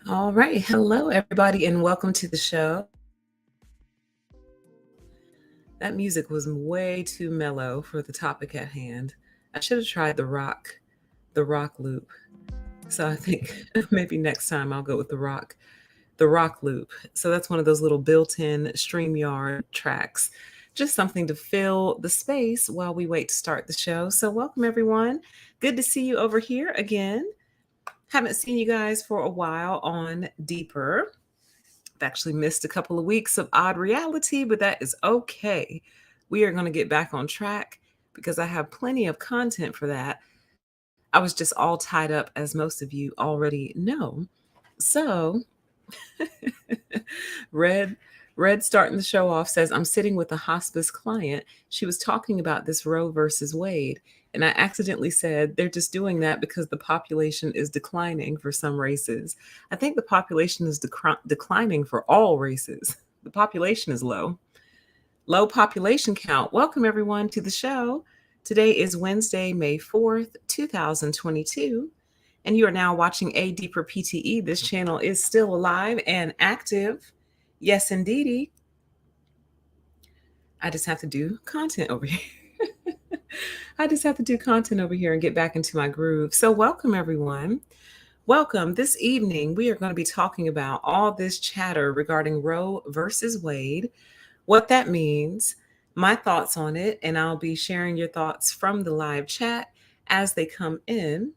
All right. Hello, everybody, and welcome to the show. That music was way too mellow for the topic at hand. I should have tried the rock loop. So I think maybe next time I'll go with the rock loop. So that's one of those little built-in StreamYard tracks. Just something to fill the space while we wait to start the show. So welcome everyone. Good to see you over here again. Haven't seen you guys for a while on Deeper. I've actually missed a couple of weeks of odd reality, but that is okay. We are going to get back on track because I have plenty of content for that. I was just all tied up, as most of you already know. So, Red Red starting the show off says, I'm sitting with a hospice client. She was talking about this Roe versus Wade. And I accidentally said they're just doing that because the population is declining for some races. I think the population is declining for all races. The population is low. Low population count. Welcome, everyone, to the show. Today is Wednesday, May 4th, 2022. And you are now watching A Deeper PTE. This channel is still alive and active. Yes, indeedy. I just have to do content over here. I just have to do content over here and get back into my groove. So, welcome, everyone. Welcome. This evening, we are going to be talking about all this chatter regarding Roe versus Wade, what that means, my thoughts on it, and I'll be sharing your thoughts from the live chat as they come in.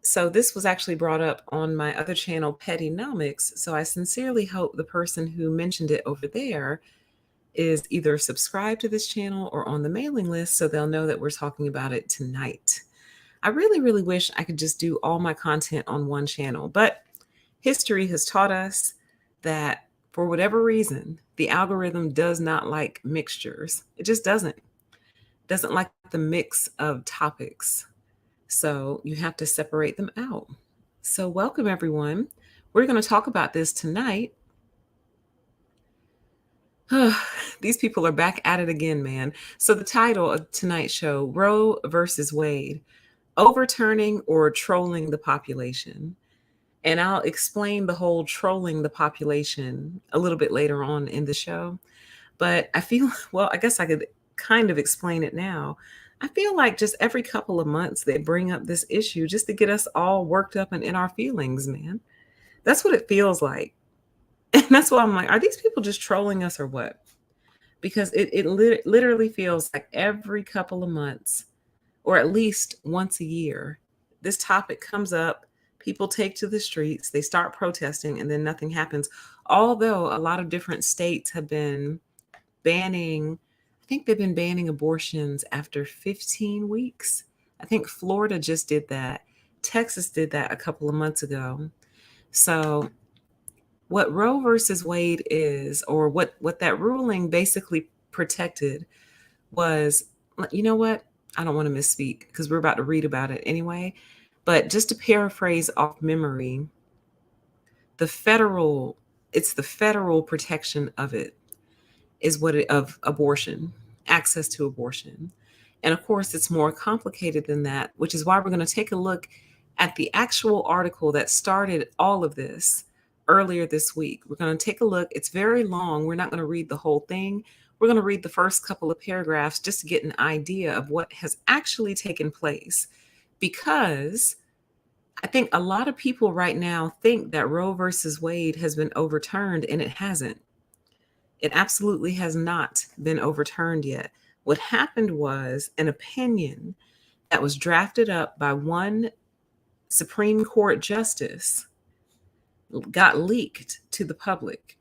So, this was actually brought up on my other channel, Pettynomics. So, I sincerely hope the person who mentioned it over there is either subscribed to this channel or on the mailing list so they'll know that we're talking about it tonight. I really, really wish I could just do all my content on one channel, but history has taught us that for whatever reason, the algorithm does not like mixtures. It just doesn't like the mix of topics. So you have to separate them out. So welcome everyone. We're going to talk about this tonight. These people are back at it again, man. So the title of tonight's show, Roe versus Wade, Overturning or Trolling the Population. And I'll explain the whole trolling the population a little bit later on in the show. But I feel, well, I guess I could kind of explain it now. I feel like just every couple of months they bring up this issue just to get us all worked up and in our feelings, man. That's what it feels like. And that's why I'm like, are these people just trolling us or what? Because it literally feels like every couple of months, or at least once a year, this topic comes up. People take to the streets, they start protesting, and then nothing happens. Although a lot of different states have been banning, I think they've been banning abortions after 15 weeks. I think Florida just did that. Texas did that a couple of months ago. So what Roe versus Wade is, or what that ruling basically protected was, you know what? I don't want to misspeak because we're about to read about it anyway. But just to paraphrase off memory, the federal, it's the federal protection of it is what it, of abortion, access to abortion. And of course, it's more complicated than that, which is why we're going to take a look at the actual article that started all of this earlier this week. We're going to take a look. It's very long. We're not going to read the whole thing. We're going to read the first couple of paragraphs just to get an idea of what has actually taken place. Because I think a lot of people right now think that Roe versus Wade has been overturned, and it hasn't. It absolutely has not been overturned yet. What happened was an opinion that was drafted up by one Supreme Court justice got leaked to the public,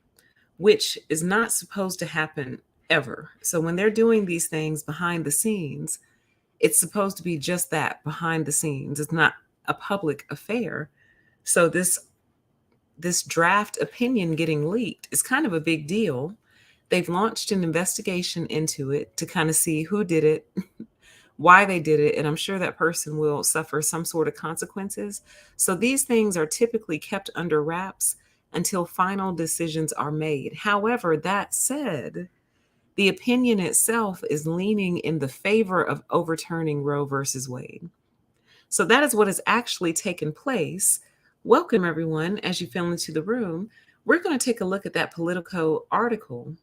which is not supposed to happen ever. So when they're doing these things behind the scenes, it's supposed to be just that, behind the scenes. It's not a public affair. So this draft opinion getting leaked is kind of a big deal. They've launched an investigation into it to kind of see who did it, why they did it, and I'm sure that person will suffer some sort of consequences. So these things are typically kept under wraps until final decisions are made. However, that said, the opinion itself is leaning in the favor of overturning Roe versus Wade. So that is what has actually taken place. Welcome, everyone. As you fell into the room, we're going to take a look at that Politico article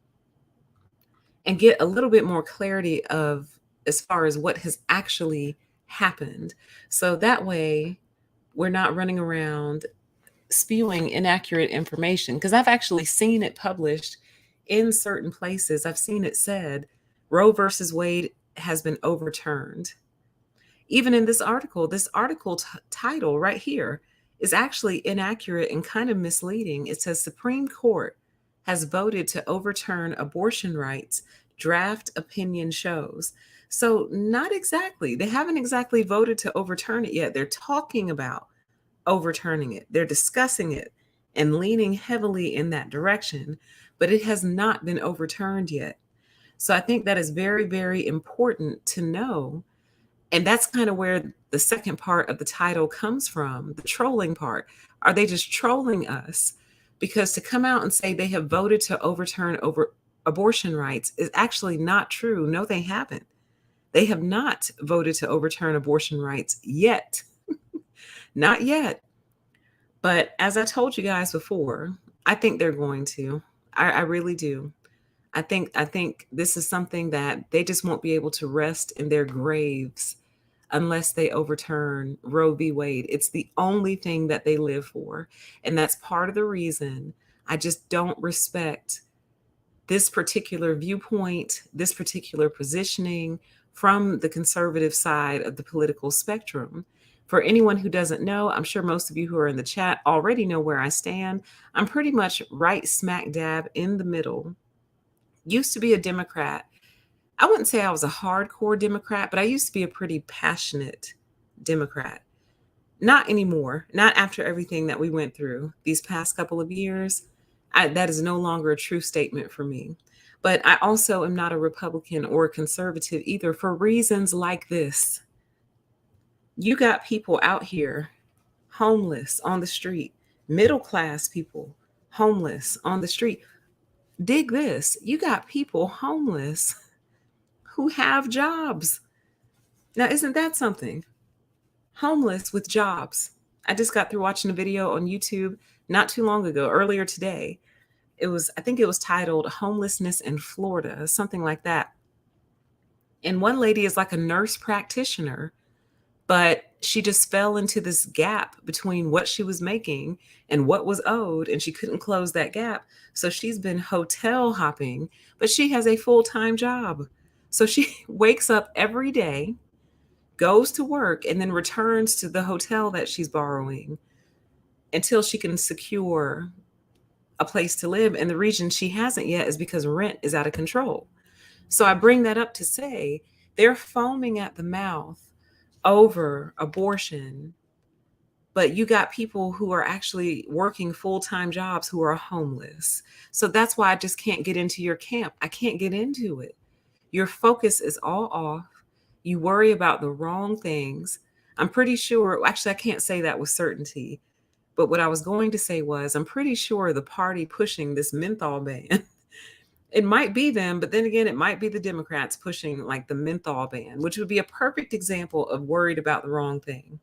and get a little bit more clarity of as far as what has actually happened. So that way, we're not running around spewing inaccurate information, because I've actually seen it published in certain places. I've seen it said Roe versus Wade has been overturned. Even in this article title right here is actually inaccurate and kind of misleading. It says Supreme Court has voted to overturn abortion rights, draft opinion shows. So, not exactly. They haven't exactly voted to overturn it yet. They're talking about overturning it, they're discussing it and leaning heavily in that direction, but it has not been overturned yet. So, I think that is very, very important to know, and that's kind of where the second part of the title comes from, the trolling part. Are they just trolling us? Because to come out and say they have voted to overturn over abortion rights is actually not true. No, they haven't. They have not voted to overturn abortion rights yet. Not yet. But as I told you guys before, I think they're going to. I really do. I think this is something that they just won't be able to rest in their graves unless they overturn Roe v. Wade. It's the only thing that they live for. And that's part of the reason I just don't respect this particular viewpoint, this particular positioning from the conservative side of the political spectrum. For anyone who doesn't know, I'm sure most of you who are in the chat already know where I stand. I'm pretty much right smack dab in the middle. Used to be a Democrat. I wouldn't say I was a hardcore Democrat, but I used to be a pretty passionate Democrat. Not anymore. Not after everything that we went through these past couple of years. That is no longer a true statement for me. But I also am not a Republican or a conservative either, for reasons like this. You got people out here homeless on the street, middle class people homeless on the street. Dig this. You got people homeless who have jobs. Now, isn't that something? Homeless with jobs. I just got through watching a video on YouTube not too long ago, earlier today. I think it was titled Homelessness in Florida, something like that. And one lady is like a nurse practitioner, but she just fell into this gap between what she was making and what was owed, and she couldn't close that gap. So she's been hotel hopping, but she has a full-time job. So she wakes up every day, goes to work, and then returns to the hotel that she's borrowing until she can secure a place to live. And the reason she hasn't yet is because rent is out of control. So I bring that up to say they're foaming at the mouth over abortion, but you got people who are actually working full-time jobs who are homeless. So that's why I just can't get into your camp. I can't get into it. Your focus is all off. You worry about the wrong things. I'm pretty sure, actually, I can't say that with certainty, but what I was going to say was, I'm pretty sure the party pushing this menthol ban, it might be them, but then again, it might be the Democrats pushing like the menthol ban, which would be a perfect example of worried about the wrong thing.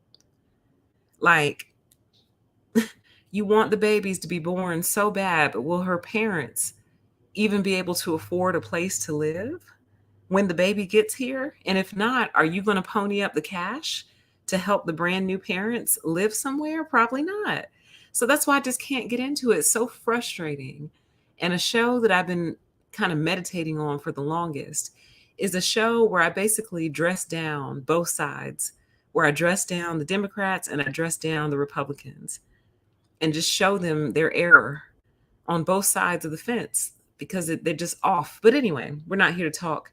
Like, you want the babies to be born so bad, but will her parents even be able to afford a place to live when the baby gets here? And if not, are you going to pony up the cash to help the brand new parents live somewhere? Probably not. So that's why I just can't get into it. It's so frustrating. And a show that I've been kind of meditating on for the longest is a show where I basically dress down both sides, where I dress down the Democrats and I dress down the Republicans and just show them their error on both sides of the fence because they're just off. But anyway, we're not here to talk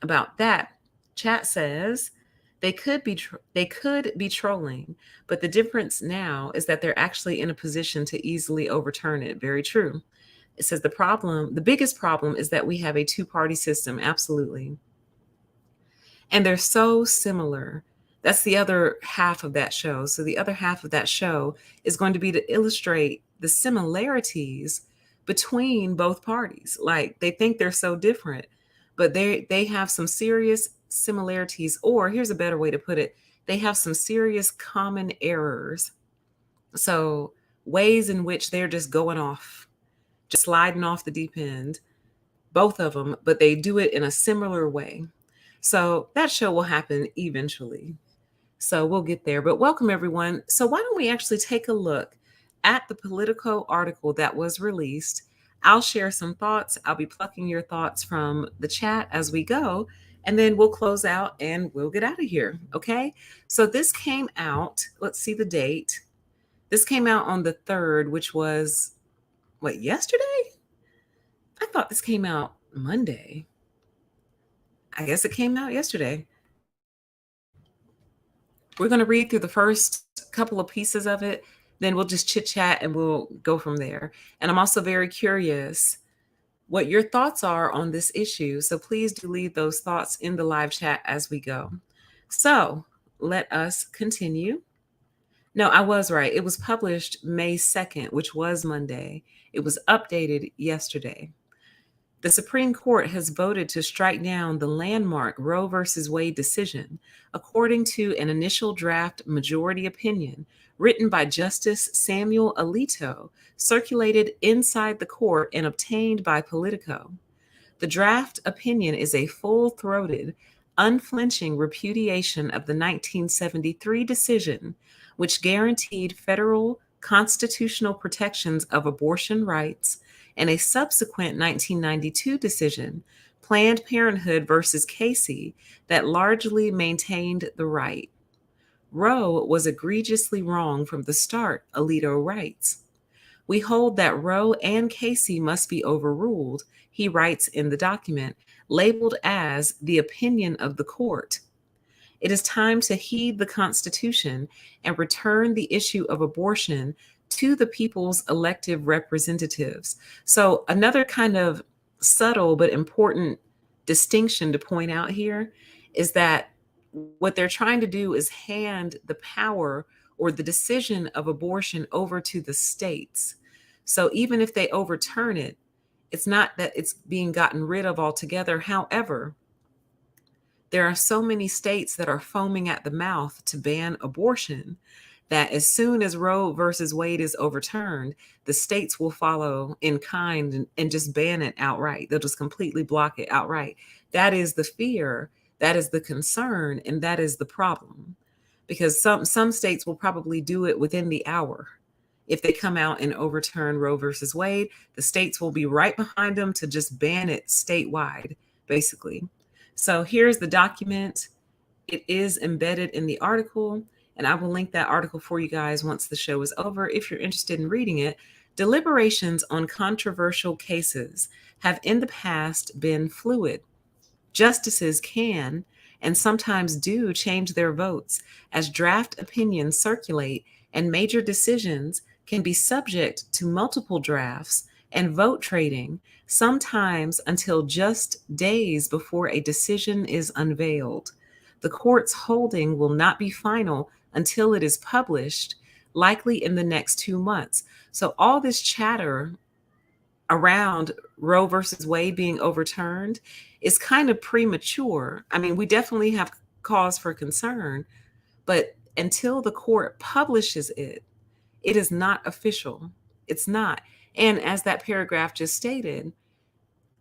about that. Chat says they could be trolling, but the difference now is that they're actually in a position to easily overturn it. Very true. It says the biggest problem is that we have a two-party system. Absolutely. And they're so similar. That's the other half of that show. So the other half of that show is going to be to illustrate the similarities between both parties. Like, they think they're so different, but they have some serious similarities, or here's a better way to put it, they have some serious common errors So, ways in which they're just going off, just sliding off the deep end, both of them, but they do it in a similar way. So, that show will happen eventually. So we'll get there. But welcome, everyone. So, why don't we actually take a look at the Politico article that was released? I'll share some thoughts. I'll be plucking your thoughts from the chat as we go. And then we'll close out and we'll get out of here. Okay. So, this came out, let's see the date. This came out on the 3rd, which was what, yesterday? I thought this came out Monday. I guess it came out yesterday. We're going to read through the first couple of pieces of it. Then we'll just chit chat and we'll go from there. And I'm also very curious what your thoughts are on this issue. So please do leave those thoughts in the live chat as we go. So let us continue. No, I was right. It was published May 2nd, which was Monday. It was updated yesterday. The Supreme Court has voted to strike down the landmark Roe v. Wade decision, according to an initial draft majority opinion written by Justice Samuel Alito, circulated inside the court and obtained by Politico. The draft opinion is a full-throated, unflinching repudiation of the 1973 decision, which guaranteed federal constitutional protections of abortion rights, and a subsequent 1992 decision, Planned Parenthood versus Casey, that largely maintained the right. Roe was egregiously wrong from the start, Alito writes. We hold that Roe and Casey must be overruled, he writes in the document, labeled as the opinion of the court. It is time to heed the Constitution and return the issue of abortion to the people's elective representatives. So, another kind of subtle but important distinction to point out here is that what they're trying to do is hand the power or the decision of abortion over to the states. So, even if they overturn it, it's not that it's being gotten rid of altogether. However, there are so many states that are foaming at the mouth to ban abortion that as soon as Roe versus Wade is overturned, the states will follow in kind and just ban it outright. They'll just completely block it outright. That is the fear, that is the concern, and that is the problem. Because some states will probably do it within the hour. If they come out and overturn Roe versus Wade, the states will be right behind them to just ban it statewide, basically. So here's the document. It is embedded in the article, and I will link that article for you guys once the show is over if you're interested in reading it. Deliberations on controversial cases have in the past been fluid. Justices can and sometimes do change their votes as draft opinions circulate, and major decisions can be subject to multiple drafts and vote trading, sometimes until just days before a decision is unveiled. The court's holding will not be final until it is published, likely in the next 2 months. So all this chatter around Roe versus Wade being overturned is kind of premature. I mean, we definitely have cause for concern, but until the court publishes it, it is not official. It's not. And as that paragraph just stated,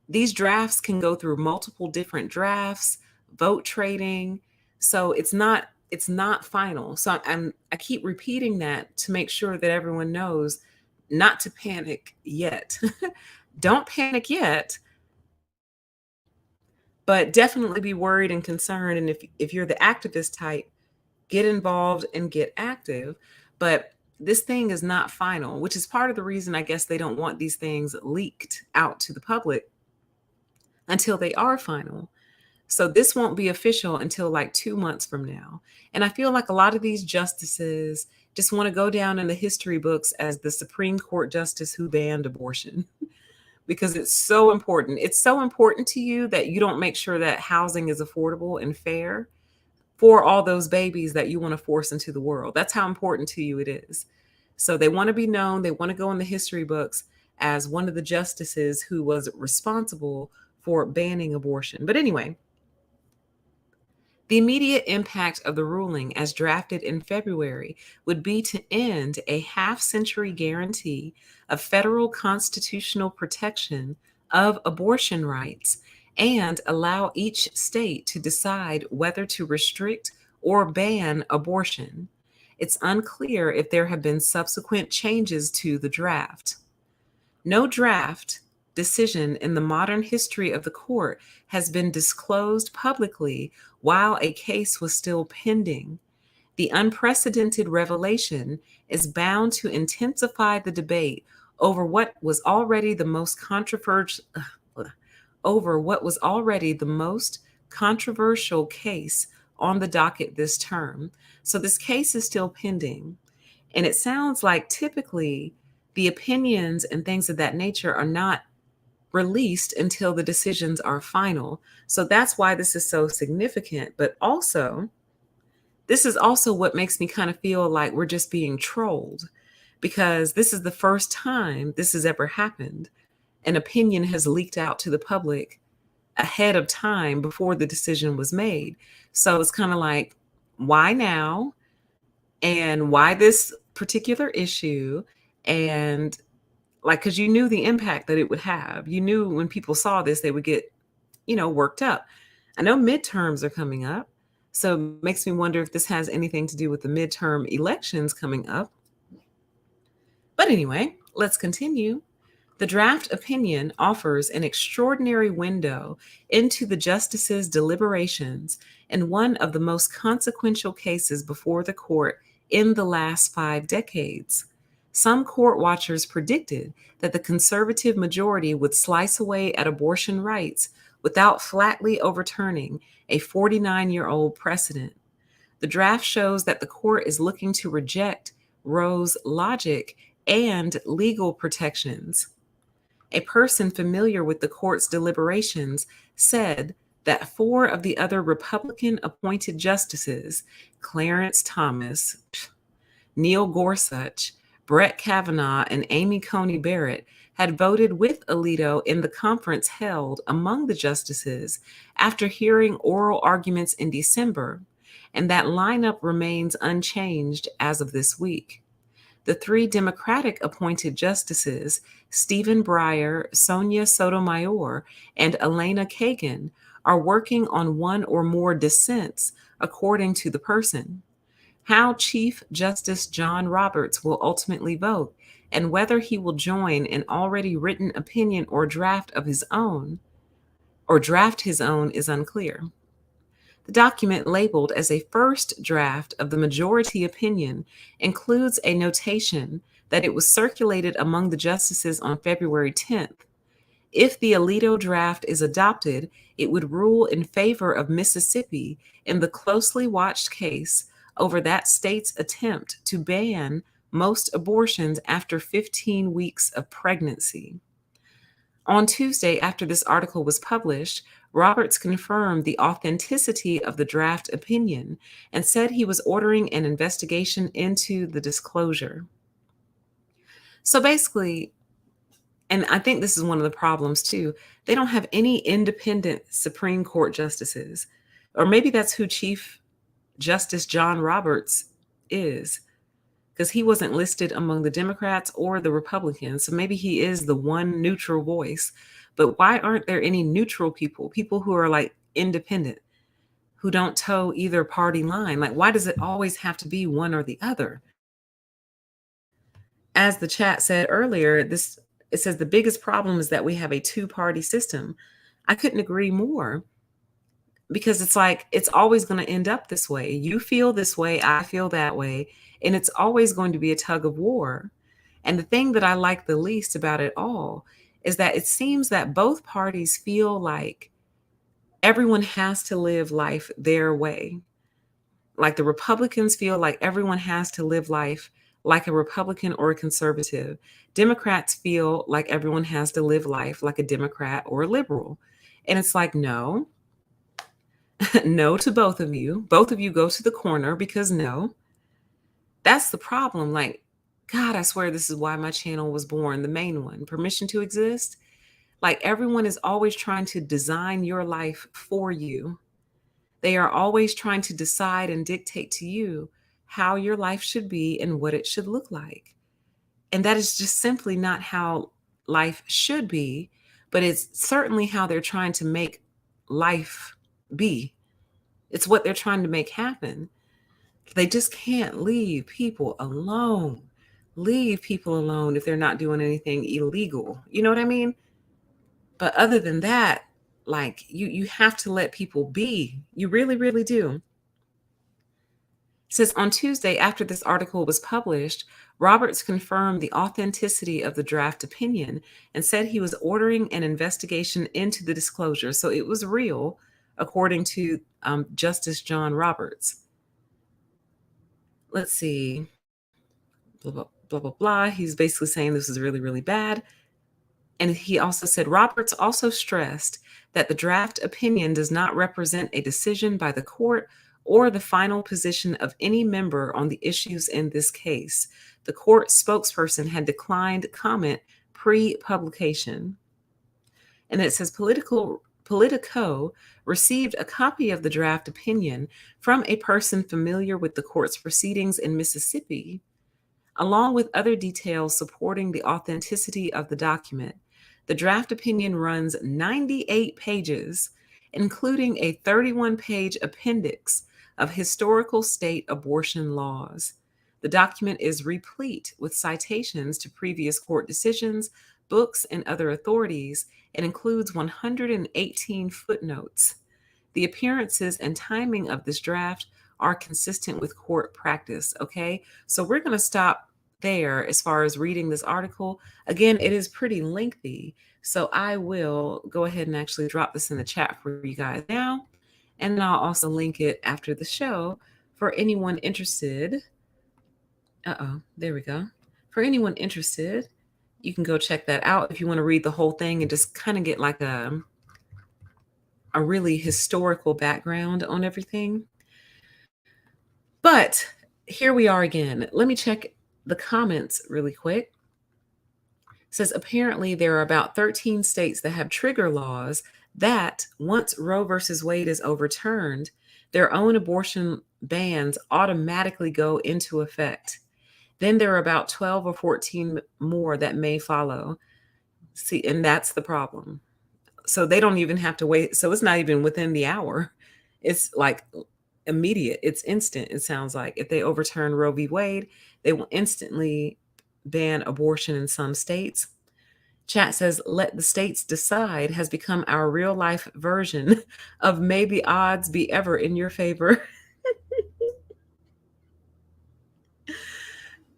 these drafts can go through multiple different drafts, vote trading. So it's not final. So I keep repeating that to make sure that everyone knows not to panic yet. Don't panic yet, but definitely be worried and concerned. And if you're the activist type, get involved and get active. But this thing is not final, which is part of the reason I guess they don't want these things leaked out to the public until they are final. So this won't be official until like 2 months from now. And I feel like a lot of these justices just want to go down in the history books as the Supreme Court justice who banned abortion because it's so important. It's so important to you that you don't make sure that housing is affordable and fair for all those babies that you want to force into the world. That's how important to you it is. So they want to be known. They want to go in the history books as one of the justices who was responsible for banning abortion. But anyway, The immediate impact of the ruling, as drafted in February, would be to end a half century guarantee of federal constitutional protection of abortion rights and allow each state to decide whether to restrict or ban abortion. It's unclear if there have been subsequent changes to the draft. No draft decision in the modern history of the court has been disclosed publicly while a case was still pending. The unprecedented revelation is bound to intensify the debate over what was already the most controversial over what was already the most controversial case on the docket this term. So this case is still pending. And it sounds like typically the opinions and things of that nature are not released until the decisions are final. So that's why this is so significant. But also, this is also what makes me kind of feel like we're just being trolled, because this is the first time this has ever happened. An opinion has leaked out to the public ahead of time before the decision was made. So it's kind of like, why now? And why this particular issue? And like, because you knew the impact that it would have. You knew when people saw this, they would get, worked up. I know midterms are coming up. So it makes me wonder if this has anything to do with the midterm elections coming up. But anyway, let's continue. The draft opinion offers an extraordinary window into the justices' deliberations in one of the most consequential cases before the court in the last 5 decades. Some court watchers predicted that the conservative majority would slice away at abortion rights without flatly overturning a 49-year-old precedent. The draft shows that the court is looking to reject Roe's logic and legal protections. A person familiar with the court's deliberations said that four of the other Republican appointed justices, Clarence Thomas, Neil Gorsuch, Brett Kavanaugh, and Amy Coney Barrett, had voted with Alito in the conference held among the justices after hearing oral arguments in December, and that lineup remains unchanged as of this week. The three Democratic appointed justices, Stephen Breyer, Sonia Sotomayor, and Elena Kagan, are working on one or more dissents, according to the person. How Chief Justice John Roberts will ultimately vote, and whether he will join an already written opinion or draft his own, is unclear. The document, labeled as a first draft of the majority opinion, includes a notation that it was circulated among the justices on February 10th. If the Alito draft is adopted, it would rule in favor of Mississippi in the closely watched case over that state's attempt to ban most abortions after 15 weeks of pregnancy. On Tuesday, after this article was published, Roberts confirmed the authenticity of the draft opinion and said he was ordering an investigation into the disclosure. So basically, and I think this is one of the problems too, they don't have any independent Supreme Court justices. Or maybe that's who Chief Justice John Roberts is, because he wasn't listed among the Democrats or the Republicans. So maybe he is the one neutral voice. But why aren't there any neutral people who are like independent, who don't toe either party line? Like, why does it always have to be one or the other? As the chat said earlier, it says the biggest problem is that we have a two-party system. I couldn't agree more, because it's like it's always going to end up this way. You feel this way, I feel that way, and it's always going to be a tug of war. And the thing that I like the least about it all is that it seems that both parties feel like everyone has to live life their way. Like the Republicans feel like everyone has to live life like a Republican or a conservative. Democrats feel like everyone has to live life like a Democrat or a liberal. And it's like, no, no to both of you. Both of you go to the corner, because no. That's the problem. Like, God, I swear this is why my channel was born, the main one, Permission to Exist. Like, everyone is always trying to design your life for you. They are always trying to decide and dictate to you how your life should be and what it should look like. And that is just simply not how life should be, but it's certainly how they're trying to make life be. It's what they're trying to make happen. They just can't leave people alone. Leave people alone if they're not doing anything illegal. You know what I mean? But other than that, like you have to let people be. You really, really do. It says on Tuesday, after this article was published, Roberts confirmed the authenticity of the draft opinion and said he was ordering an investigation into the disclosure. So it was real, according to Justice John Roberts. Let's see. Blah, blah, blah, blah, blah. He's basically saying this is really, really bad. And he also said Roberts also stressed that the draft opinion does not represent a decision by the court or the final position of any member on the issues in this case. The court spokesperson had declined comment pre-publication. And it says Politico received a copy of the draft opinion from a person familiar with the court's proceedings in Mississippi, along with other details supporting the authenticity of the document. The draft opinion runs 98 pages, including a 31-page appendix of historical state abortion laws. The document is replete with citations to previous court decisions, books, and other authorities, and includes 118 footnotes. The appearances and timing of this draft are consistent with court practice. Okay, so we're going to stop there as far as reading this article. Again, it is pretty lengthy, so I will go ahead and actually drop this in the chat for you guys now, and then I'll also link it after the show for anyone interested. There we go. For anyone interested, you can go check that out if you want to read the whole thing and just kind of get like a really historical background on everything. But here we are again. Let me check the comments really quick. It says apparently there are about 13 states that have trigger laws that once Roe versus Wade is overturned, their own abortion bans automatically go into effect. Then there are about 12 or 14 more that may follow. See, and that's the problem. So they don't even have to wait. So it's not even within the hour. It's like immediate. It's instant, it sounds like. If they overturn Roe v. Wade, they will instantly ban abortion in some states. Chat says, let the states decide has become our real life version of may the odds be ever in your favor.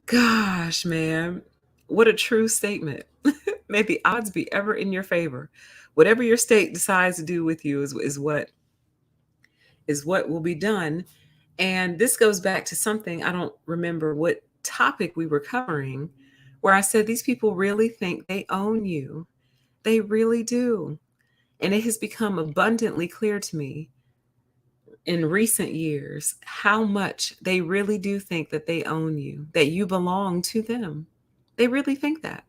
Gosh, man, what a true statement. May the odds be ever in your favor. Whatever your state decides to do with you is what will be done. And this goes back to something, I don't remember what topic we were covering, where I said these people really think they own you. They really do. And it has become abundantly clear to me in recent years how much they really do think that they own you, that you belong to them. They really think that.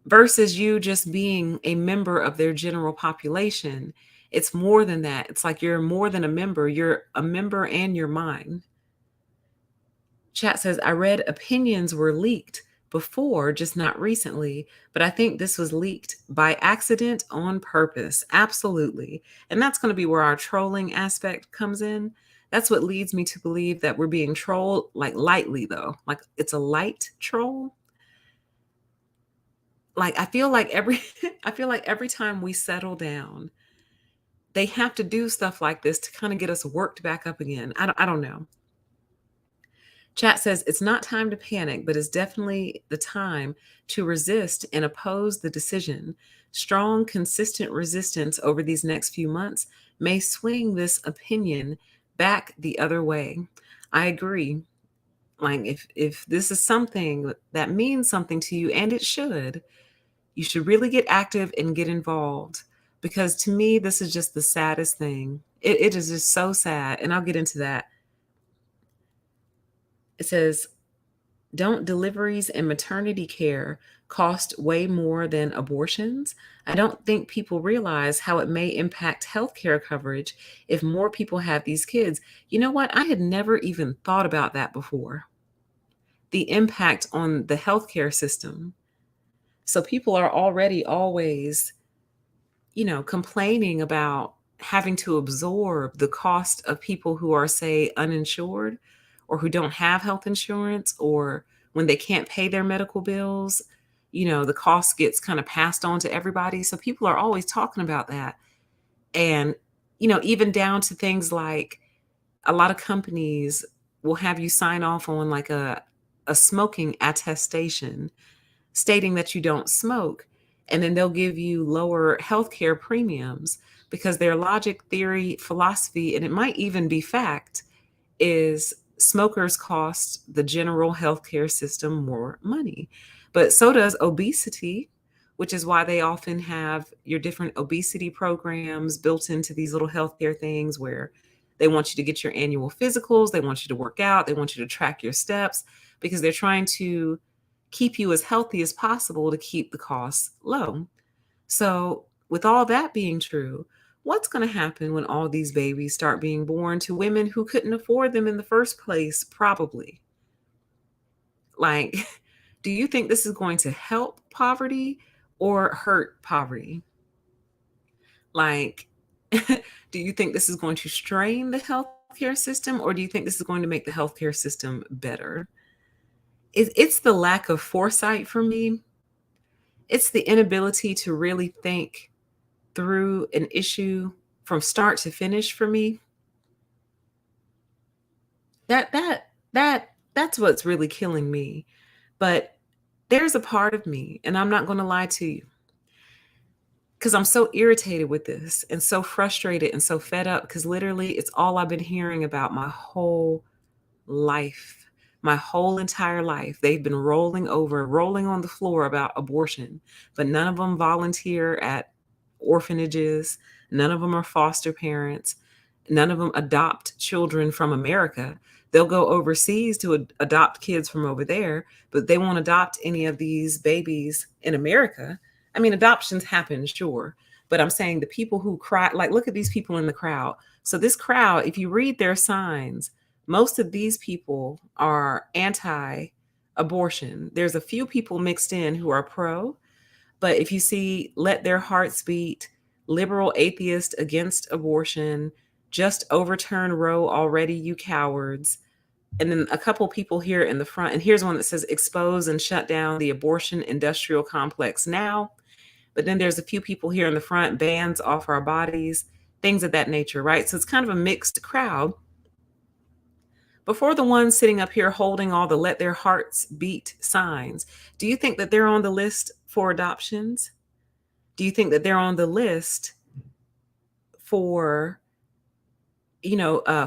Versus you just being a member of their general population. It's more than that. It's like you're more than a member. You're a member and your mind. Chat says, I read opinions were leaked before, just not recently, but I think this was leaked by accident on purpose. Absolutely. And that's going to be where our trolling aspect comes in. That's what leads me to believe that we're being trolled, like lightly though, like it's a light troll. Like I feel like every time we settle down, they have to do stuff like this to kind of get us worked back up again. I don't know. Chat says it's not time to panic, but it's definitely the time to resist and oppose the decision. Strong, consistent resistance over these next few months may swing this opinion back the other way. I agree. Like if this is something that means something to you, and it should, you should really get active and get involved. Because to me, this is just the saddest thing. It is just so sad. And I'll get into that. It says, Don't deliveries and maternity care cost way more than abortions? I don't think people realize how it may impact healthcare coverage if more people have these kids. You know what? I had never even thought about that before. The impact on the healthcare system. So people are already always, complaining about having to absorb the cost of people who are, say, uninsured or who don't have health insurance, or when they can't pay their medical bills, the cost gets kind of passed on to everybody. So people are always talking about that. And, even down to things like a lot of companies will have you sign off on like a smoking attestation stating that you don't smoke. And then they'll give you lower healthcare premiums because their logic, theory, philosophy, and it might even be fact, is smokers cost the general healthcare system more money. But so does obesity, which is why they often have your different obesity programs built into these little healthcare things where they want you to get your annual physicals, they want you to work out, they want you to track your steps because they're trying to keep you as healthy as possible to keep the costs low. So, with all that being true, what's going to happen when all these babies start being born to women who couldn't afford them in the first place? Probably. Like, do you think this is going to help poverty or hurt poverty? Like, do you think this is going to strain the healthcare system, or do you think this is going to make the healthcare system better? It's the lack of foresight for me. It's the inability to really think through an issue from start to finish for me. That's what's really killing me. But there's a part of me, and I'm not going to lie to you, because I'm so irritated with this and so frustrated and so fed up because literally it's all I've been hearing about my whole life, my whole entire life. They've been rolling over, rolling on the floor about abortion, but none of them volunteer at orphanages. None of them are foster parents. None of them adopt children from America. They'll go overseas to adopt kids from over there, but they won't adopt any of these babies in America. I mean, adoptions happen, sure, but I'm saying the people who cry, like, look at these people in the crowd. So, this crowd, if you read their signs, most of these people are anti abortion. There's a few people mixed in who are pro, but if you see Let Their Hearts Beat, liberal atheist against abortion, just overturn Roe already, you cowards. And then a couple people here in the front, and here's one that says expose and shut down the abortion industrial complex now. But then there's a few people here in the front, bans off our bodies, things of that nature, right? So it's kind of a mixed crowd. Before the ones sitting up here holding all the Let Their Hearts Beat signs, do you think that they're on the list for adoptions? Do you think that they're on the list for,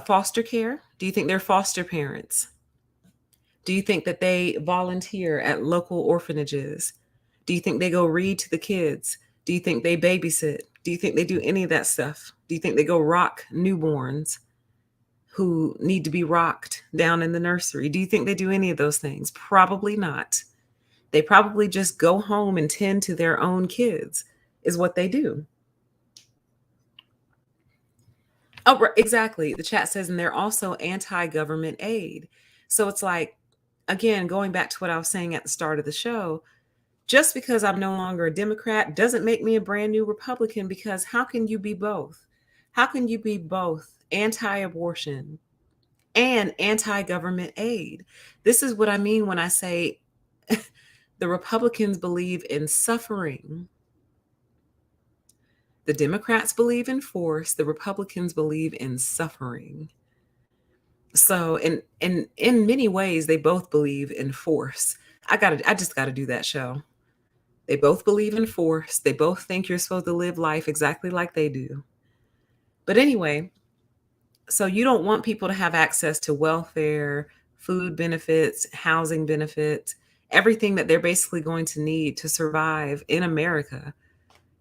foster care? Do you think they're foster parents? Do you think that they volunteer at local orphanages? Do you think they go read to the kids? Do you think they babysit? Do you think they do any of that stuff? Do you think they go rock newborns who need to be rocked down in the nursery? Do you think they do any of those things? Probably not. They probably just go home and tend to their own kids, is what they do. Oh, right, exactly. The chat says, and they're also anti-government aid. So it's like, again, going back to what I was saying at the start of the show, just because I'm no longer a Democrat doesn't make me a brand new Republican, because how can you be both? How can you be both anti-abortion and anti-government aid? This is what I mean when I say the Republicans believe in suffering. The Democrats believe in force. The Republicans believe in suffering. So in many ways, they both believe in force. I just gotta do that show. They both believe in force. They both think you're supposed to live life exactly like they do. But anyway, so you don't want people to have access to welfare, food benefits, housing benefits, everything that they're basically going to need to survive in America.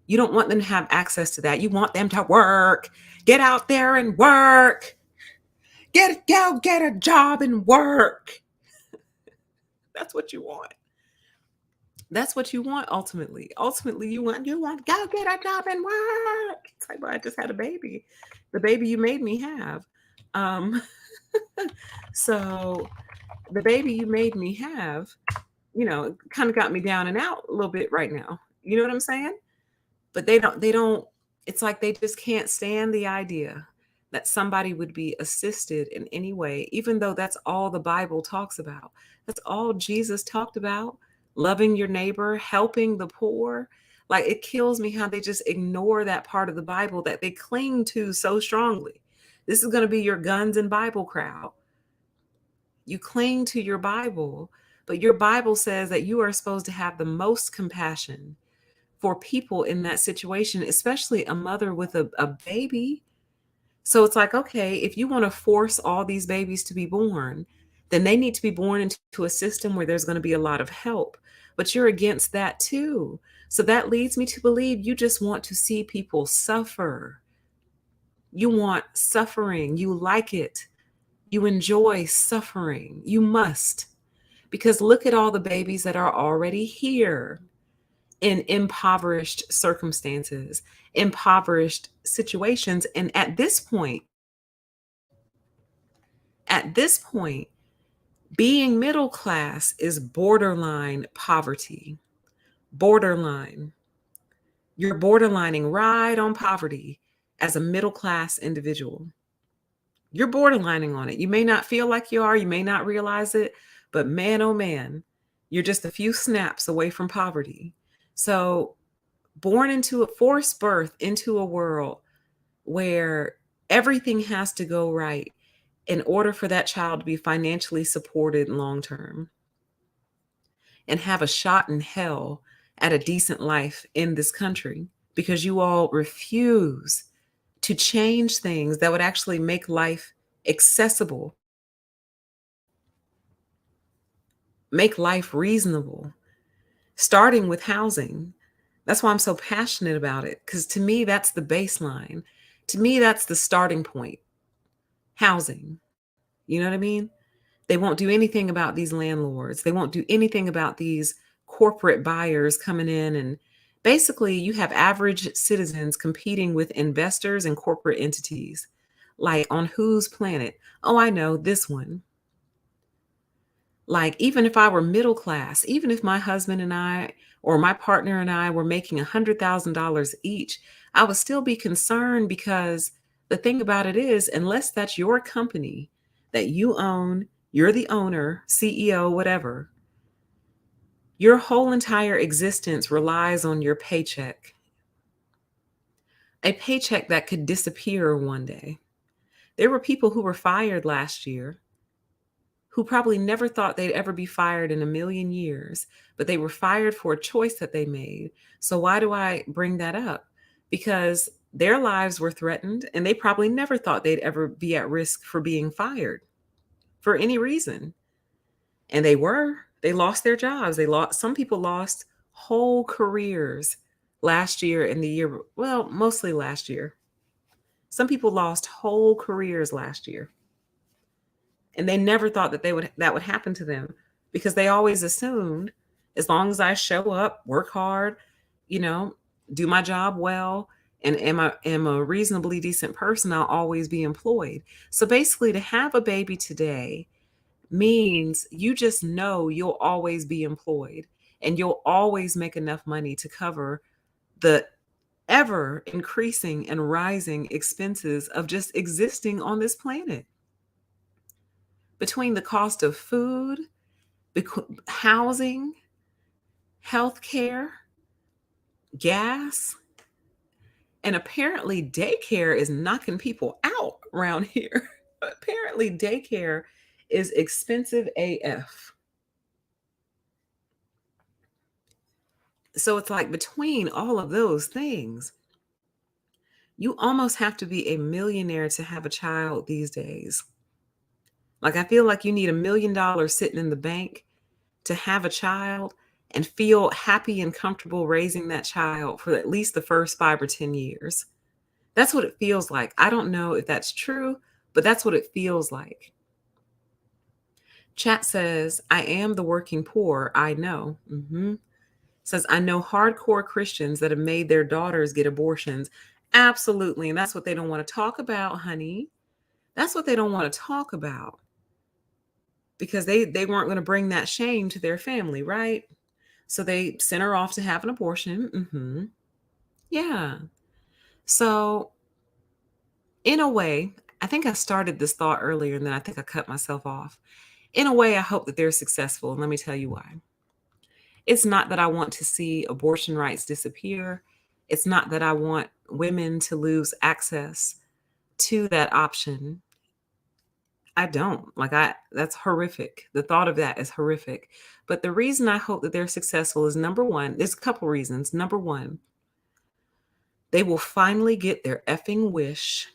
You don't want them to have access to that. You want them to work, get out there and work, get a job and work. That's what you want. That's what you want ultimately. Ultimately, you want go get a job and work. It's like, well, I just had a baby. The baby you made me have. Um, so the baby you made me have, kind of got me down and out a little bit right now. You know what I'm saying? But they don't it's like they just can't stand the idea that somebody would be assisted in any way, even though that's all the Bible talks about. That's all Jesus talked about. Loving your neighbor, helping the poor. Like, it kills me how they just ignore that part of the Bible that they cling to so strongly. This is going to be your guns and Bible crowd. You cling to your Bible, but your Bible says that you are supposed to have the most compassion for people in that situation, especially a mother with a baby. So it's like, okay, if you want to force all these babies to be born, then they need to be born into a system where there's going to be a lot of help. But you're against that too. So that leads me to believe you just want to see people suffer. You want suffering. You like it. You enjoy suffering. You must. Because look at all the babies that are already here in impoverished circumstances, impoverished situations. And at this point, being middle class is borderline poverty. Borderline. You're borderlining right on poverty as a middle class individual. You're borderlining on it. You may not feel like you are, you may not realize it, but man, oh man, you're just a few snaps away from poverty. So, born into a forced birth into a world where everything has to go right in order for that child to be financially supported long term and have a shot in hell at a decent life in this country, because you all refuse to change things that would actually make life accessible, make life reasonable, starting with housing. That's why I'm so passionate about it, because to me, that's the baseline. To me, that's the starting point. Housing. You know what I mean? They won't do anything about these landlords. They won't do anything about these corporate buyers coming in. And basically, you have average citizens competing with investors and corporate entities. Like, on whose planet? Oh, I know this one. Like, even if I were middle class, even if my husband and I or my partner and I were making $100,000 each, I would still be concerned, because the thing about it is, unless that's your company that you own, you're the owner, CEO, whatever, your whole entire existence relies on your paycheck, a paycheck that could disappear one day. There were people who were fired last year who probably never thought they'd ever be fired in a million years, but they were fired for a choice that they made. So why do I bring that up? Because their lives were threatened and they probably never thought they'd ever be at risk for being fired for any reason. And they lost their jobs. Some people lost whole careers last year and the year, well, mostly last year. Some people lost whole careers last year, and they never thought that would happen to them, because they always assumed, as long as I show up, work hard, you know, do my job well, and am a reasonably decent person, I'll always be employed. So basically, to have a baby today means you just know you'll always be employed and you'll always make enough money to cover the ever increasing and rising expenses of just existing on this planet, between the cost of food, housing, healthcare, gas, and apparently daycare is knocking people out around here. Apparently daycare is expensive AF. So it's like, between all of those things, you almost have to be a millionaire to have a child these days. Like, I feel like you need $1 million sitting in the bank to have a child and feel happy and comfortable raising that child for at least the first 5 or 10 years. That's what it feels like. I don't know if that's true, but that's what it feels like. Chat says, I am the working poor. I know. Says, I know hardcore Christians that have made their daughters get abortions. Absolutely. And that's what they don't want to talk about, honey. That's what they don't want to talk about because they weren't going to bring that shame to their family, right? So they sent her off to have an abortion. Yeah. So, in a way, I think I started this thought earlier and then I think I cut myself off. In a way, I hope that they're successful. And let me tell you why. It's not that I want to see abortion rights disappear. It's not that I want women to lose access to that option. I don't. That's horrific. The thought of that is horrific. But the reason I hope that they're successful is number one, there's a couple reasons. Number one, they will finally get their effing wish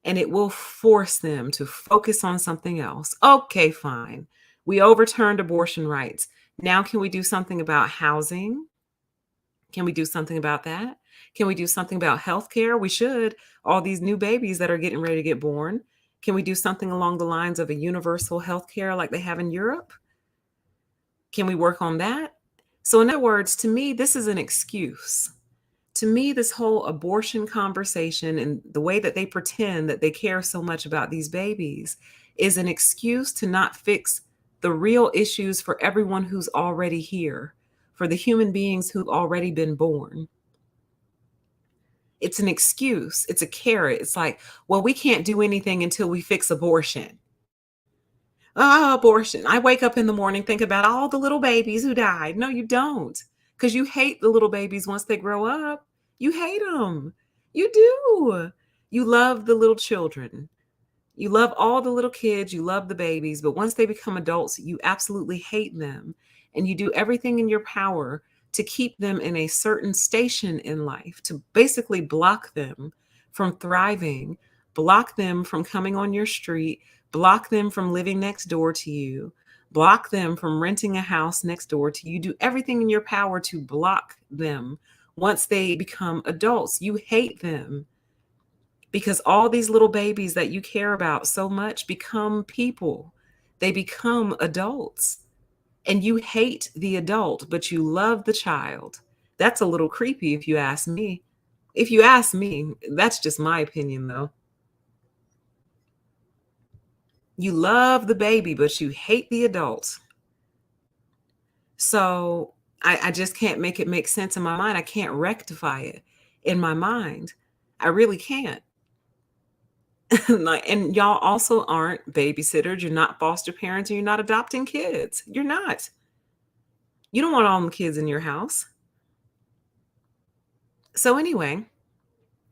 and it will force them to focus on something else. Okay, fine. We overturned abortion rights. Now, can we do something about housing? Can we do something about that? Can we do something about healthcare? We should. All these new babies that are getting ready to get born. Can we do something along the lines of a universal healthcare like they have in Europe? Can we work on that? So, in other words, to me, this is an excuse. To me, this whole abortion conversation and the way that they pretend that they care so much about these babies is an excuse to not fix the real issues for everyone who's already here, for the human beings who've already been born. It's an excuse. It's a carrot. It's like, well, we can't do anything until we fix abortion. Ah, abortion. I wake up in the morning, think about all the little babies who died. No, you don't. Because you hate the little babies once they grow up. You hate them. You do. You love the little children. You love all the little kids, you love the babies, but once they become adults, you absolutely hate them. And you do everything in your power to keep them in a certain station in life, to basically block them from thriving, block them from coming on your street, block them from living next door to you, block them from renting a house next door to you. Do everything in your power to block them once they become adults. You hate them because all these little babies that you care about so much become people. They become adults. And you hate the adult, but you love the child. That's a little creepy if you ask me. If you ask me, that's just my opinion though. You love the baby, but you hate the adult. So I just can't make it make sense in my mind. I can't rectify it in my mind. I really can't. Like, and y'all also aren't babysitters, you're not foster parents, and you're not adopting kids. You're not. You don't want all them kids in your house. So anyway,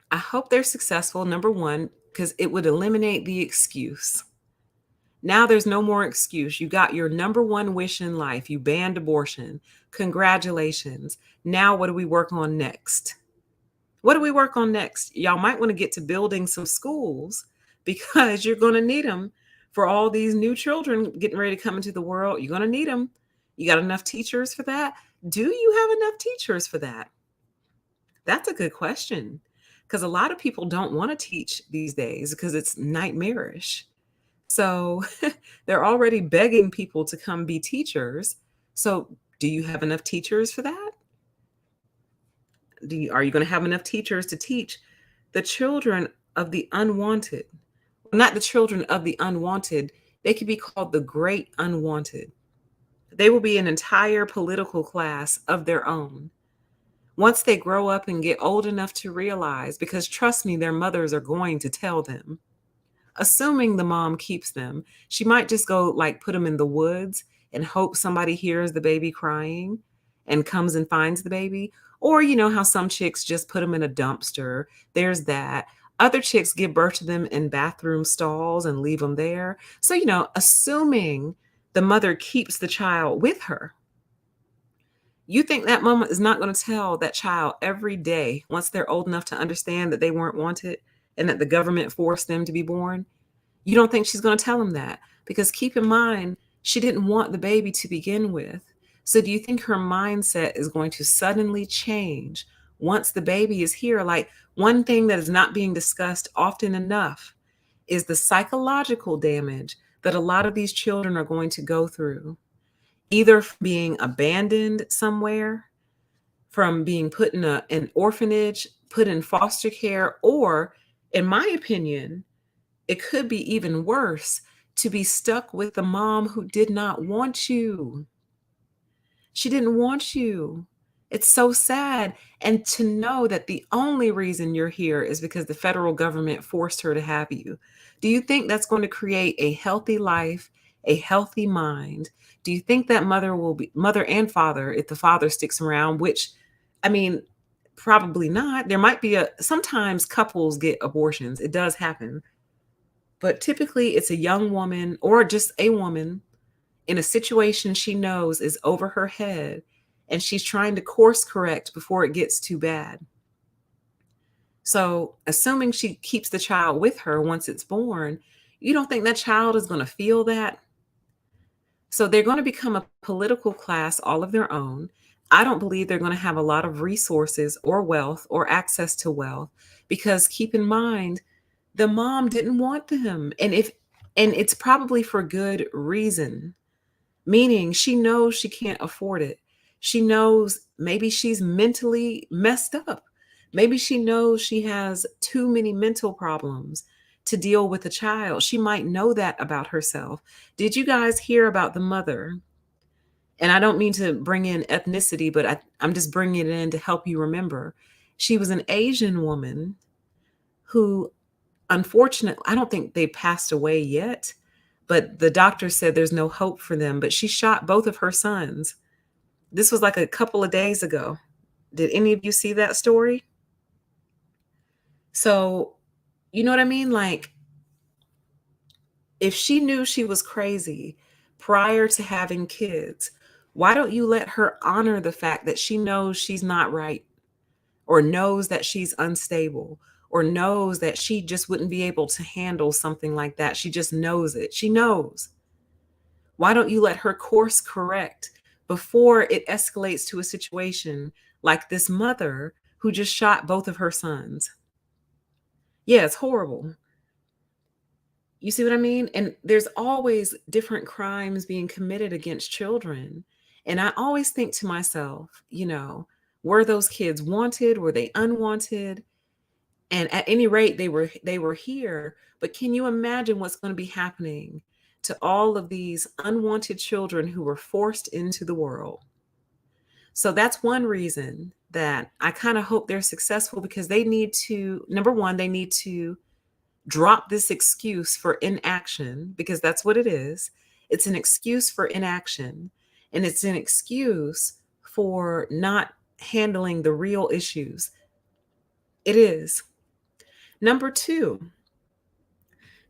I hope they're successful, number one, because it would eliminate the excuse. Now there's no more excuse. You got your number one wish in life. You banned abortion. Congratulations. Now what do we work on next? What do we work on next? Y'all might want to get to building some schools because you're going to need them for all these new children getting ready to come into the world. You're going to need them. You got enough teachers for that? Do you have enough teachers for that? That's a good question because a lot of people don't want to teach these days because it's nightmarish. So they're already begging people to come be teachers. So do you have enough teachers for that? Are you going to have enough teachers to teach the children of the unwanted? Not the children of the unwanted. They could be called the great unwanted. They will be an entire political class of their own. Once they grow up and get old enough to realize, because trust me, their mothers are going to tell them, assuming the mom keeps them, she might just go like put them in the woods and hope somebody hears the baby crying and comes and finds the baby. Or, you know, how some chicks just put them in a dumpster. There's that. Other chicks give birth to them in bathroom stalls and leave them there. So, you know, assuming the mother keeps the child with her, you think that mama is not going to tell that child every day once they're old enough to understand that they weren't wanted and that the government forced them to be born? You don't think she's going to tell them that? Because keep in mind, she didn't want the baby to begin with. So do you think her mindset is going to suddenly change once the baby is here? Like, one thing that is not being discussed often enough is the psychological damage that a lot of these children are going to go through, either from being abandoned somewhere, from being put in an orphanage, put in foster care, or, in my opinion, it could be even worse to be stuck with the mom who did not want you. She didn't want you. It's so sad. And to know that the only reason you're here is because the federal government forced her to have you. Do you think that's going to create a healthy life, a healthy mind? Do you think that mother will be mother and father, if the father sticks around, which, I mean, probably not. There might be sometimes couples get abortions. It does happen. But typically it's a young woman or just a woman in a situation she knows is over her head, and she's trying to course correct before it gets too bad. So, assuming she keeps the child with her once it's born, you don't think that child is going to feel that? So, they're going to become a political class all of their own. I don't believe they're going to have a lot of resources or wealth or access to wealth, because keep in mind, the mom didn't want them. And it's probably for good reason. Meaning she knows she can't afford it. She knows maybe she's mentally messed up. Maybe she knows she has too many mental problems to deal with a child. She might know that about herself. Did you guys hear about the mother? And I don't mean to bring in ethnicity, but I'm just bringing it in to help you remember. She was an Asian woman who, unfortunately, I don't think they passed away yet, but the doctor said there's no hope for them. But she shot both of her sons. This was like a couple of days ago. Did any of you see that story? So, you know what I mean? Like, if she knew she was crazy prior to having kids, why don't you let her honor the fact that she knows she's not right, or knows that she's unstable, or knows that she just wouldn't be able to handle something like that? She just knows it. She knows. Why don't you let her course correct before it escalates to a situation like this mother who just shot both of her sons? Yeah, it's horrible. You see what I mean? And there's always different crimes being committed against children. And I always think to myself, were those kids wanted? Were they unwanted? And at any rate, they were here. But can you imagine what's going to be happening to all of these unwanted children who were forced into the world? So that's one reason that I kind of hope they're successful, because they need to, number one, they need to drop this excuse for inaction, because that's what it is. It's an excuse for inaction, and it's an excuse for not handling the real issues. It is. Number two,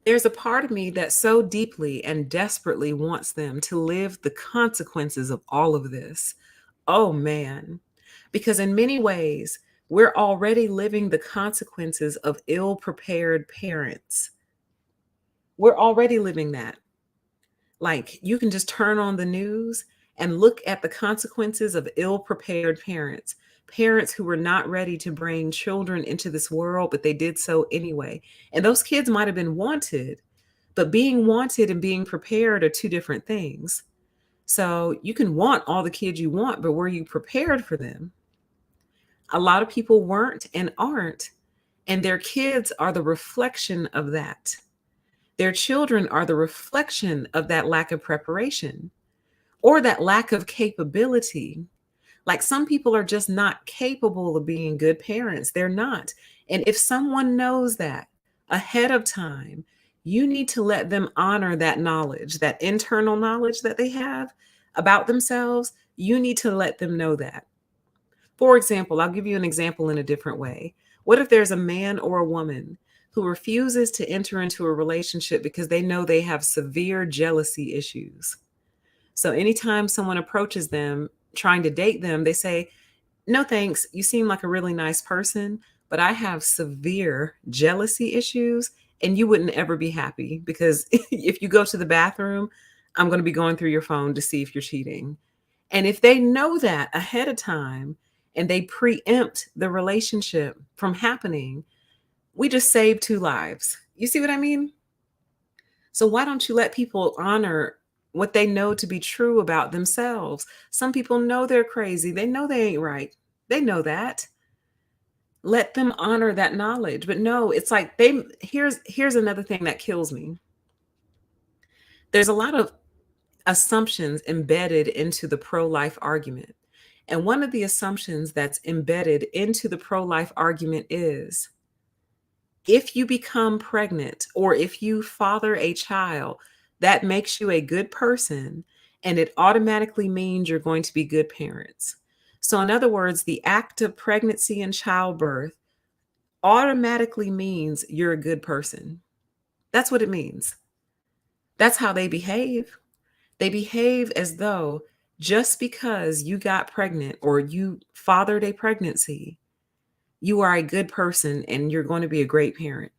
there's a part of me that so deeply and desperately wants them to live the consequences of all of this. Oh man. Because in many ways, we're already living the consequences of ill prepared parents. We're already living that. Like, you can just turn on the news and look at the consequences of ill prepared parents. Parents who were not ready to bring children into this world, but they did so anyway. And those kids might have been wanted, but being wanted and being prepared are two different things. So you can want all the kids you want, but were you prepared for them? A lot of people weren't and aren't, and their kids are the reflection of that. Their children are the reflection of that lack of preparation or that lack of capability. Like, some people are just not capable of being good parents. They're not. And if someone knows that ahead of time, you need to let them honor that knowledge, that internal knowledge that they have about themselves. You need to let them know that. For example, I'll give you an example in a different way. What if there's a man or a woman who refuses to enter into a relationship because they know they have severe jealousy issues? So anytime someone approaches them trying to date them, they say, "No, thanks. You seem like a really nice person, but I have severe jealousy issues, and you wouldn't ever be happy because if you go to the bathroom, I'm going to be going through your phone to see if you're cheating." And if they know that ahead of time and they preempt the relationship from happening, we just saved two lives. You see what I mean? So why don't you let people honor what they know to be true about themselves? Some people know they're crazy. They know they ain't right. They know that. Let them honor that knowledge. But no, it's like here's another thing that kills me. There's a lot of assumptions embedded into the pro-life argument. And one of the assumptions that's embedded into the pro-life argument is if you become pregnant or if you father a child, that makes you a good person and it automatically means you're going to be good parents. So, in other words, the act of pregnancy and childbirth automatically means you're a good person. That's what it means. That's how they behave. They behave as though just because you got pregnant or you fathered a pregnancy, you are a good person and you're going to be a great parent.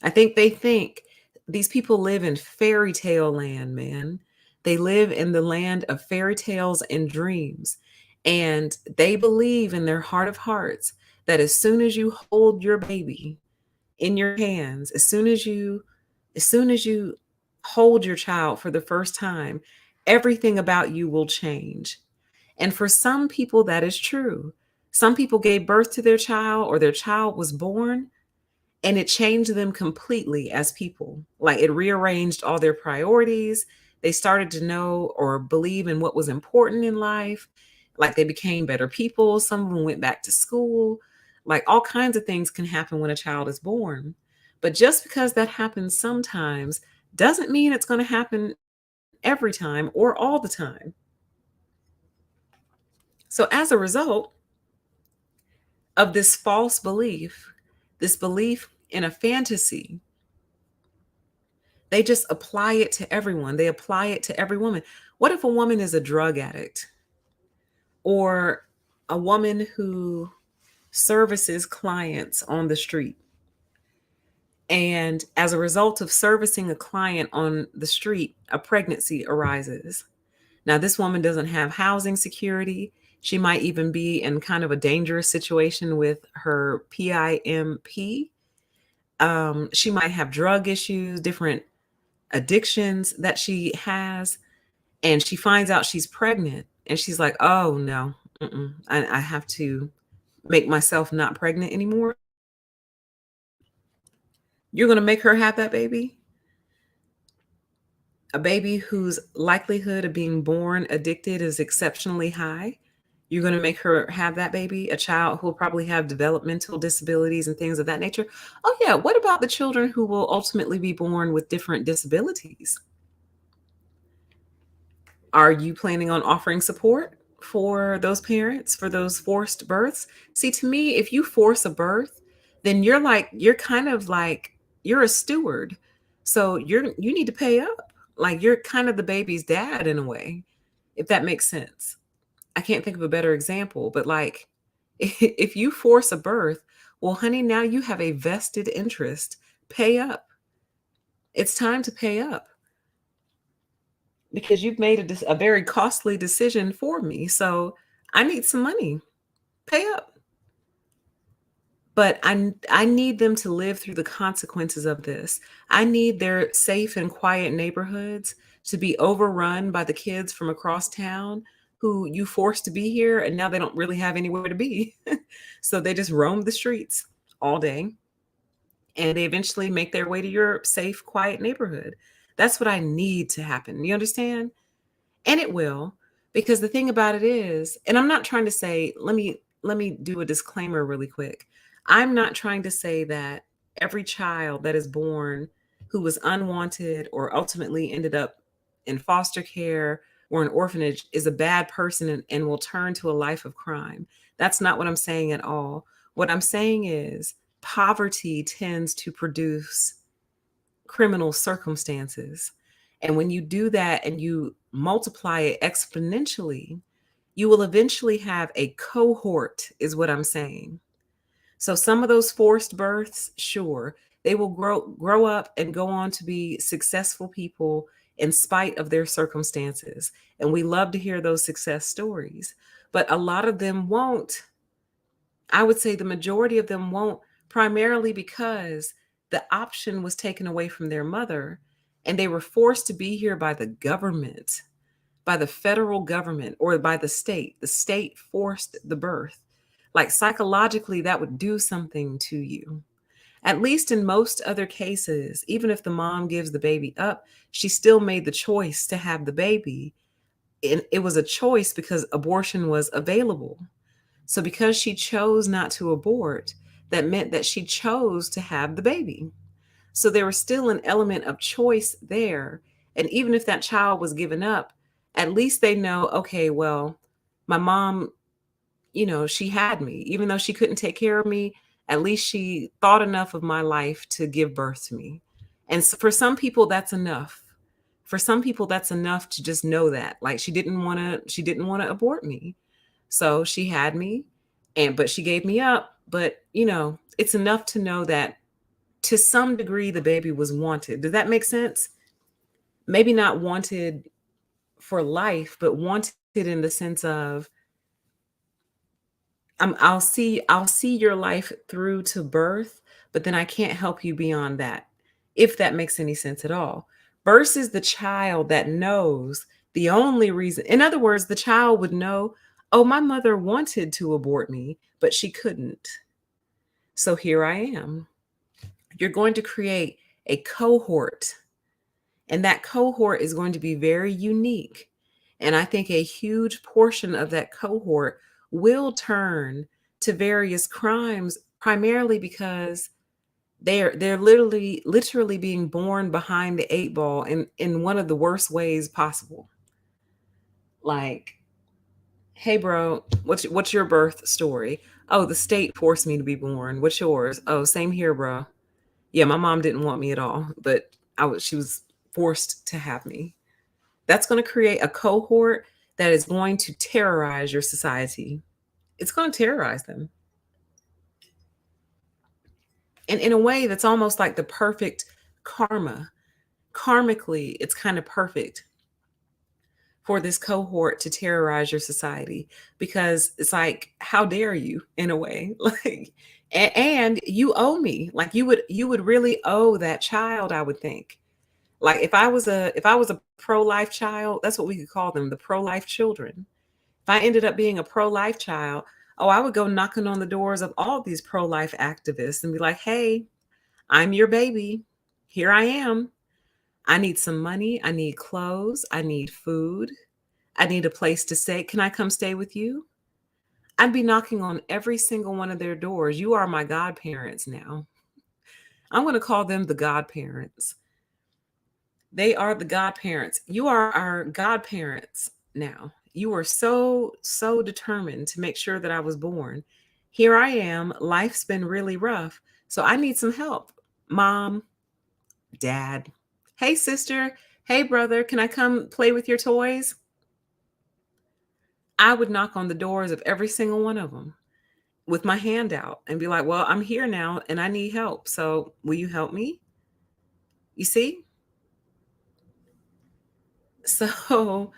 I think they think these people live in fairy tale land, man. They live in the land of fairy tales and dreams. And they believe in their heart of hearts that as soon as you hold your baby in your hands, as soon as you hold your child for the first time, everything about you will change. And for some people, that is true. Some people gave birth to their child or their child was born and it changed them completely as people. Like it rearranged all their priorities. They started to know or believe in what was important in life. Like they became better people. Some of them went back to school. Like all kinds of things can happen when a child is born. But just because that happens sometimes doesn't mean it's going to happen every time or all the time. So as a result of this false belief, this belief in a fantasy, they just apply it to everyone. They apply it to every woman. What if a woman is a drug addict or a woman who services clients on the street? And as a result of servicing a client on the street, a pregnancy arises. Now, this woman doesn't have housing security. She might even be in kind of a dangerous situation with her PIMP. She might have drug issues, different addictions that she has, and she finds out she's pregnant and she's like, oh no, I have to make myself not pregnant anymore. You're going to make her have that baby, a baby whose likelihood of being born addicted is exceptionally high. You're going to make her have that baby, a child who will probably have developmental disabilities and things of that nature. Oh yeah, what about the children who will ultimately be born with different disabilities? Are you planning on offering support for those parents, for those forced births? See, to me, if you force a birth, then you're kind of like you're a steward. So you need to pay up. Like you're kind of the baby's dad in a way, if that makes sense. I can't think of a better example, but like if you force a birth, well, honey, now you have a vested interest. Pay up. It's time to pay up because you've made a very costly decision for me. So I need some money. Pay up. But I need them to live through the consequences of this. I need their safe and quiet neighborhoods to be overrun by the kids from across town who you forced to be here and now they don't really have anywhere to be. So they just roam the streets all day and they eventually make their way to your safe, quiet neighborhood. That's what I need to happen. You understand? And it will, because the thing about it is, and I'm not trying to say, let me do a disclaimer really quick. I'm not trying to say that every child that is born who was unwanted or ultimately ended up in foster care or an orphanage is a bad person and will turn to a life of crime. That's not what I'm saying at all. What I'm saying is poverty tends to produce criminal circumstances. And when you do that and you multiply it exponentially, you will eventually have a cohort, is what I'm saying. So some of those forced births, sure, they will grow up and go on to be successful people in spite of their circumstances. And we love to hear those success stories. But a lot of them won't. I would say the majority of them won't, primarily because the option was taken away from their mother. and they were forced to be here by the government, by the federal government or by the state. The state forced the birth. Like psychologically, that would do something to you. At least in most other cases, even if the mom gives the baby up, she still made the choice to have the baby. And it was a choice because abortion was available. So because she chose not to abort, that meant that she chose to have the baby. So there was still an element of choice there. And even if that child was given up, at least they know, okay, well, my mom, she had me. Even though she couldn't take care of me, at least she thought enough of my life to give birth to me. And so for some people, that's enough. For some people, that's enough to just know that. Like she didn't want to abort me. So she had me, but she gave me up. But it's enough to know that to some degree the baby was wanted. Does that make sense? Maybe not wanted for life, but wanted in the sense of I'll see your life through to birth, but then I can't help you beyond that. If that makes any sense at all. Versus the child that knows the only reason. In other words, the child would know, oh, my mother wanted to abort me, but she couldn't. So here I am. You're going to create a cohort, and that cohort is going to be very unique. And I think a huge portion of that cohort will turn to various crimes, primarily because they're literally being born behind the eight ball in one of the worst ways possible. Like, hey bro, what's your birth story? Oh, the state forced me to be born. What's yours? Oh, same here, bro. Yeah, my mom didn't want me at all, but she was forced to have me. That's going to create a cohort that is going to terrorize your society. It's going to terrorize them. And in a way, that's almost like the perfect karma. Karmically, it's kind of perfect for this cohort to terrorize your society because it's like, how dare you, in a way. Like, and you owe me. Like you would really owe that child, I would think. Like if I was a pro-life child, that's what we could call them, the pro-life children. If I ended up being a pro-life child, oh, I would go knocking on the doors of all these pro-life activists and be like, hey, I'm your baby. Here I am. I need some money. I need clothes. I need food. I need a place to stay. Can I come stay with you? I'd be knocking on every single one of their doors. You are my godparents now. I'm going to call them the godparents. They are the godparents. You are our godparents now. You were so determined to make sure that I was born. Here I am. Life's been really rough. So I need some help. Mom, dad. Hey, sister. Hey, brother. Can I come play with your toys? I would knock on the doors of every single one of them with my hand out and be like, well, I'm here now and I need help. So will you help me? You see? So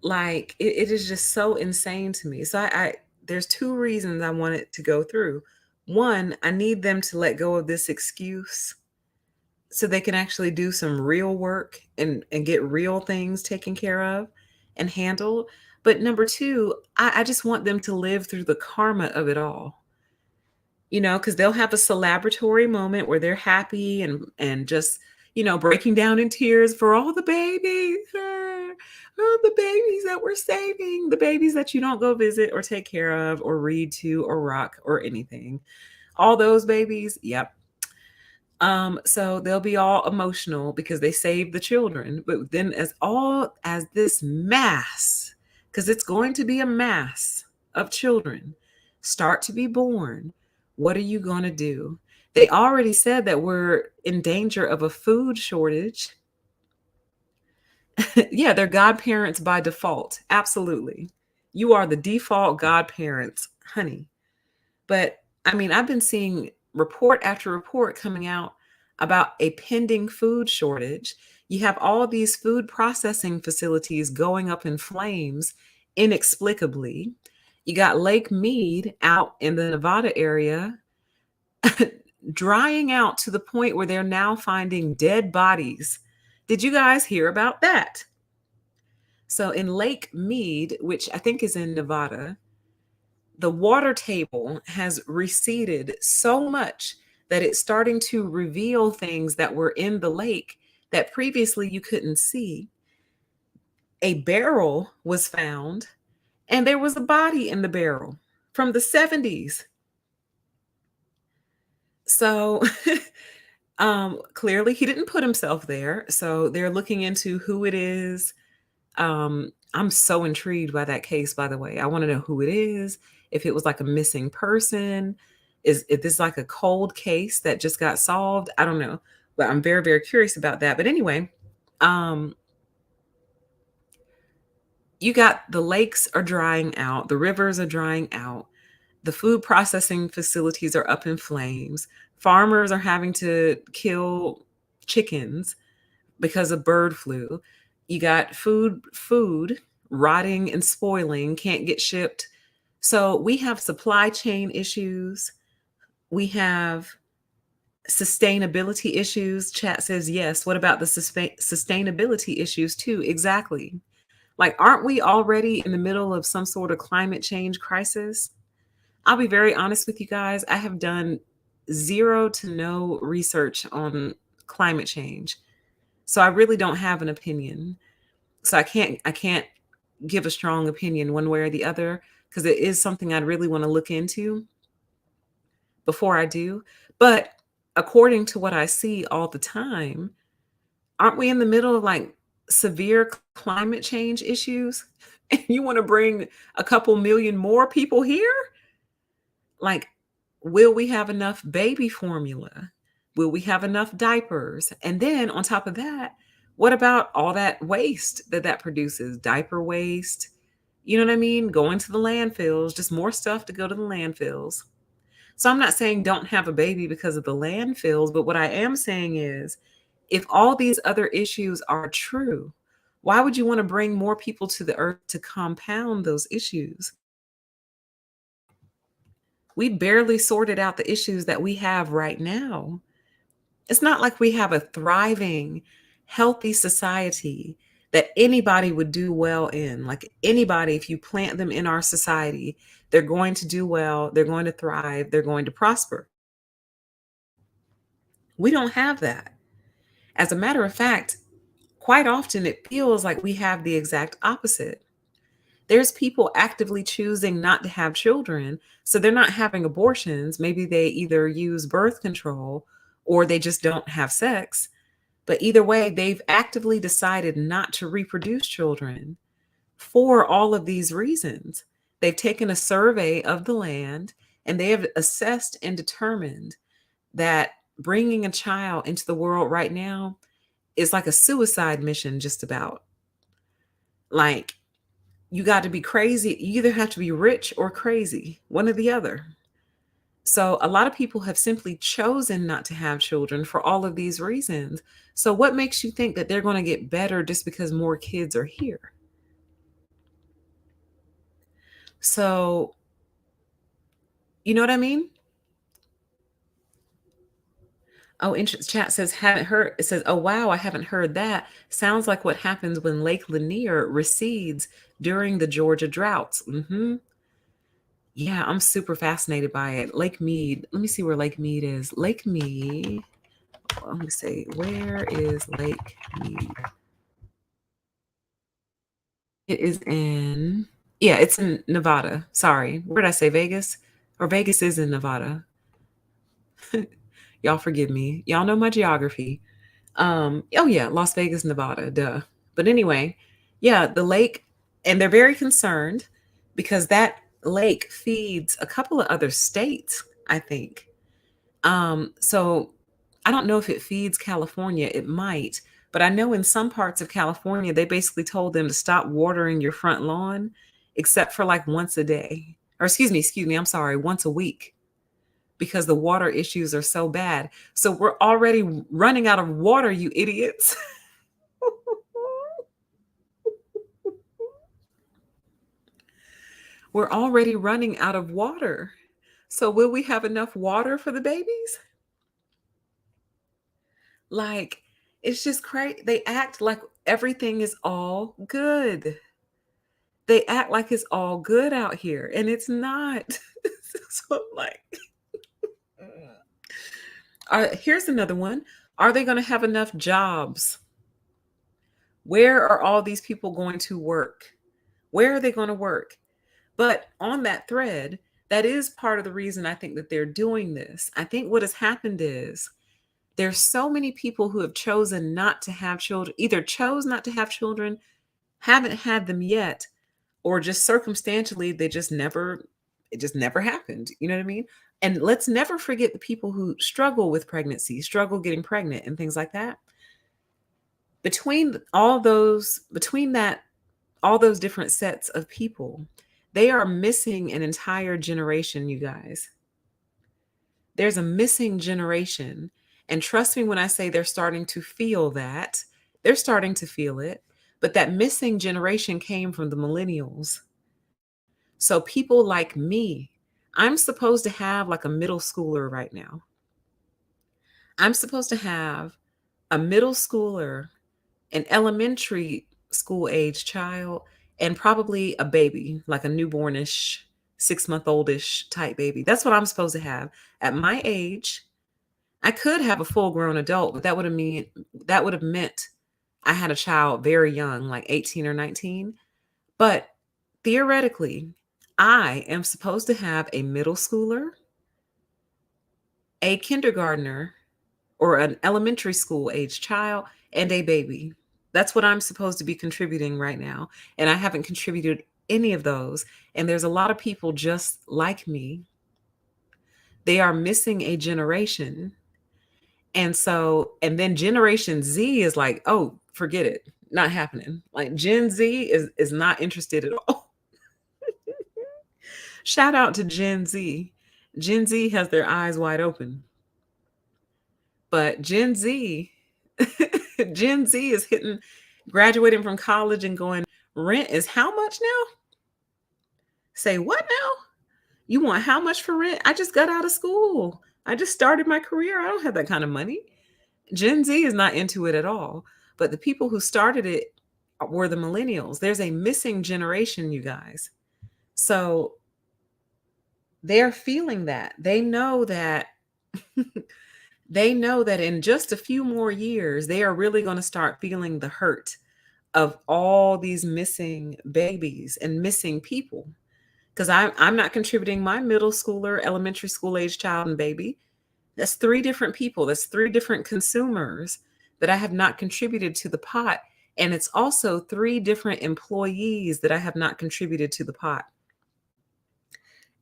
like it is just so insane to me. So I there's two reasons I want it to go through. One, I need them to let go of this excuse so they can actually do some real work and get real things taken care of and handled. But number two, I just want them to live through the karma of it all. Because they'll have a celebratory moment where they're happy and just, breaking down in tears for all the babies, all the babies that we're saving, the babies that you don't go visit or take care of or read to or rock or anything. All those babies, yep. So they'll be all emotional because they saved the children. But then as this mass, because it's going to be a mass of children, start to be born, what are you going to do? They already said that we're in danger of a food shortage. Yeah, they're godparents by default. Absolutely. You are the default godparents, honey. But I mean, I've been seeing report after report coming out about a pending food shortage. You have all these food processing facilities going up in flames inexplicably. You got Lake Mead out in the Nevada area drying out to the point where they're now finding dead bodies. Did you guys hear about that? So in Lake Mead, which I think is in Nevada, the water table has receded so much that it's starting to reveal things that were in the lake that previously you couldn't see. A barrel was found, and there was a body in the barrel from the 70s. So clearly he didn't put himself there. So they're looking into who it is. I'm so intrigued by that case, by the way. I want to know who it is, if it was like a missing person, is if this like a cold case that just got solved. I don't know. But I'm very, very curious about that. But anyway, um, you got the lakes are drying out, the rivers are drying out, the food processing facilities are up in flames, farmers are having to kill chickens because of bird flu. You got food rotting and spoiling, can't get shipped. So we have supply chain issues. We have sustainability issues. Chat says yes. What about the sustainability issues too? Exactly. Like, aren't we already in the middle of some sort of climate change crisis? I'll be very honest with you guys. I have done zero to no research on climate change. So I really don't have an opinion. So I can't give a strong opinion one way or the other because it is something I'd really want to look into before I do. But according to what I see all the time, aren't we in the middle of like severe climate change issues? And you want to bring a couple million more people here? Like, will we have enough baby formula? Will we have enough diapers? And then on top of that, what about all that waste that produces? Diaper waste, you know what I mean? Going to the landfills, just more stuff to go to the landfills. So I'm not saying don't have a baby because of the landfills, but what I am saying is if all these other issues are true, why would you want to bring more people to the earth to compound those issues? We barely sorted out the issues that we have right now. It's not like we have a thriving, healthy society that anybody would do well in. Like anybody, if you plant them in our society, they're going to do well, they're going to thrive, they're going to prosper. We don't have that. As a matter of fact, quite often it feels like we have the exact opposite. There's people actively choosing not to have children, so they're not having abortions. Maybe they either use birth control or they just don't have sex. But either way, they've actively decided not to reproduce children for all of these reasons. They've taken a survey of the land and they have assessed and determined that bringing a child into the world right now is like a suicide mission, just about. Like, you got to be crazy. You either have to be rich or crazy, one or the other. So a lot of people have simply chosen not to have children for all of these reasons. So what makes you think that they're going to get better just because more kids are here? So, you know what I mean? Oh, chat says, haven't heard. It says, oh, wow, I haven't heard that. Sounds like what happens when Lake Lanier recedes during the Georgia droughts. Yeah, I'm super fascinated by it. Lake Mead. Let me see where Lake Mead is. Lake Mead. Let me see. Where is Lake Mead? It is in, yeah, it's in Nevada. Sorry. Where did I say Vegas? Or Vegas is in Nevada. Y'all forgive me. Y'all know my geography. Oh yeah, Las Vegas, Nevada, duh. But anyway, yeah, the lake, and they're very concerned because that lake feeds a couple of other states, I think. So I don't know if it feeds California, it might, but I know in some parts of California, they basically told them to stop watering your front lawn except for like once a day. Or excuse me, I'm sorry, once a week because the water issues are so bad. So we're already running out of water, you idiots. We're already running out of water. So will we have enough water for the babies? Like, It's just crazy. They act like everything is all good. They act like it's all good out here, and it's not. So I'm like, here's another one. Are they going to have enough jobs? Where are all these people going to work? Where are they going to work? But on that thread, that is part of the reason I think that they're doing this. I think what has happened is there's so many people who have chosen not to have children, either chose not to have children, haven't had them yet, or just circumstantially it just never happened. You know what I mean? And let's never forget the people who struggle with pregnancy, struggle getting pregnant and things like that. Between that, all those different sets of people, they are missing an entire generation, you guys. There's a missing generation. And trust me when I say they're starting to feel that, they're starting to feel it. But that missing generation came from the millennials. So people like me, I'm supposed to have like a middle schooler right now. I'm supposed to have a middle schooler, an elementary school age child, and probably a baby, like a newbornish, 6 month oldish type baby. That's what I'm supposed to have. At my age, I could have a full grown adult, but that would have meant I had a child very young, like 18 or 19. But theoretically, I am supposed to have a middle schooler, a kindergartner, or an elementary school age child, and a baby. That's what I'm supposed to be contributing right now. And I haven't contributed any of those. And there's a lot of people just like me. They are missing a generation. And then Generation Z is like, oh, forget it. Not happening. Like Gen Z is not interested at all. Shout out to Gen Z. Gen Z has their eyes wide open. But Gen Z, Gen Z is graduating from college and going, rent is how much now? Say what now? You want how much for rent? I just got out of school. I just started my career. I don't have that kind of money. Gen Z is not into it at all. But the people who started it were the millennials. There's a missing generation, you guys. So they're feeling that. They know that in just a few more years, they are really going to start feeling the hurt of all these missing babies and missing people. Because I'm not contributing my middle schooler, elementary school age child and baby. That's three different people. That's three different consumers that I have not contributed to the pot. And it's also three different employees that I have not contributed to the pot.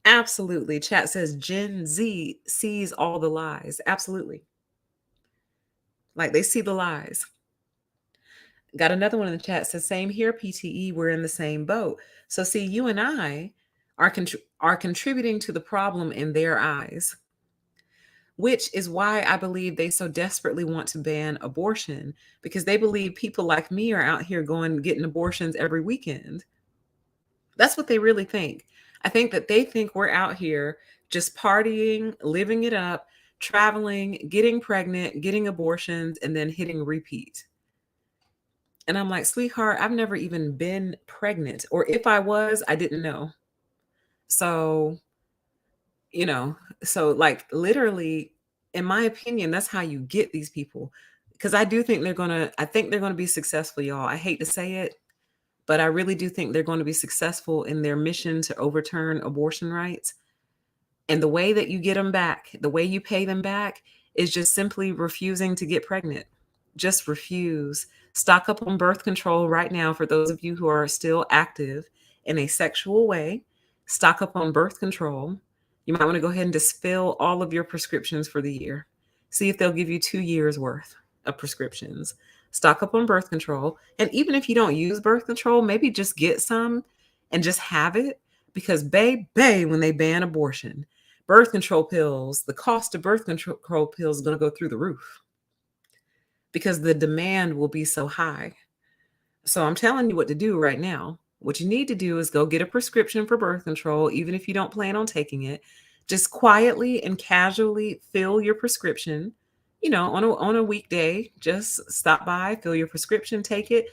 Absolutely. Chat says Gen Z sees all the lies. Absolutely. Like they see the lies. Got another one in the chat says, same here, PTE, we're in the same boat. So see, you and I are contributing to the problem in their eyes, which is why I believe they so desperately want to ban abortion, because they believe people like me are out here getting abortions every weekend. That's what they really think. I think that they think we're out here just partying, living it up, traveling, getting pregnant, getting abortions, and then hitting repeat. And I'm like, sweetheart, I've never even been pregnant. Or if I was, I didn't know. So, so like literally, in my opinion, that's how you get these people. Because I think they're gonna be successful, y'all. I hate to say it, but I really do think they're going to be successful in their mission to overturn abortion rights. And the way that you get them back, the way you pay them back, is just simply refusing to get pregnant. Just refuse. Stock up on birth control right now for those of you who are still active in a sexual way. Stock up on birth control. You might want to go ahead and just fill all of your prescriptions for the year. See if they'll give you 2 years worth of prescriptions. Stock up on birth control. And even if you don't use birth control, maybe just get some and just have it. Because when they ban abortion, birth control pills, the cost of birth control pills is going to go through the roof because the demand will be so high. So I'm telling you what to do right now. What you need to do is go get a prescription for birth control, even if you don't plan on taking it. Just quietly and casually fill your prescription. on a weekday, just stop by, fill your prescription, take it,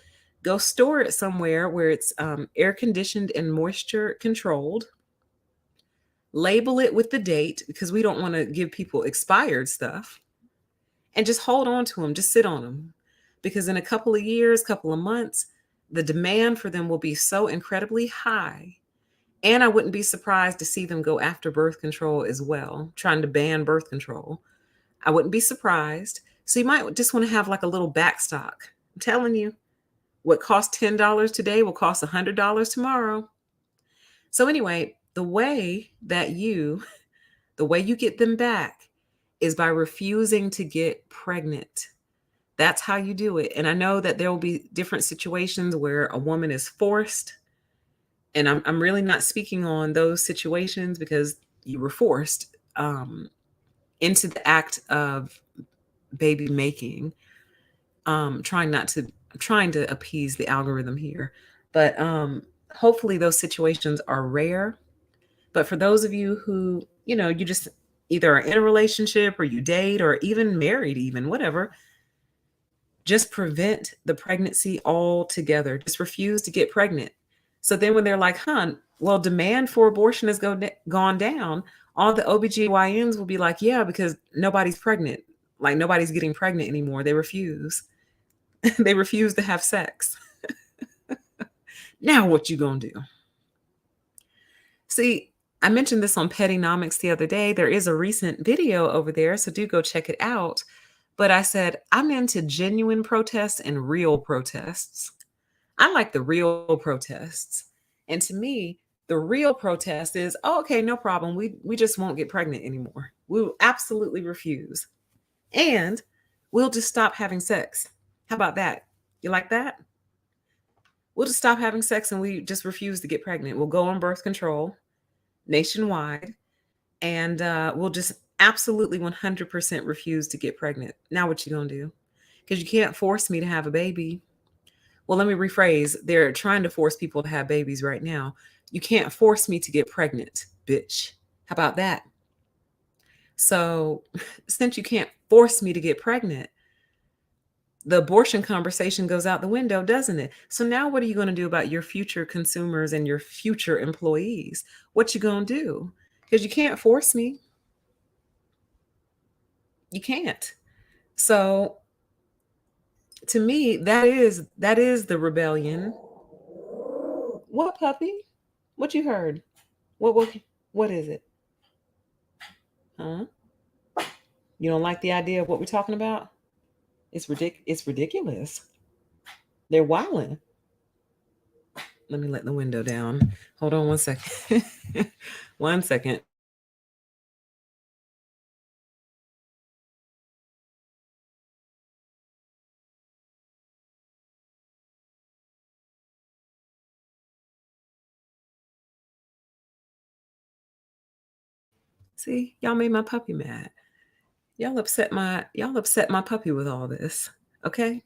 go store it somewhere where it's air conditioned and moisture controlled. Label it with the date because we don't want to give people expired stuff, and just hold on to them, just sit on them. Because in a couple of years, couple of months, the demand for them will be so incredibly high. And I wouldn't be surprised to see them go after birth control as well, trying to ban birth control. I wouldn't be surprised. So you might just want to have like a little backstock. I'm telling you, what costs $10 today will cost $100 tomorrow. So anyway, the way you get them back is by refusing to get pregnant. That's how you do it. And I know that there will be different situations where a woman is forced. And I'm really not speaking on those situations because you were forced into the act of baby making. Trying not to trying to appease the algorithm here. But hopefully those situations are rare. But for those of you who, you just either are in a relationship or you date or even married, even whatever, just prevent the pregnancy altogether. Just refuse to get pregnant. So then when they're like, well, demand for abortion has gone down, all the OBGYNs will be like, yeah, because nobody's pregnant. Like nobody's getting pregnant anymore. They refuse. They refuse to have sex. Now what you gonna do? See, I mentioned this on Pettynomics the other day. There is a recent video over there, so do go check it out. But I said, I'm into genuine protests and real protests. I like the real protests. And to me, the real protest is, oh, okay, no problem. We just won't get pregnant anymore. We will absolutely refuse. And we'll just stop having sex. How about that? You like that? We'll just stop having sex and we just refuse to get pregnant. We'll go on birth control nationwide, and we'll just absolutely 100% refuse to get pregnant. Now what you gonna do? Because you can't force me to have a baby. Well, let me rephrase. They're trying to force people to have babies right now. You can't force me to get pregnant, bitch. How about that? So since you can't force me to get pregnant, the abortion conversation goes out the window, doesn't it? So now what are you going to do about your future consumers and your future employees? What you going to do? Because you can't force me. You can't. So to me, that is the rebellion. What, puppy? What you heard? What is it? Huh? You don't like the idea of what we're talking about? It's ridiculous. They're wilding. Let me let the window down. Hold on one second. One second. See, y'all made my puppy mad. Y'all upset my puppy with all this. Okay?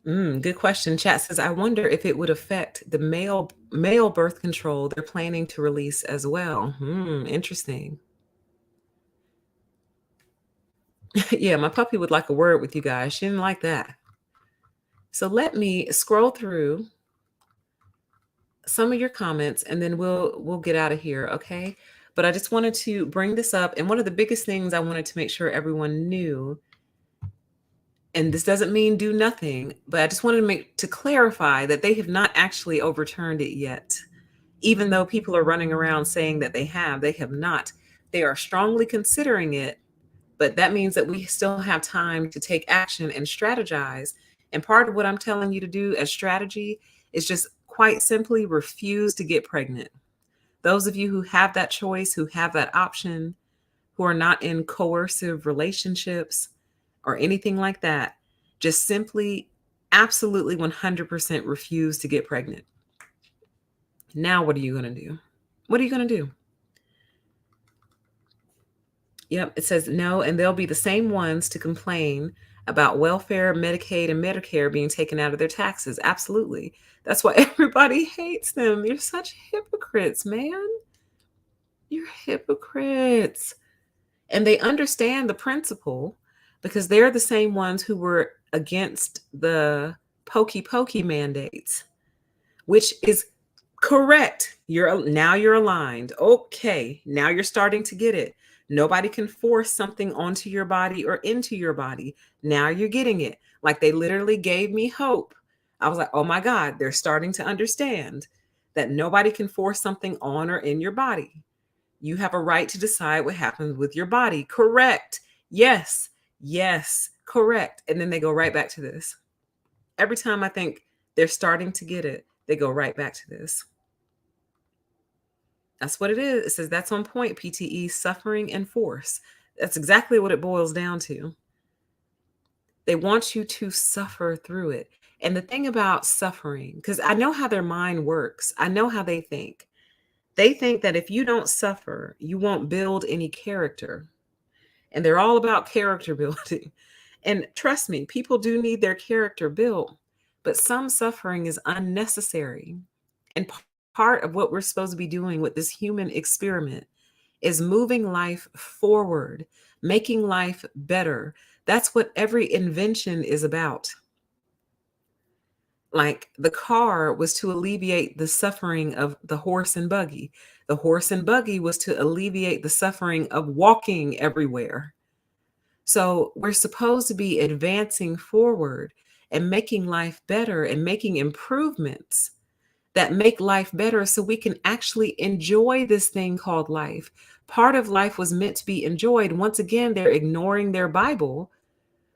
Good question. Chat says, I wonder if it would affect the male birth control they're planning to release as well. Interesting. Yeah, my puppy would like a word with you guys. She didn't like that. So let me scroll through some of your comments and then we'll get out of here, okay? But I just wanted to bring this up, and one of the biggest things I wanted to make sure everyone knew, and this doesn't mean do nothing, but I just wanted to clarify that they have not actually overturned it yet. Even though people are running around saying that they have not. They are strongly considering it, but that means that we still have time to take action and strategize. And part of what I'm telling you to do as strategy is just quite simply refuse to get pregnant. Those of you who have that choice, who have that option, who are not in coercive relationships or anything like that, just simply, absolutely 100% refuse to get pregnant. Now, what are you going to do? What are you going to do? Yep, it says no, and they'll be the same ones to complain about welfare, Medicaid, and Medicare being taken out of their taxes. Absolutely. That's why everybody hates them. You're such hypocrites, man. You're hypocrites. And they understand the principle because they're the same ones who were against the pokey pokey mandates, which is correct. You're aligned. Okay, now you're starting to get it. Nobody can force something onto your body or into your body. Now you're getting it. Like they literally gave me hope. I was like, "Oh my god, they're starting to understand that nobody can force something on or in your body. You have a right to decide what happens with your body." Correct. Yes. Yes. Correct. And then they go right back to this. Every time I think they're starting to get it, they go right back to this. That's what it is. It says that's on point, PTE, suffering and force. That's exactly what it boils down to. They want you to suffer through it. And the thing about suffering, because I know how their mind works, I know how they think. They think that if you don't suffer, you won't build any character. And they're all about character building. And trust me, people do need their character built, but some suffering is unnecessary. And part of what we're supposed to be doing with this human experiment is moving life forward, making life better. That's what every invention is about. Like the car was to alleviate the suffering of the horse and buggy. The horse and buggy was to alleviate the suffering of walking everywhere. So we're supposed to be advancing forward and making life better and making improvements that make life better so we can actually enjoy this thing called life. Part of life was meant to be enjoyed. Once again, they're ignoring their Bible,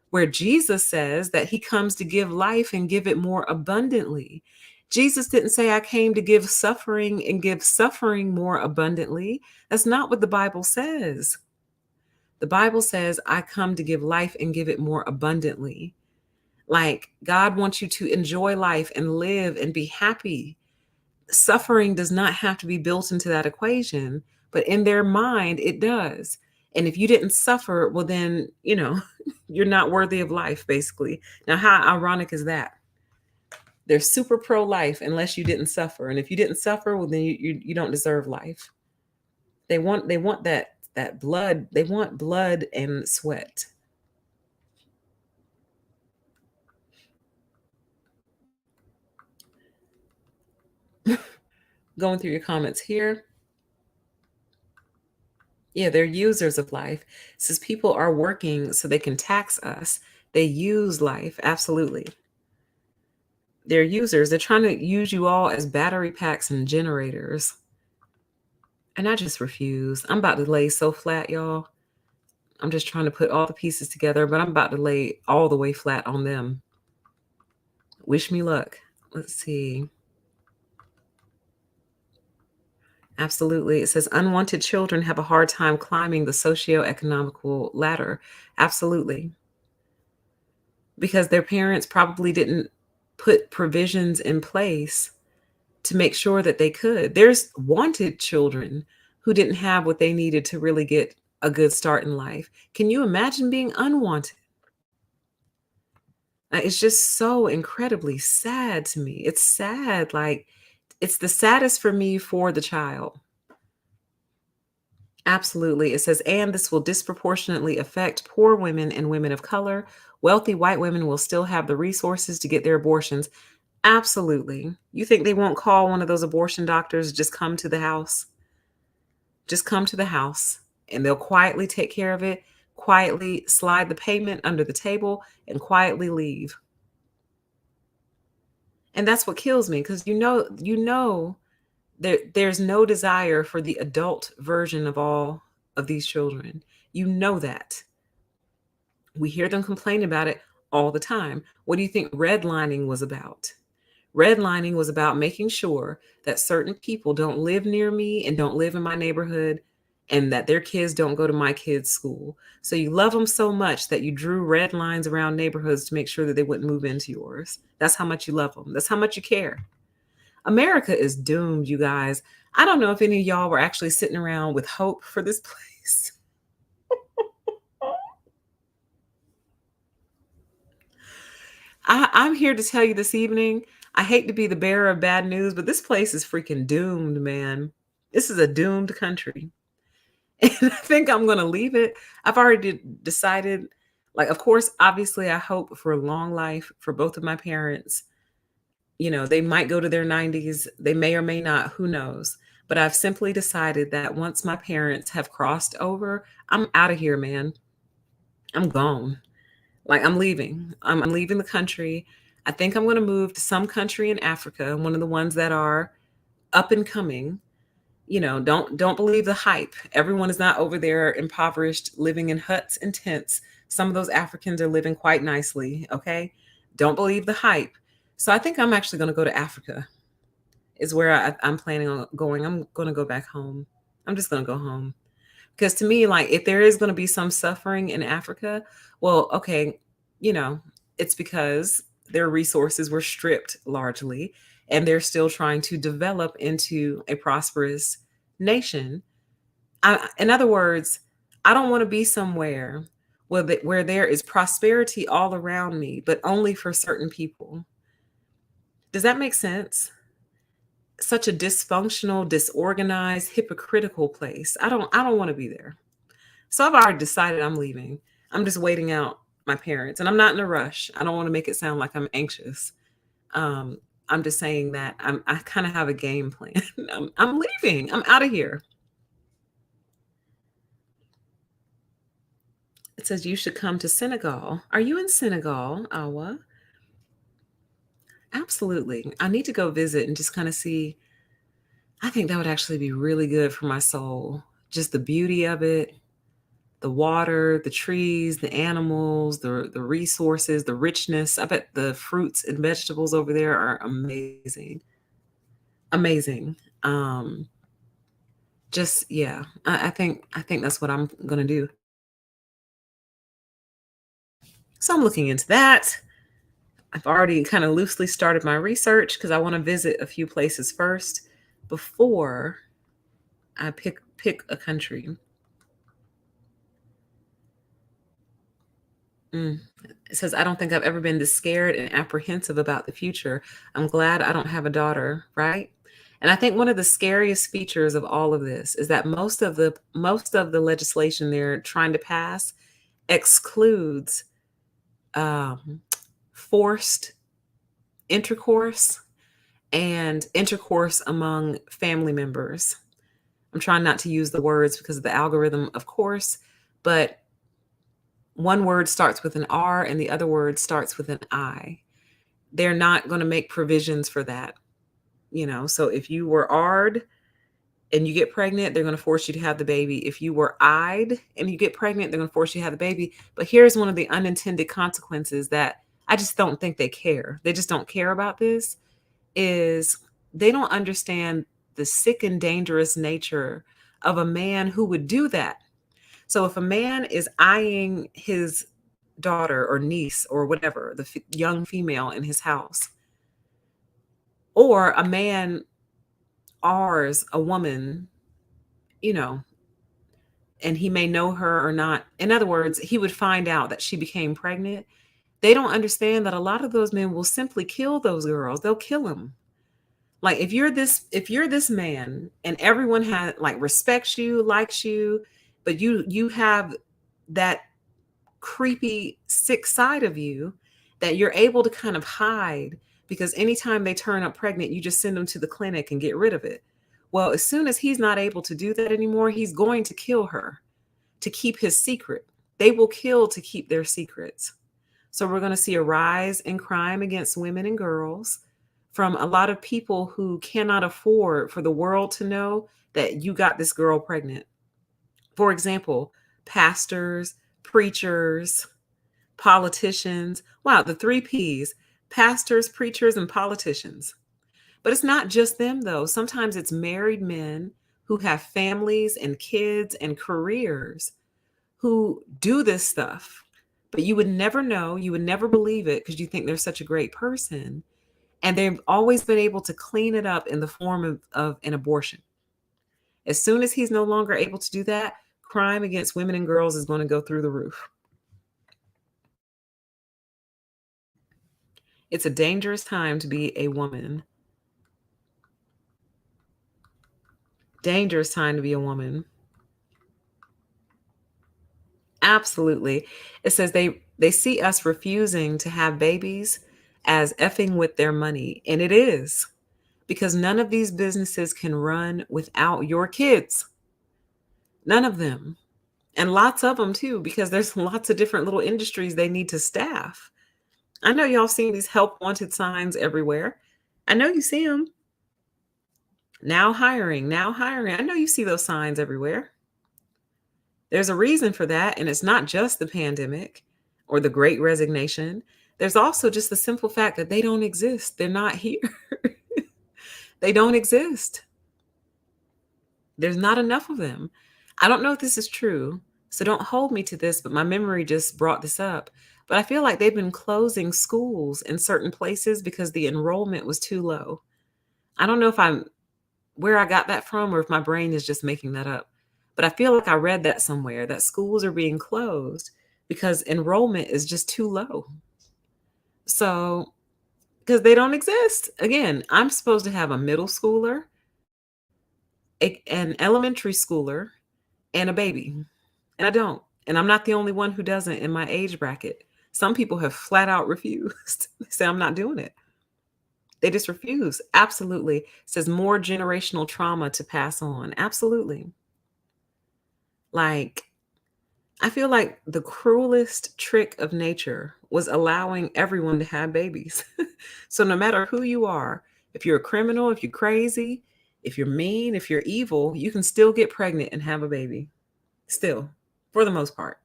where Jesus says that he comes to give life and give it more abundantly. Jesus didn't say, I came to give suffering and give suffering more abundantly. That's not what the Bible says. The Bible says, I come to give life and give it more abundantly. Like God wants you to enjoy life and live and be happy. Suffering does not have to be built into that equation, but in their mind, it does. And if you didn't suffer, well, then, you're not worthy of life, basically. Now, how ironic is that? They're super pro life unless you didn't suffer. And if you didn't suffer, well, then you don't deserve life. They want that blood. They want blood and sweat. Going through your comments here. Yeah, they're users of life. It says people are working so they can tax us. They use life. Absolutely. They're users. They're trying to use you all as battery packs and generators. And I just refuse. I'm about to lay so flat, y'all. I'm just trying to put all the pieces together, but I'm about to lay all the way flat on them. Wish me luck. Let's see. Absolutely. It says unwanted children have a hard time climbing the socioeconomical ladder. Absolutely. Because their parents probably didn't put provisions in place to make sure that they could. There's wanted children who didn't have what they needed to really get a good start in life. Can you imagine being unwanted? It's just so incredibly sad to me. It's sad. Like, it's the saddest for me for the child. Absolutely. It says, and this will disproportionately affect poor women and women of color. Wealthy white women will still have the resources to get their abortions. Absolutely. You think they won't call one of those abortion doctors, just come to the house? Just come to the house and they'll quietly take care of it, quietly slide the payment under the table, and quietly leave. And that's what kills me because there's no desire for the adult version of all of these children. You know that. We hear them complain about it all the time. What do you think redlining was about? Redlining was about making sure that certain people don't live near me and don't live in my neighborhood and that their kids don't go to my kids' school. So you love them so much that you drew red lines around neighborhoods to make sure that they wouldn't move into yours. That's how much you love them. That's how much you care. America is doomed, you guys. I don't know if any of y'all were actually sitting around with hope for this place. I'm here to tell you this evening, I hate to be the bearer of bad news, but this place is freaking doomed, man. This is a doomed country. And I think I'm gonna leave it. I've already decided, like, of course, obviously, I hope for long life for both of my parents. They might go to their 90s, they may or may not, who knows? But I've simply decided that once my parents have crossed over, I'm out of here, man. I'm gone. Like, I'm leaving. I'm leaving the country. I think I'm gonna move to some country in Africa, one of the ones that are up and coming. Don't believe the hype. Everyone is not over there impoverished, living in huts and tents. Some of those Africans are living quite nicely, okay? Don't believe the hype. So I think I'm actually going to go to Africa. Is where I'm planning on going. I'm going to go back home. I'm just going to go home. Because to me, like, if there is going to be some suffering in Africa, well, okay, you know, it's because their resources were stripped largely, and they're still trying to develop into a prosperous nation. In other words, I don't want to be somewhere where there is prosperity all around me, but only for certain people. Does that make sense? Such a dysfunctional, disorganized, hypocritical place. I don't want to be there. So I've already decided I'm leaving. I'm just waiting out my parents, and I'm not in a rush. I don't want to make it sound like I'm anxious. Um, I'm just saying that I kind of have a game plan. I'm leaving. I'm out of here. It says you should come to Senegal. Are you in Senegal, Awa? Absolutely. I need to go visit and just kind of see. I think that would actually be really good for my soul. Just the beauty of it, the water, the trees, the animals, the resources, the richness. I bet the fruits and vegetables over there are amazing. Amazing. Just yeah, I think that's what I'm gonna do. So I'm looking into that. I've already kind of loosely started my research because I want to visit a few places first before I pick a country. Mm. It says, I don't think I've ever been this scared and apprehensive about the future. I'm glad I don't have a daughter, right? And I think one of the scariest features of all of this is that most of the legislation they're trying to pass excludes um, forced intercourse and intercourse among family members. I'm trying not to use the words because of the algorithm, of course, but one word starts with an R and the other word starts with an I. They're not going to make provisions for that. So if you were R'd and you get pregnant, they're going to force you to have the baby. If you were I'd and you get pregnant, they're going to force you to have the baby. But here's one of the unintended consequences that I just don't think they care. They just don't care about this is they don't understand the sick and dangerous nature of a man who would do that. So if a man is eyeing his daughter or niece or whatever, the young female in his house, or a man R's a woman, you know, and he may know her or not. In other words, he would find out that she became pregnant. They don't understand that a lot of those men will simply kill those girls. They'll kill them. Like if you're this man and everyone has like respects you, likes you, but you have that creepy sick side of you that you're able to kind of hide because anytime they turn up pregnant, you just send them to the clinic and get rid of it. Well, as soon as he's not able to do that anymore, he's going to kill her to keep his secret. They will kill to keep their secrets. So we're going to see a rise in crime against women and girls from a lot of people who cannot afford for the world to know that you got this girl pregnant. For example, pastors, preachers, politicians. Wow, the three P's: pastors, preachers, and politicians. But it's not just them, though. Sometimes it's married men who have families and kids and careers who do this stuff. But you would never know, you would never believe it because you think they're such a great person. And they've always been able to clean it up in the form of an abortion. As soon as he's no longer able to do that, crime against women and girls is going to go through the roof. It's a dangerous time to be a woman. Dangerous time to be a woman. Absolutely. It says they see us refusing to have babies as effing with their money, and it is, because none of these businesses can run without your kids. None of them. And lots of them too, because there's lots of different little industries they need to staff. I know y'all seen these help wanted signs everywhere. I know you see them. Now hiring, now hiring. I know you see those signs everywhere. There's a reason for that, and it's not just the pandemic or the great resignation. There's also just the simple fact that they don't exist. They're not here. They don't exist. There's not enough of them. I don't know if this is true, so don't hold me to this, but my memory just brought this up. But I feel like they've been closing schools in certain places because the enrollment was too low. I don't know if I'm where I got that from or if my brain is just making that up. But I feel like I read that somewhere that schools are being closed because enrollment is just too low. So, because they don't exist. Again, I'm supposed to have a middle schooler, an elementary schooler, and a baby. And I don't. And I'm not the only one who doesn't in my age bracket. Some people have flat out refused. They say, I'm not doing it. They just refuse. Absolutely. It says more generational trauma to pass on. Absolutely. Like, I feel like the cruelest trick of nature was allowing everyone to have babies. So no matter who you are, if you're a criminal, if you're crazy, if you're mean, if you're evil, you can still get pregnant and have a baby. Still, for the most part.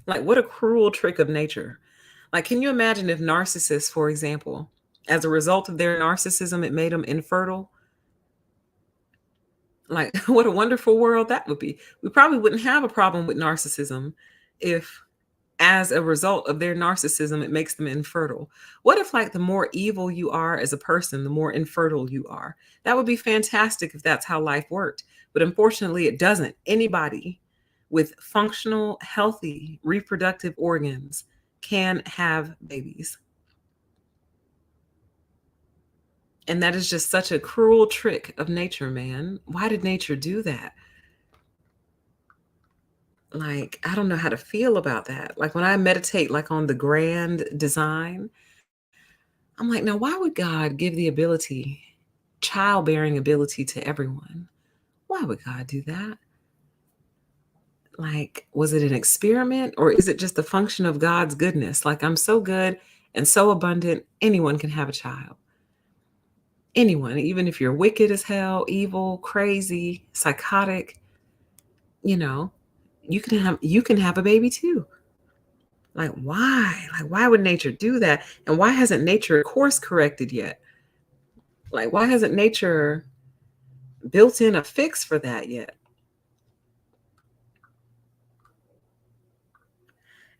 Like, what a cruel trick of nature. Like, can you imagine if narcissists, for example, as a result of their narcissism, it made them infertile? Like, what a wonderful world that would be. We probably wouldn't have a problem with narcissism if, as a result of their narcissism, it makes them infertile. What if, like, the more evil you are as a person, the more infertile you are? That would be fantastic if that's how life worked. But unfortunately, it doesn't. Anybody with functional, healthy reproductive organs can have babies. And that is just such a cruel trick of nature, man. Why did nature do that? Like, I don't know how to feel about that. Like, when I meditate, like, on the grand design, I'm like, now why would God give the ability, childbearing ability, to everyone? Why would God do that? Like, was it an experiment or is it just a function of God's goodness? Like, I'm so good and so abundant, anyone can have a child. Anyone, even if you're wicked as hell, evil, crazy, psychotic, you know, you can have a baby too. Like, why? Like, why would nature do that? And why hasn't nature course corrected yet? Like, why hasn't nature built in a fix for that yet?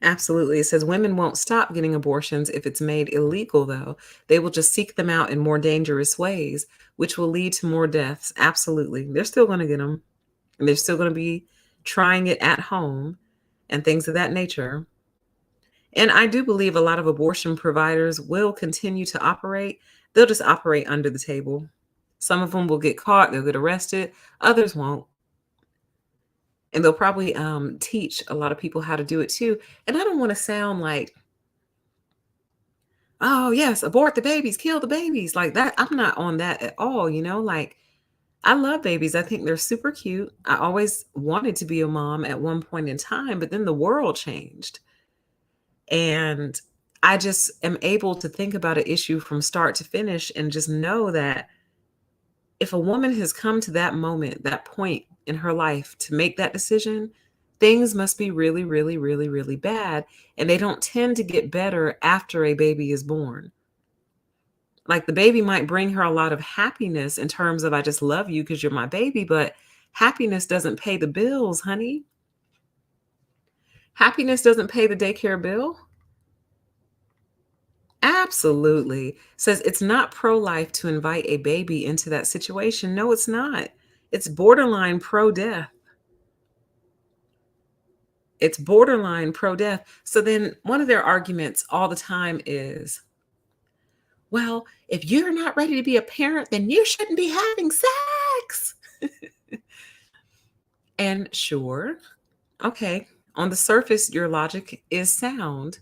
Absolutely. It says women won't stop getting abortions if it's made illegal, though. They will just seek them out in more dangerous ways, which will lead to more deaths. Absolutely. They're still going to get them. And they're still going to be trying it at home and things of that nature. And I do believe a lot of abortion providers will continue to operate. They'll just operate under the table. Some of them will get caught, they'll get arrested, others won't. And they'll probably teach a lot of people how to do it too. And I don't want to sound like, oh, yes, abort the babies, kill the babies. Like that. I'm not on that at all. Like, I love babies. I think they're super cute. I always wanted to be a mom at one point in time, but then the world changed. And I just am able to think about an issue from start to finish and just know that if a woman has come to that moment, that point in her life to make that decision, things must be really, really, really, really bad. And they don't tend to get better after a baby is born. Like, the baby might bring her a lot of happiness in terms of, I just love you because you're my baby, but happiness doesn't pay the bills, honey. Happiness doesn't pay the daycare bill. Absolutely. Says it's not pro-life to invite a baby into that situation. No, it's not. It's borderline pro-death. It's borderline pro-death. So then one of their arguments all the time is, well, if you're not ready to be a parent, then you shouldn't be having sex. And sure, okay, on the surface, your logic is sound,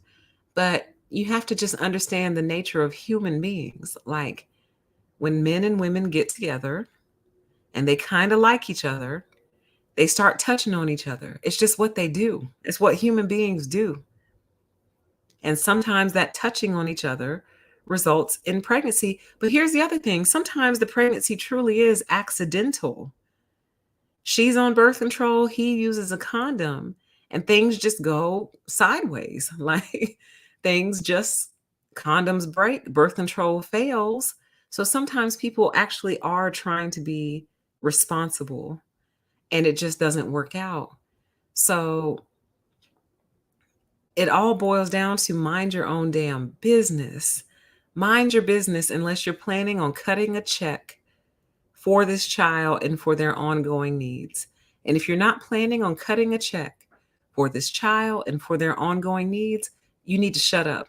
but you have to just understand the nature of human beings. Like when men and women get together and they kind of like each other, they start touching on each other. It's just what they do, it's what human beings do. And sometimes that touching on each other results in pregnancy. But here's the other thing, sometimes the pregnancy truly is accidental. She's on birth control, he uses a condom, and things just go sideways. Like things just, condoms break, birth control fails. So sometimes people actually are trying to be responsible and it just doesn't work out. So it all boils down to mind your own damn business. Mind your business unless you're planning on cutting a check for this child and for their ongoing needs. And if you're not planning on cutting a check for this child and for their ongoing needs, you need to shut up.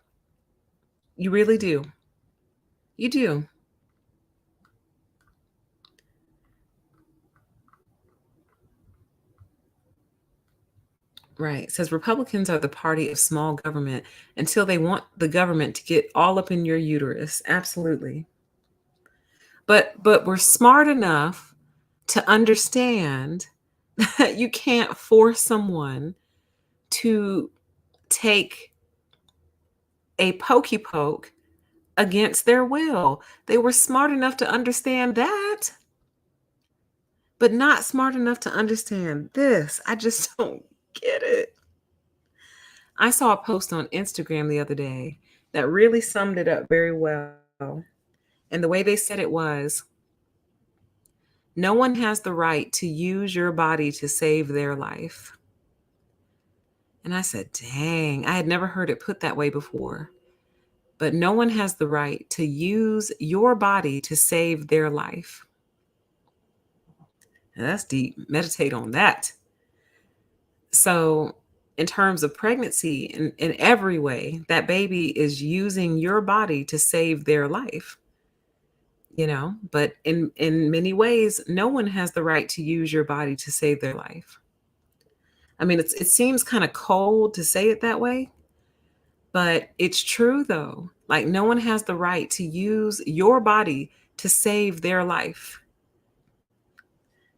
You really do. You do. Right. It says Republicans are the party of small government until they want the government to get all up in your uterus. Absolutely. But we're smart enough to understand that you can't force someone to take a pokey poke against their will. They were smart enough to understand that, but not smart enough to understand this. I just don't get it. I saw a post on Instagram the other day that really summed it up very well. And the way they said it was, no one has the right to use your body to save their life. And I said, dang, I had never heard it put that way before. But no one has the right to use your body to save their life. Now, that's deep. Meditate on that. So, in terms of pregnancy, in every way, that baby is using your body to save their life. But in many ways, no one has the right to use your body to save their life. I mean, it seems kind of cold to say it that way, but it's true though. Like no one has the right to use your body to save their life.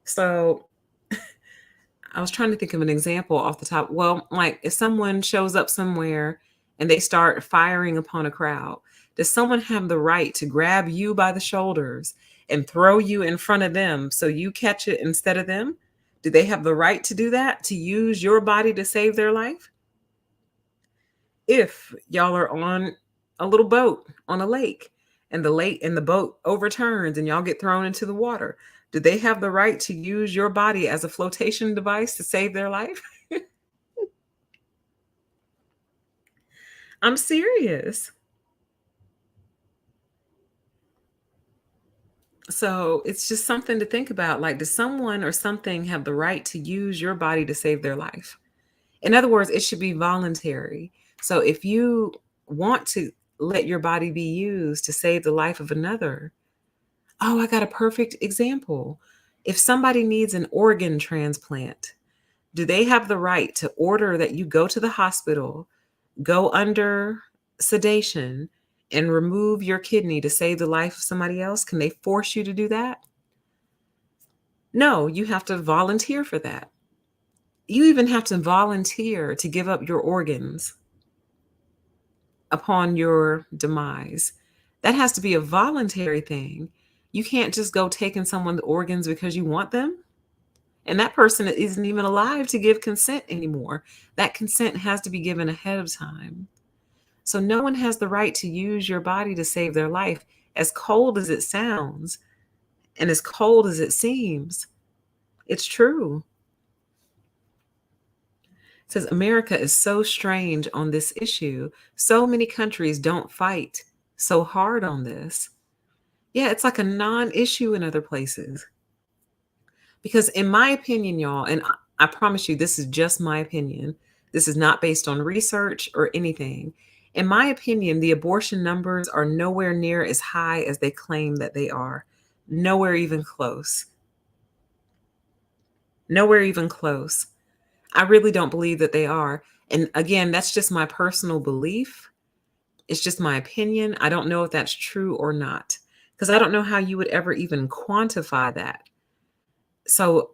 So I was trying to think of an example off the top. Well, like if someone shows up somewhere and they start firing upon a crowd, does someone have the right to grab you by the shoulders and throw you in front of them so you catch it instead of them? Do they have the right to do that, to use your body to save their life? If y'all are on a little boat on a lake and the boat overturns and y'all get thrown into the water, do they have the right to use your body as a flotation device to save their life? I'm serious. So it's just something to think about. Like, does someone or something have the right to use your body to save their life? In other words, it should be voluntary. So if you want to let your body be used to save the life of another, oh, I got a perfect example. If somebody needs an organ transplant, do they have the right to order that you go to the hospital, go under sedation, and remove your kidney to save the life of somebody else? Can they force you to do that? No, you have to volunteer for that. You even have to volunteer to give up your organs upon your demise. That has to be a voluntary thing. You can't just go taking someone's organs because you want them. And that person isn't even alive to give consent anymore. That consent has to be given ahead of time. So no one has the right to use your body to save their life. As cold as it sounds and as cold as it seems, it's true. It says America is so strange on this issue. So many countries don't fight so hard on this. Yeah, it's like a non-issue in other places. Because in my opinion, y'all, and I promise you this is just my opinion. This is not based on research or anything. In my opinion, the abortion numbers are nowhere near as high as they claim that they are. Nowhere even close. Nowhere even close. I really don't believe that they are. And again, that's just my personal belief. It's just my opinion. I don't know if that's true or not, because I don't know how you would ever even quantify that. So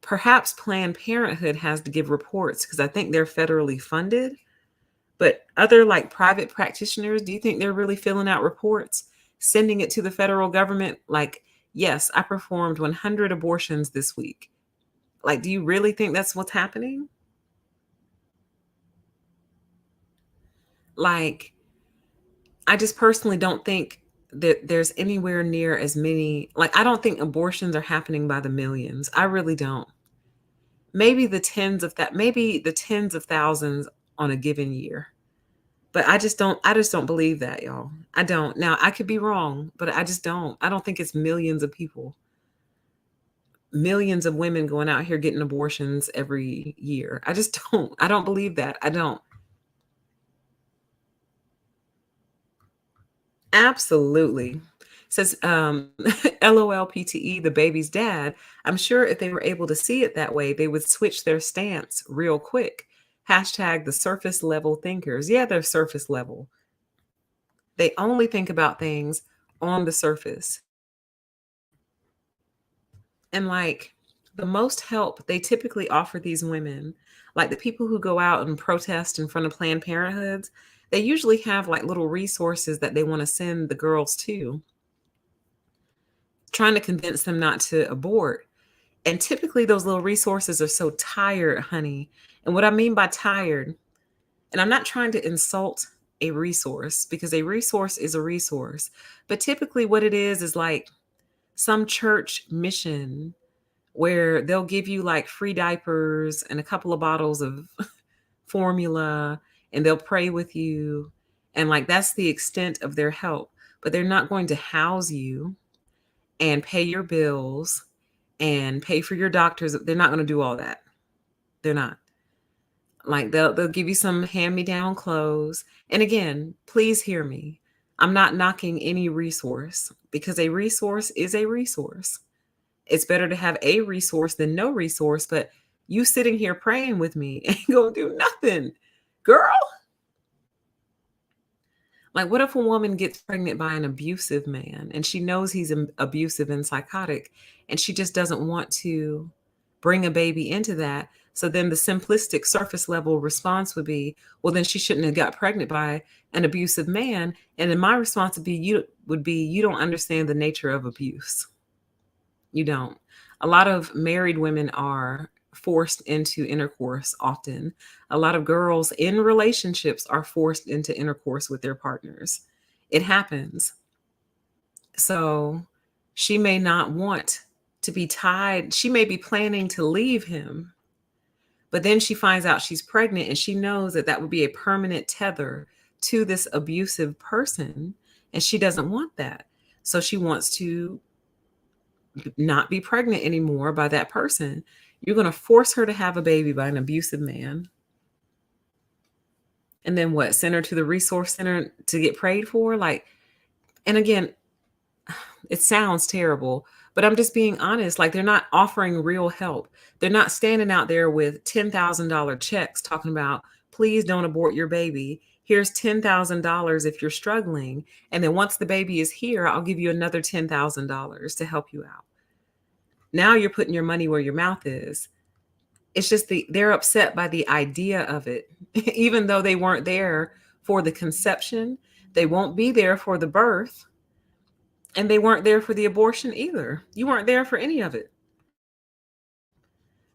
perhaps Planned Parenthood has to give reports because I think they're federally funded. But other like private practitioners, do you think they're really filling out reports, sending it to the federal government? Like, yes, I performed 100 abortions this week. Like, do you really think that's what's happening? Like, I just personally don't think that there's anywhere near as many. Like, I don't think abortions are happening by the millions. I really don't. Maybe the tens of thousands on a given year. But I just don't believe that, y'all. I don't. Now, I could be wrong, but I just don't. I don't think it's millions of people, millions of women going out here getting abortions every year. I just don't. I don't believe that. I don't. Absolutely. Says LOLPTE, the baby's dad. I'm sure if they were able to see it that way, they would switch their stance real quick. Hashtag the surface level thinkers. Yeah, they're surface level. They only think about things on the surface. And like the most help they typically offer these women, like the people who go out and protest in front of Planned Parenthoods, they usually have like little resources that they want to send the girls to, trying to convince them not to abort. And typically those little resources are so tired, honey. And what I mean by tired, and I'm not trying to insult a resource because a resource is a resource, but typically what it is like some church mission where they'll give you like free diapers and a couple of bottles of formula and they'll pray with you. And like that's the extent of their help. But they're not going to house you and pay your bills and pay for your doctors. They're not going to do all that. They're not. Like they'll give you some hand-me-down clothes. And again, please hear me. I'm not knocking any resource because a resource is a resource. It's better to have a resource than no resource, but you sitting here praying with me ain't gonna do nothing. Girl, like what if a woman gets pregnant by an abusive man and she knows he's abusive and psychotic and she just doesn't want to bring a baby into that? So then the simplistic surface level response would be, well, then she shouldn't have got pregnant by an abusive man. And then my response would be, you don't understand the nature of abuse. You don't. A lot of married women are forced into intercourse often. A lot of girls in relationships are forced into intercourse with their partners. It happens. So she may not want to be tied. She may be planning to leave him, but then she finds out she's pregnant and she knows that that would be a permanent tether to this abusive person. And she doesn't want that. So she wants to not be pregnant anymore by that person. You're going to force her to have a baby by an abusive man. And then what? Send her to the resource center to get prayed for? Like, and again, it sounds terrible, but I'm just being honest. Like, they're not offering real help. They're not standing out there with $10,000 checks talking about, please don't abort your baby. Here's $10,000 if you're struggling. And then once the baby is here, I'll give you another $10,000 to help you out. Now you're putting your money where your mouth is. It's just they're upset by the idea of it, even though they weren't there for the conception, they won't be there for the birth, and they weren't there for the abortion either. You weren't there for any of it.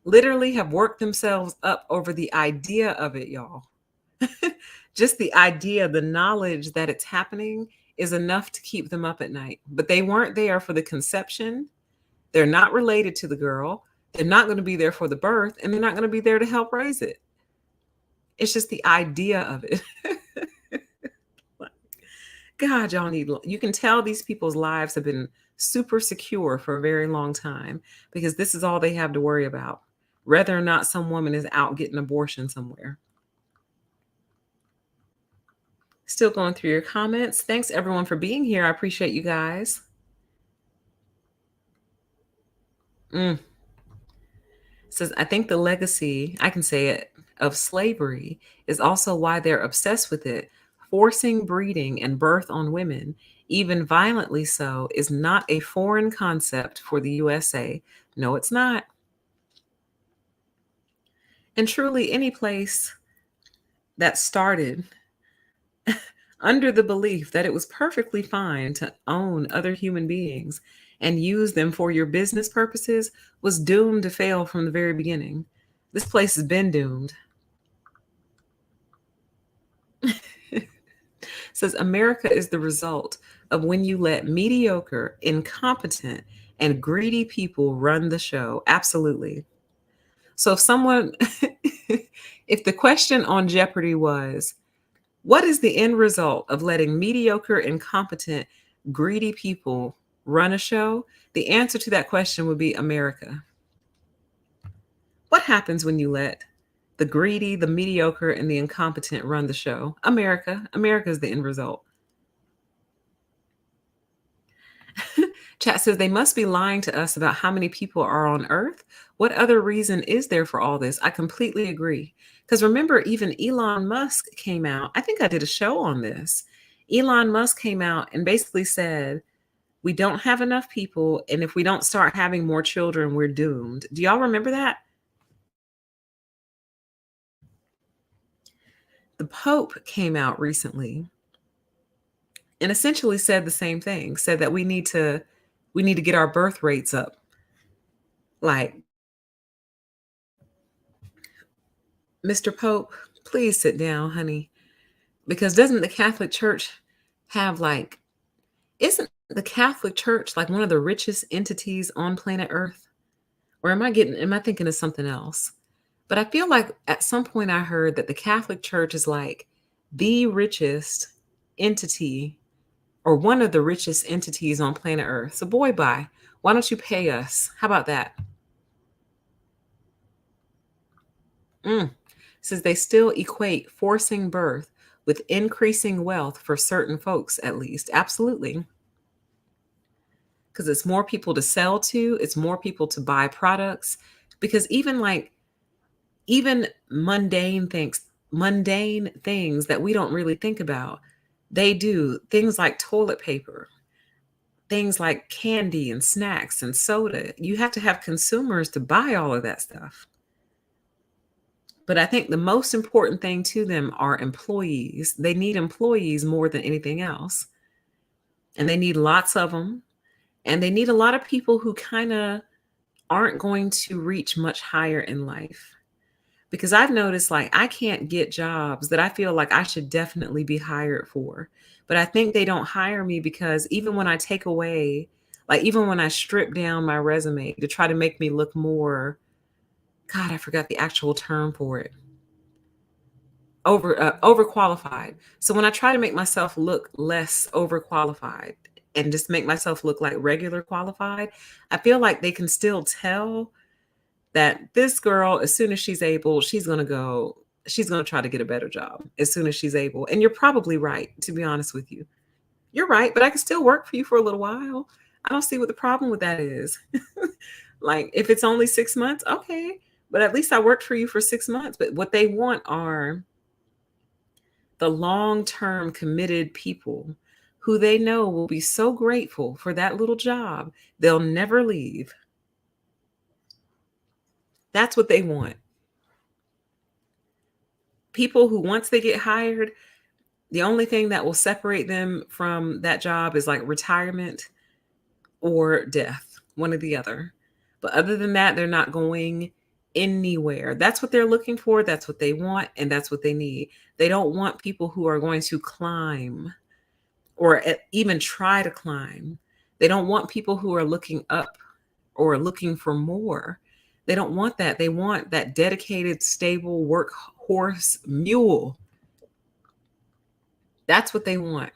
Literally have worked themselves up over the idea of it, y'all. Just the idea, the knowledge that it's happening is enough to keep them up at night. But they weren't there for the conception. They're not related to the girl. They're not going to be there for the birth, and they're not going to be there to help raise it. It's just the idea of it. God, y'all you can tell these people's lives have been super secure for a very long time because this is all they have to worry about, whether or not some woman is out getting abortion somewhere. Still going through your comments. Thanks everyone for being here. I appreciate you guys. Mm. Says, I think the legacy, I can say it, of slavery is also why they're obsessed with it. Forcing breeding and birth on women, even violently so, is not a foreign concept for the USA. No, it's not. And truly, any place that started under the belief that it was perfectly fine to own other human beings and use them for your business purposes was doomed to fail from the very beginning. This place has been doomed. Says America is the result of when you let mediocre, incompetent, and greedy people run the show. Absolutely. So if someone, if the question on Jeopardy was, what is the end result of letting mediocre, incompetent, greedy people run a show? The answer to that question would be America. What happens when you let the greedy, the mediocre, and the incompetent run the show? America. America is the end result. Chat says they must be lying to us about how many people are on Earth. What other reason is there for all this? I completely agree. Because remember, even Elon Musk came out. I think I did a show on this. Elon Musk came out and basically said, we don't have enough people. And if we don't start having more children, we're doomed. Do y'all remember that? The Pope came out recently and essentially said the same thing, said that we need to get our birth rates up. Like, Mr. Pope, please sit down, honey. Because doesn't the Catholic Church have like, isn't the Catholic Church like one of the richest entities on planet Earth? Or am I thinking of something else? But I feel like at some point I heard that the Catholic Church is like the richest entity or one of the richest entities on planet Earth. So boy, bye. Why don't you pay us? How about that? Mm. Says they still equate forcing birth with increasing wealth for certain folks, at least. Absolutely. Because it's more people to sell to, it's more people to buy products. Because even mundane things that we don't really think about, they do things like toilet paper, things like candy and snacks and soda. You have to have consumers to buy all of that stuff. But I think the most important thing to them are employees. They need employees more than anything else. And they need lots of them. And they need a lot of people who kind of aren't going to reach much higher in life. Because I've noticed like I can't get jobs that I feel like I should definitely be hired for. But I think they don't hire me because even when I take away, like even when I strip down my resume to try to make me look more, God, I forgot the actual term for it. Overqualified. So when I try to make myself look less overqualified and just make myself look like regular qualified, I feel like they can still tell that this girl, as soon as she's able, she's going to try to get a better job as soon as she's able. And you're probably right, to be honest with you. You're right, but I can still work for you for a little while. I don't see what the problem with that is. Like, if it's only 6 months, okay, but at least I worked for you for 6 months. But what they want are the long term committed people who they know will be so grateful for that little job, they'll never leave. That's what they want. People who, once they get hired, the only thing that will separate them from that job is like retirement or death, one or the other. But other than that, they're not going anywhere. That's what they're looking for. That's what they want. And that's what they need. They don't want people who are going to climb or even try to climb. They don't want people who are looking up or looking for more. They don't want that. They want that dedicated, stable workhorse mule. That's what they want.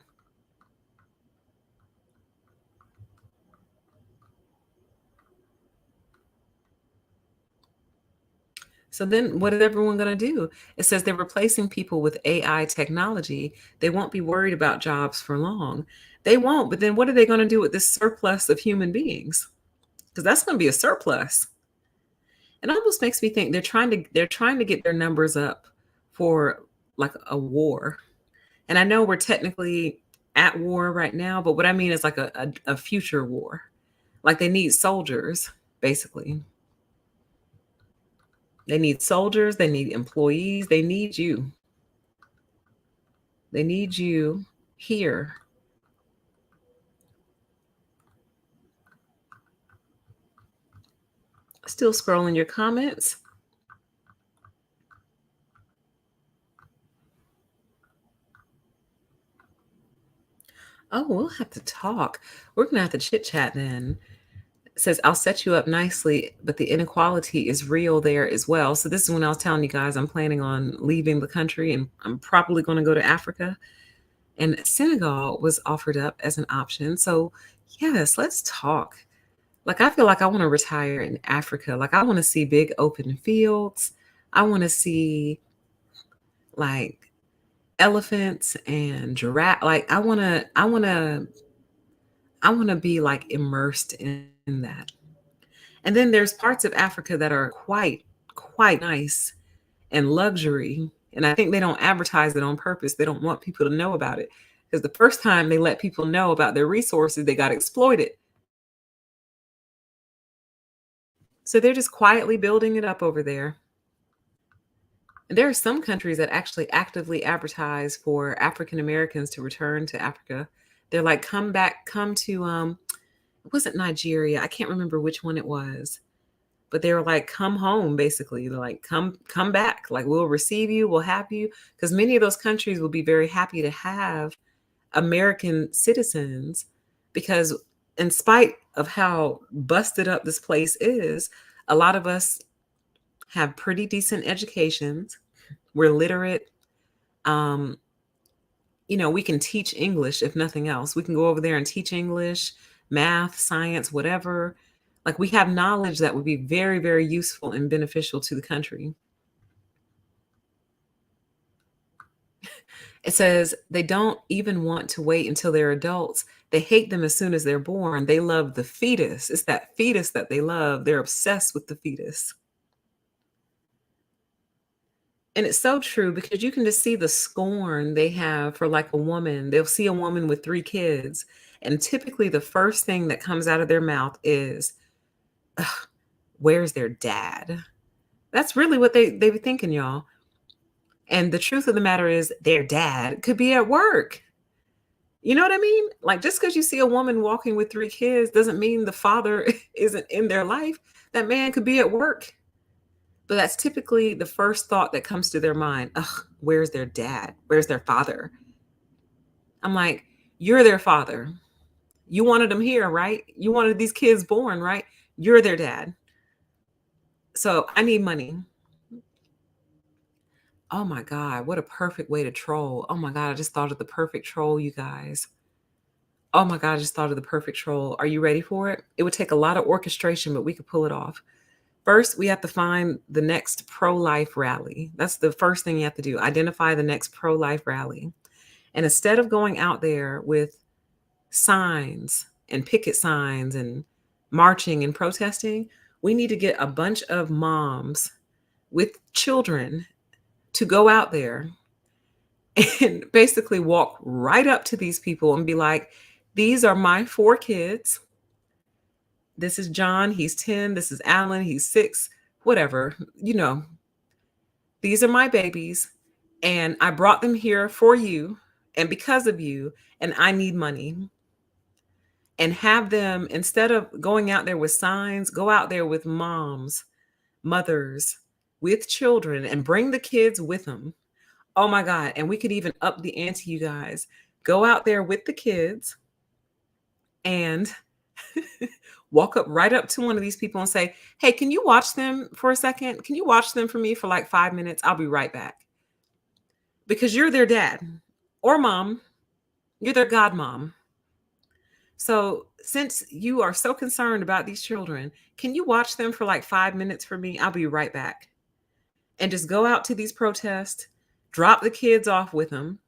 So then what is everyone going to do? It says they're replacing people with AI technology. They won't be worried about jobs for long. They won't, but then what are they going to do with this surplus of human beings? Because that's going to be a surplus. It almost makes me think they're trying to get their numbers up for like a war. And I know we're technically at war right now, but what I mean is like a future war. Like they need soldiers, basically. They need soldiers, they need employees, they need you. They need you here. Still scrolling your comments. Oh, we'll have to talk. We're gonna have to chit chat then. It says, I'll set you up nicely, but the inequality is real there as well. So this is when I was telling you guys I'm planning on leaving the country and I'm probably going to go to Africa. And Senegal was offered up as an option. So yes, let's talk. Like I feel like I want to retire in Africa. Like I want to see big open fields. I want to see like elephants and giraffe. Like I want to be like immersed in that. And then there's parts of Africa that are quite nice and luxury. And I think they don't advertise it on purpose. They don't want people to know about it. Because the first time they let people know about their resources, they got exploited. So they're just quietly building it up over there. And there are some countries that actually actively advertise for African Americans to return to Africa. They're like, come back, come to it wasn't Nigeria. I can't remember which one it was. But they were like, come home, basically. They're like, come back. Like we'll receive you, we'll have you. Because many of those countries will be very happy to have American citizens because in spite of how busted up this place is, a lot of us have pretty decent educations. We're literate. Um, we can teach English if nothing else. We can go over there and teach English, math, science, whatever. Like we have knowledge that would be very, very useful and beneficial to the country. It says they don't even want to wait until they're adults. They hate them as soon as they're born. They love the fetus. It's that fetus that they love. They're obsessed with the fetus. And it's so true because you can just see the scorn they have for like a woman. They'll see a woman with 3 kids. And typically the first thing that comes out of their mouth is, "Ugh, where's their dad?" That's really what they be thinking, y'all. And the truth of the matter is their dad could be at work. You know what I mean? Like just because you see a woman walking with 3 kids doesn't mean the father isn't in their life. That man could be at work. But that's typically the first thought that comes to their mind. Ugh, where's their dad? Where's their father? I'm like, you're their father. You wanted them here, right? You wanted these kids born, right? You're their dad. So I need money. Oh my God, what a perfect way to troll. Oh my God, I just thought of the perfect troll, you guys. Oh my God, I just thought of the perfect troll. Are you ready for it? It would take a lot of orchestration, but we could pull it off. First, we have to find the next pro life rally. That's the first thing you have to do. Identify the next pro life rally. And instead of going out there with signs and picket signs and marching and protesting, we need to get a bunch of moms with children to go out there and basically walk right up to these people and be like, these are my 4 kids. This is John, he's 10. This is Alan, he's 6. Whatever, these are my babies. And I brought them here for you and because of you. And I need money. And have them, instead of going out there with signs, go out there with moms, mothers, with children, and bring the kids with them. Oh my God. And we could even up the ante, you guys. Go out there with the kids and walk up right up to one of these people and say, hey, can you watch them for a second? Can you watch them for me for like 5 minutes? I'll be right back. Because you're their dad or mom. You're their godmom. So since you are so concerned about these children, can you watch them for like 5 minutes for me? I'll be right back. And just go out to these protests, drop the kids off with them,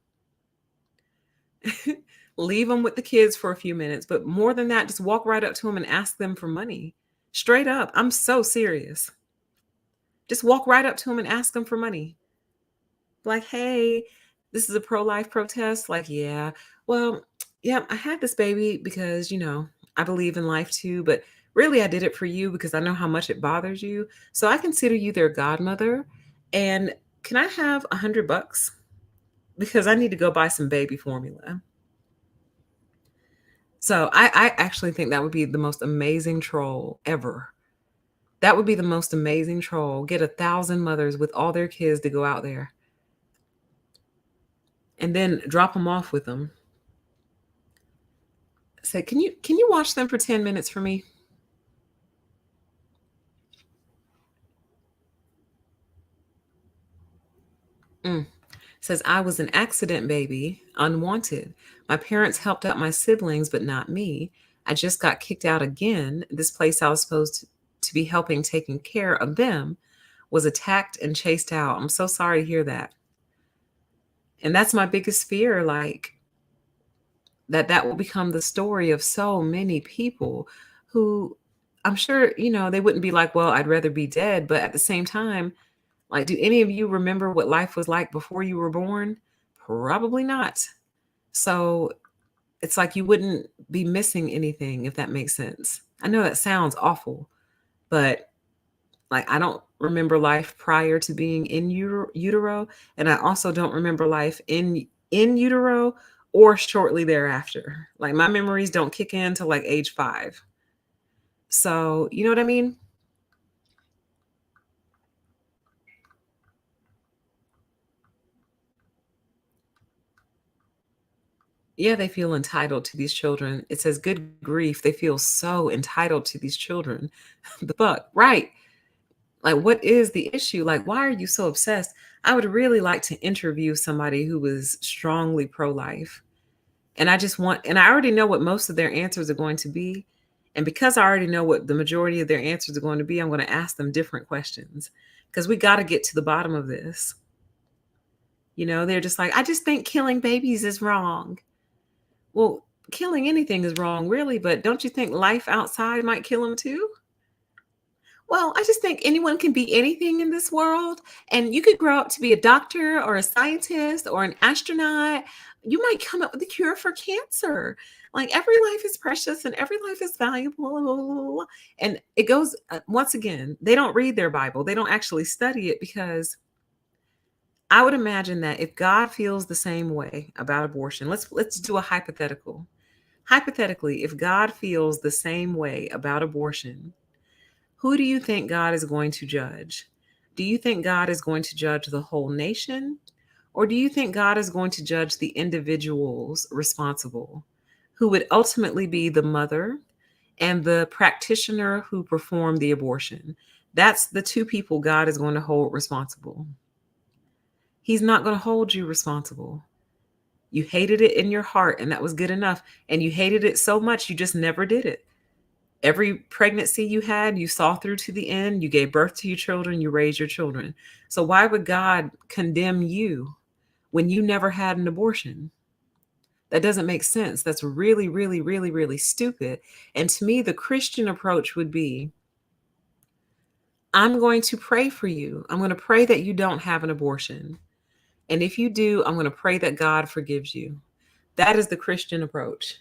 leave them with the kids for a few minutes. But more than that, just walk right up to them and ask them for money. Straight up. I'm so serious. Just walk right up to them and ask them for money. Like, hey, this is a pro-life protest. Like, yeah, well, yeah, I had this baby because, I believe in life too, but really I did it for you because I know how much it bothers you. So I consider you their godmother. And can I have $100? Because I need to go buy some baby formula. So I actually think that would be the most amazing troll ever. That would be the most amazing troll. Get 1,000 mothers with all their kids to go out there and then drop them off with them. Say, can you watch them for 10 minutes for me? Mm. Says, I was an accident baby, unwanted. My parents helped out my siblings, but not me. I just got kicked out again. This place I was supposed to be helping taking care of them was attacked and chased out. I'm so sorry to hear that. And that's my biggest fear, like that will become the story of so many people who I'm sure, they wouldn't be like, well, I'd rather be dead. But at the same time, like, do any of you remember what life was like before you were born? Probably not. So it's like you wouldn't be missing anything, if that makes sense. I know that sounds awful, but like I don't remember life prior to being in utero, and I also don't remember life in utero or shortly thereafter. Like my memories don't kick in till like age 5. So, you know what I mean? Yeah, they feel entitled to these children. It says, good grief, they feel so entitled to these children. The fuck, right? Like, what is the issue? Like, why are you so obsessed? I would really like to interview somebody who was strongly pro life. And I already know what most of their answers are going to be. And because I already know what the majority of their answers are going to be, I'm going to ask them different questions because we got to get to the bottom of this. They're just like, I just think killing babies is wrong. Well, killing anything is wrong, really, but don't you think life outside might kill them too? Well, I just think anyone can be anything in this world, and you could grow up to be a doctor or a scientist or an astronaut. You might come up with a cure for cancer. Like every life is precious and every life is valuable. And it goes, once again, they don't read their Bible. They don't actually study it because I would imagine that if God feels the same way about abortion, let's do a hypothetical. Hypothetically, if God feels the same way about abortion, who do you think God is going to judge? Do you think God is going to judge the whole nation? Or do you think God is going to judge the individuals responsible, who would ultimately be the mother and the practitioner who performed the abortion? That's the two people God is going to hold responsible. He's not going to hold you responsible. You hated it in your heart, and that was good enough. And you hated it so much, you just never did it. Every pregnancy you had, you saw through to the end. You gave birth to your children, you raised your children. So why would God condemn you when you never had an abortion? That doesn't make sense. That's really, really, really, really stupid. And to me, the Christian approach would be, I'm going to pray for you. I'm going to pray that you don't have an abortion. And if you do, I'm going to pray that God forgives you. That is the Christian approach.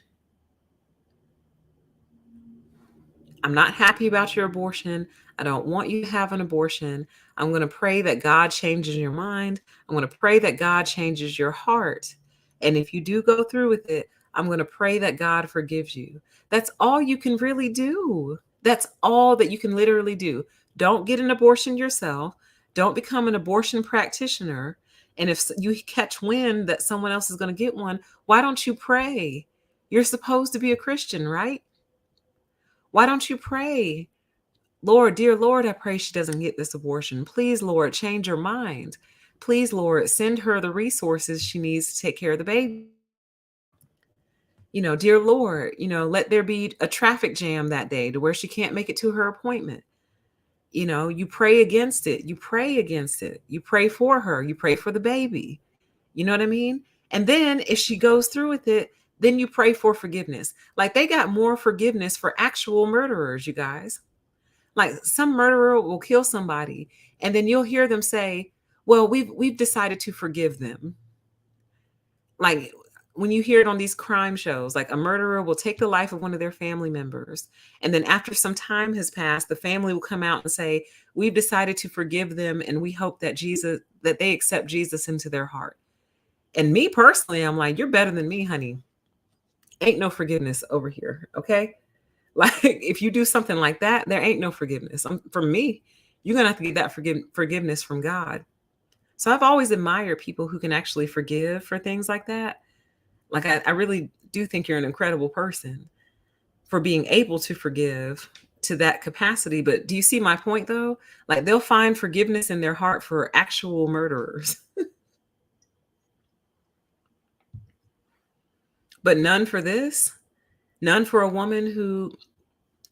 I'm not happy about your abortion. I don't want you to have an abortion. I'm going to pray that God changes your mind. I'm going to pray that God changes your heart. And if you do go through with it, I'm going to pray that God forgives you. That's all you can really do. That's all that you can literally do. Don't get an abortion yourself. Don't become an abortion practitioner. And if you catch wind that someone else is going to get one, why don't you pray? You're supposed to be a Christian, right? Why don't you pray? Lord, dear Lord, I pray she doesn't get this abortion. Please, Lord, change her mind. Please, Lord, send her the resources she needs to take care of the baby. Dear Lord, let there be a traffic jam that day to where she can't make it to her appointment. You pray against it. You pray against it. You pray for her. You pray for the baby. You know what I mean? And then if she goes through with it, then you pray for forgiveness. Like they got more forgiveness for actual murderers, you guys. Like some murderer will kill somebody, and then you'll hear them say, "Well, we've decided to forgive them." Like when you hear it on these crime shows, like a murderer will take the life of one of their family members, and then after some time has passed, the family will come out and say, "We've decided to forgive them, and we hope that they accept Jesus into their heart." And me personally, I'm like, "You're better than me, honey. Ain't no forgiveness over here, okay?" Like if you do something like that, there ain't no forgiveness. For me, you're gonna have to get that forgiveness from God. So I've always admired people who can actually forgive for things like that. Like I really do think you're an incredible person for being able to forgive to that capacity. But do you see my point though? Like they'll find forgiveness in their heart for actual murderers, but none for this, none for a woman who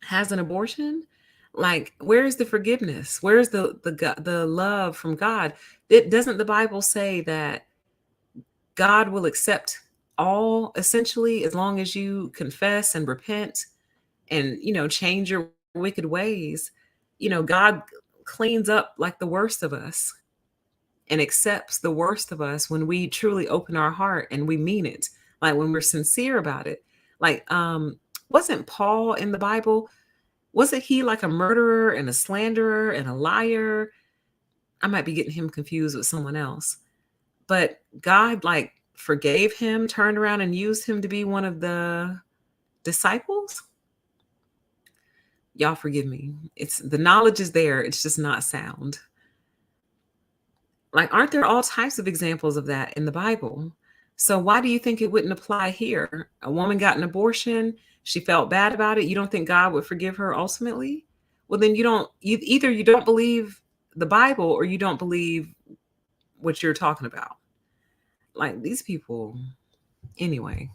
has an abortion. Like where's the forgiveness? Where's the love from God? It doesn't the Bible say that God will accept all essentially as long as you confess and repent and change your wicked ways. God cleans up like the worst of us and accepts the worst of us when we truly open our heart and we mean it, like when we're sincere about it. Like wasn't Paul in the Bible, wasn't he like a murderer and a slanderer and a liar? I might be getting him confused with someone else, but God like forgave him, turned around and used him to be one of the disciples. Y'all forgive me. It's the knowledge is there. It's just not sound. Like, aren't there all types of examples of that in the Bible? So why do you think it wouldn't apply here? A woman got an abortion. She felt bad about it. You don't think God would forgive her ultimately? Well, then either you don't believe the Bible or you don't believe what you're talking about. Like these people. Anyway,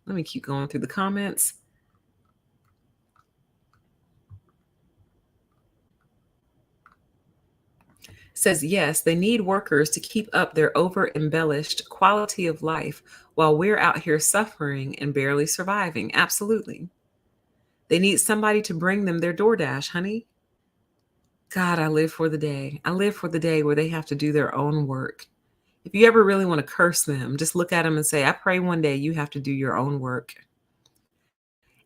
let me keep going through the comments. Says yes, they need workers to keep up their over embellished quality of life while we're out here suffering and barely surviving. Absolutely. They need somebody to bring them their DoorDash, honey. God, I live for the day. I live for the day where they have to do their own work. If you ever really want to curse them, just look at them and say, I pray one day you have to do your own work.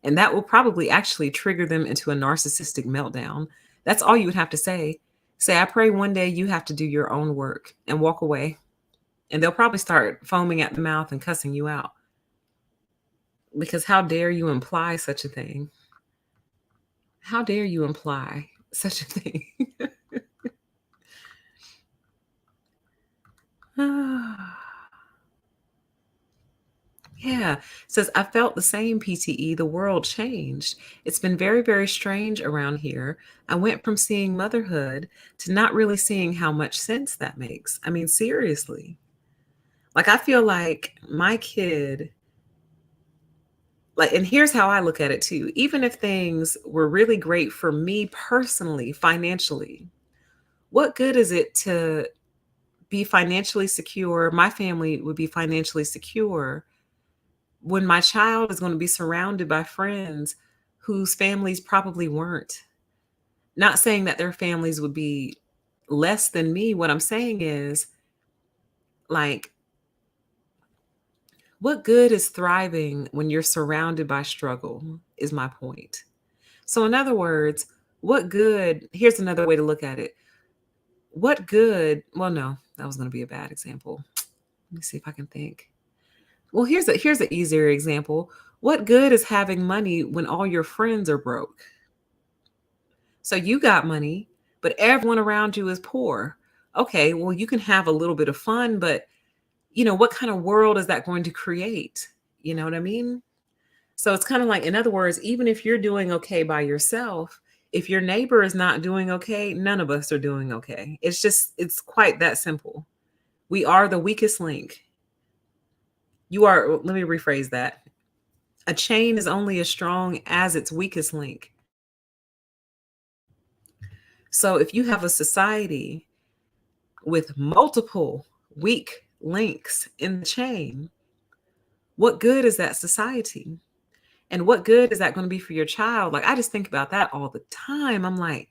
And that will probably actually trigger them into a narcissistic meltdown. That's all you would have to say. Say, I pray one day you have to do your own work and walk away. And they'll probably start foaming at the mouth and cussing you out. Because how dare you imply such a thing? How dare you imply such a thing? Yeah. Says, I felt the same PTE. The world changed. It's been very, very strange around here. I went from seeing motherhood to not really seeing how much sense that makes. I mean, seriously. Like, I feel like my kid, like, and here's how I look at it too. Even if things were really great for me personally, financially, what good is it to be financially secure? My family would be financially secure when my child is going to be surrounded by friends whose families probably weren't. Not saying that their families would be less than me. What I'm saying is, like, what good is thriving when you're surrounded by struggle, is my point. So, in other words, what good, here's another way to look at it. What good, well, no, that was going to be a bad example. Let me see if I can think. Well, here's an easier example. What good is having money when all your friends are broke? So you got money, but everyone around you is poor. Okay, well, you can have a little bit of fun, but what kind of world is that going to create? You know what I mean? So it's kind of like, in other words, even if you're doing okay by yourself, if your neighbor is not doing okay, none of us are doing okay. It's quite that simple. We are the weakest link. Let me rephrase that. A chain is only as strong as its weakest link. So if you have a society with multiple weak links in the chain, what good is that society? And what good is that going to be for your child? Like, I just think about that all the time. I'm like,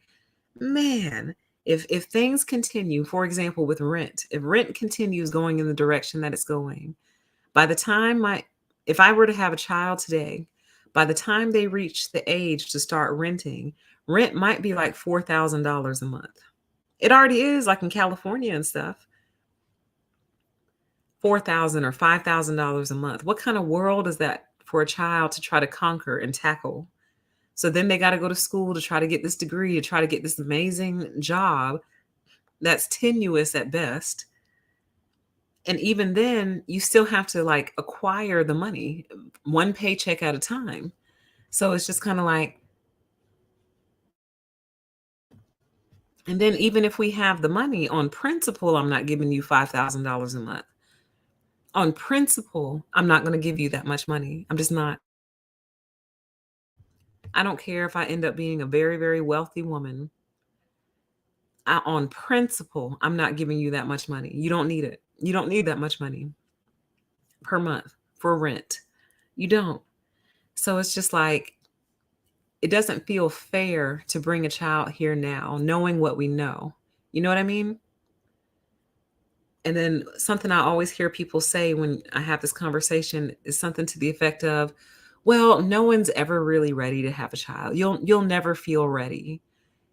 Man, if things continue, for example, with rent, if rent continues going in the direction that it's going, by the time my if I were to have a child today, by the time they reach the age to start renting, rent might be like $4,000 a month. It already is, like in California and stuff, 4,000 or $5,000 a month. What kind of world is that for a child to try to conquer and tackle? So then they got to go to school to try to get this degree, to try to get this amazing job that's tenuous at best. And even then, you still have to like acquire the money one paycheck at a time. So it's just kind of like, and then even if we have the money on principle, I'm not giving you $5,000 a month. On principle, I'm not going to give you that much money. I'm just not. I don't care if I end up being a very, very wealthy woman. On principle, I'm not giving you that much money. You don't need it. You don't need that much money per month for rent. You don't. So it's just like, it doesn't feel fair to bring a child here now, knowing what we know. You know what I mean? And then something I always hear people say when I have this conversation is something to the effect of, well, no one's ever really ready to have a child. You'll never feel ready.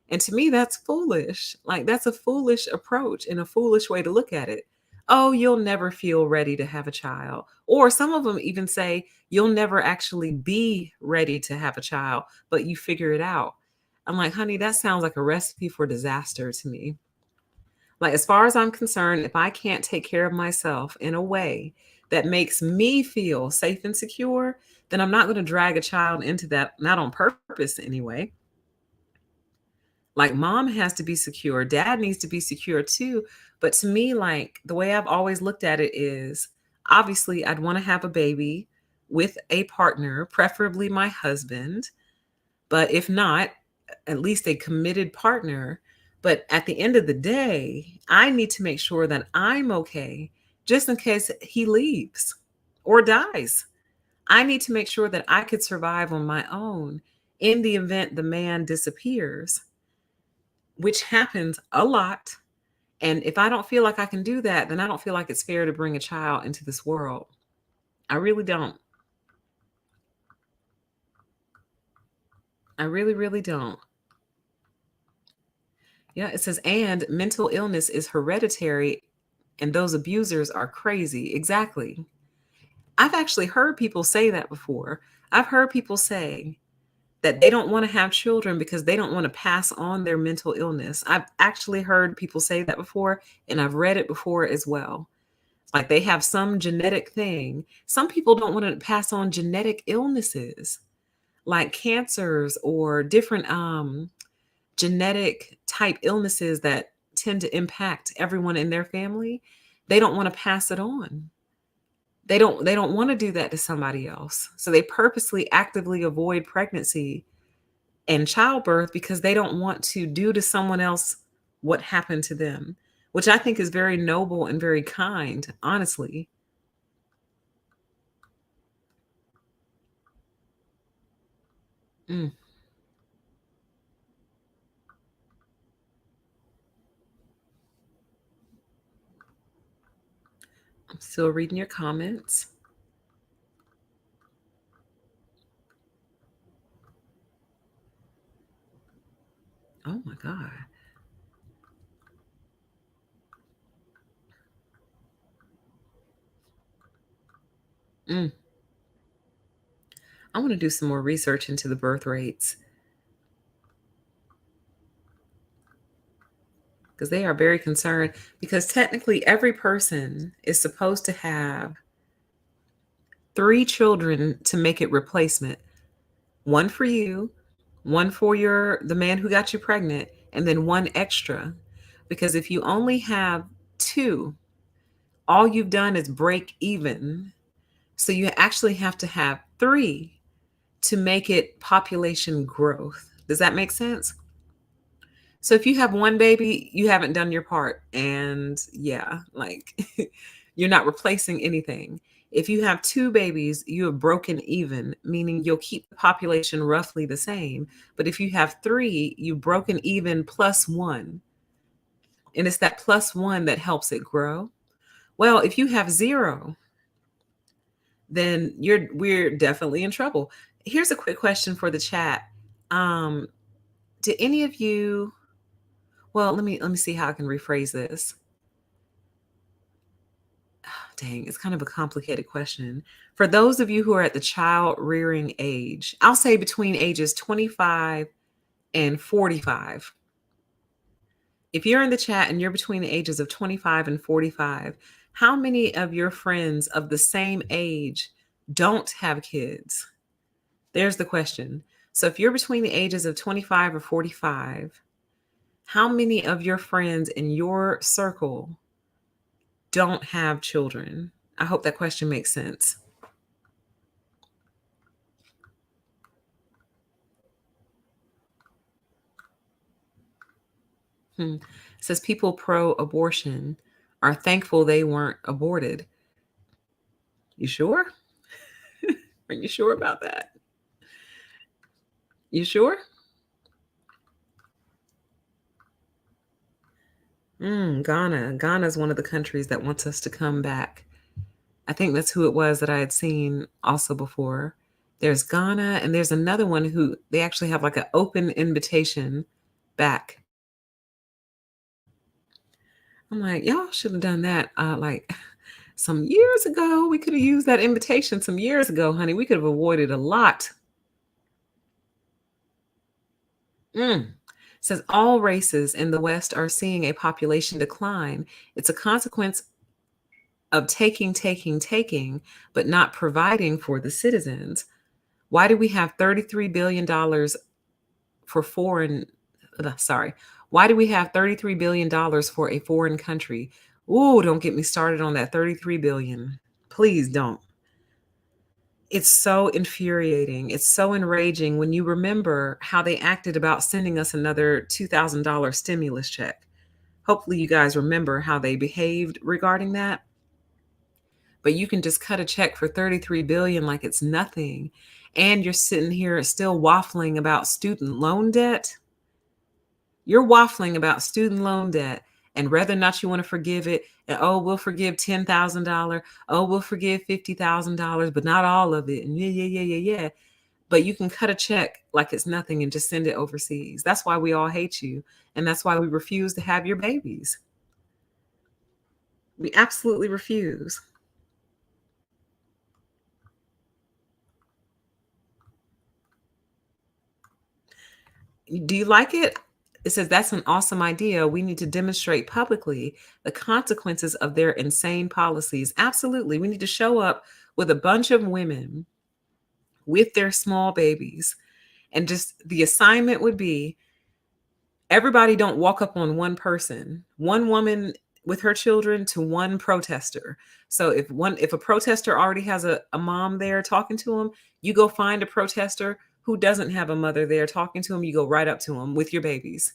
And to me, that's foolish. Like, that's a foolish approach and a foolish way to look at it. Oh, you'll never feel ready to have a child. Or some of them even say, you'll never actually be ready to have a child, but you figure it out. I'm like, honey, that sounds like a recipe for disaster to me. Like, as far as I'm concerned, if I can't take care of myself in a way that makes me feel safe and secure, then I'm not going to drag a child into that, not on purpose anyway. Like, mom has to be secure, dad needs to be secure too. But to me, like, the way I've always looked at it is, obviously I'd want to have a baby with a partner, preferably my husband, but if not, at least a committed partner. But at the end of the day, I need to make sure that I'm okay just in case he leaves or dies. I need to make sure that I could survive on my own in the event the man disappears, which happens a lot. And if I don't feel like I can do that, then I don't feel like it's fair to bring a child into this world. I really don't. I really, really don't. Yeah, it says, and mental illness is hereditary and those abusers are crazy. Exactly. I've actually heard people say that before. I've heard people say that they don't want to have children because they don't want to pass on their mental illness. I've actually heard people say that before, and I've read it before as well. Like, they have some genetic thing. Some people don't want to pass on genetic illnesses like cancers or different genetic type illnesses that tend to impact everyone in their family. They don't want to pass it on. They don't want to do that to somebody else. So they purposely actively avoid pregnancy and childbirth because they don't want to do to someone else what happened to them, which I think is very noble and very kind, honestly. Mm, I'm still reading your comments. Oh my God. Mm, I want to do some more research into the birth rates because they are very concerned. Because technically, every person is supposed to have three children to make it replacement: one for you, one for the man who got you pregnant, and then one extra. Because if you only have two, all you've done is break even. So you actually have to have three to make it population growth. Does that make sense? So if you have one baby, you haven't done your part. And yeah, like, you're not replacing anything. If you have two babies, you have broken even, meaning you'll keep the population roughly the same. But if you have three, you've broken even plus one. And it's that plus one that helps it grow. Well, if you have zero, then we're definitely in trouble. Here's a quick question for the chat. Um, do any of you, well, let me see how I can rephrase this. Dang, it's kind of a complicated question. For those of you who are at the child rearing age, I'll say between ages 25 and 45. If you're in the chat and you're between the ages of 25 and 45, how many of your friends of the same age don't have kids? There's the question. So if you're between the ages of 25 or 45, how many of your friends in your circle don't have children? I hope that question makes sense. It says people pro-abortion are thankful they weren't aborted. You sure? Are you sure about that? You sure? Ghana. Ghana is one of the countries that wants us to come back. I think that's who it was that I had seen also before. There's Ghana, and there's another one who they actually have like an open invitation back. I'm like, y'all should have done that like some years ago. We could have used that invitation some years ago, honey. We could have avoided a lot. Says all races in the West are seeing a population decline. It's a consequence of taking, but not providing for the citizens. Why do we have $33 billion for foreign, sorry, why do we have $33 billion for a foreign country? Ooh, don't get me started on that 33 billion. Please don't. It's so infuriating. It's so enraging when you remember how they acted about sending us another $2,000 stimulus check. Hopefully you guys remember how they behaved regarding that. But you can just cut a check for 33 billion like it's nothing. And you're sitting here still waffling about student loan debt. You're waffling about student loan debt and whether or not you want to forgive it. And oh, we'll forgive $10,000. Oh, we'll forgive $50,000, but not all of it. And yeah. But you can cut a check like it's nothing and just send it overseas. That's why we all hate you. And that's why we refuse to have your babies. We absolutely refuse. Do you like it? It says that's an awesome idea. We need to demonstrate publicly the consequences of their insane policies. Absolutely. We need to show up with a bunch of women with their small babies. And just the assignment would be everybody don't walk up on one person, one woman with her children to one protester. So if a protester already has a mom there talking to him, you go find a protester who doesn't have a mother there talking to him. You go right up to them with your babies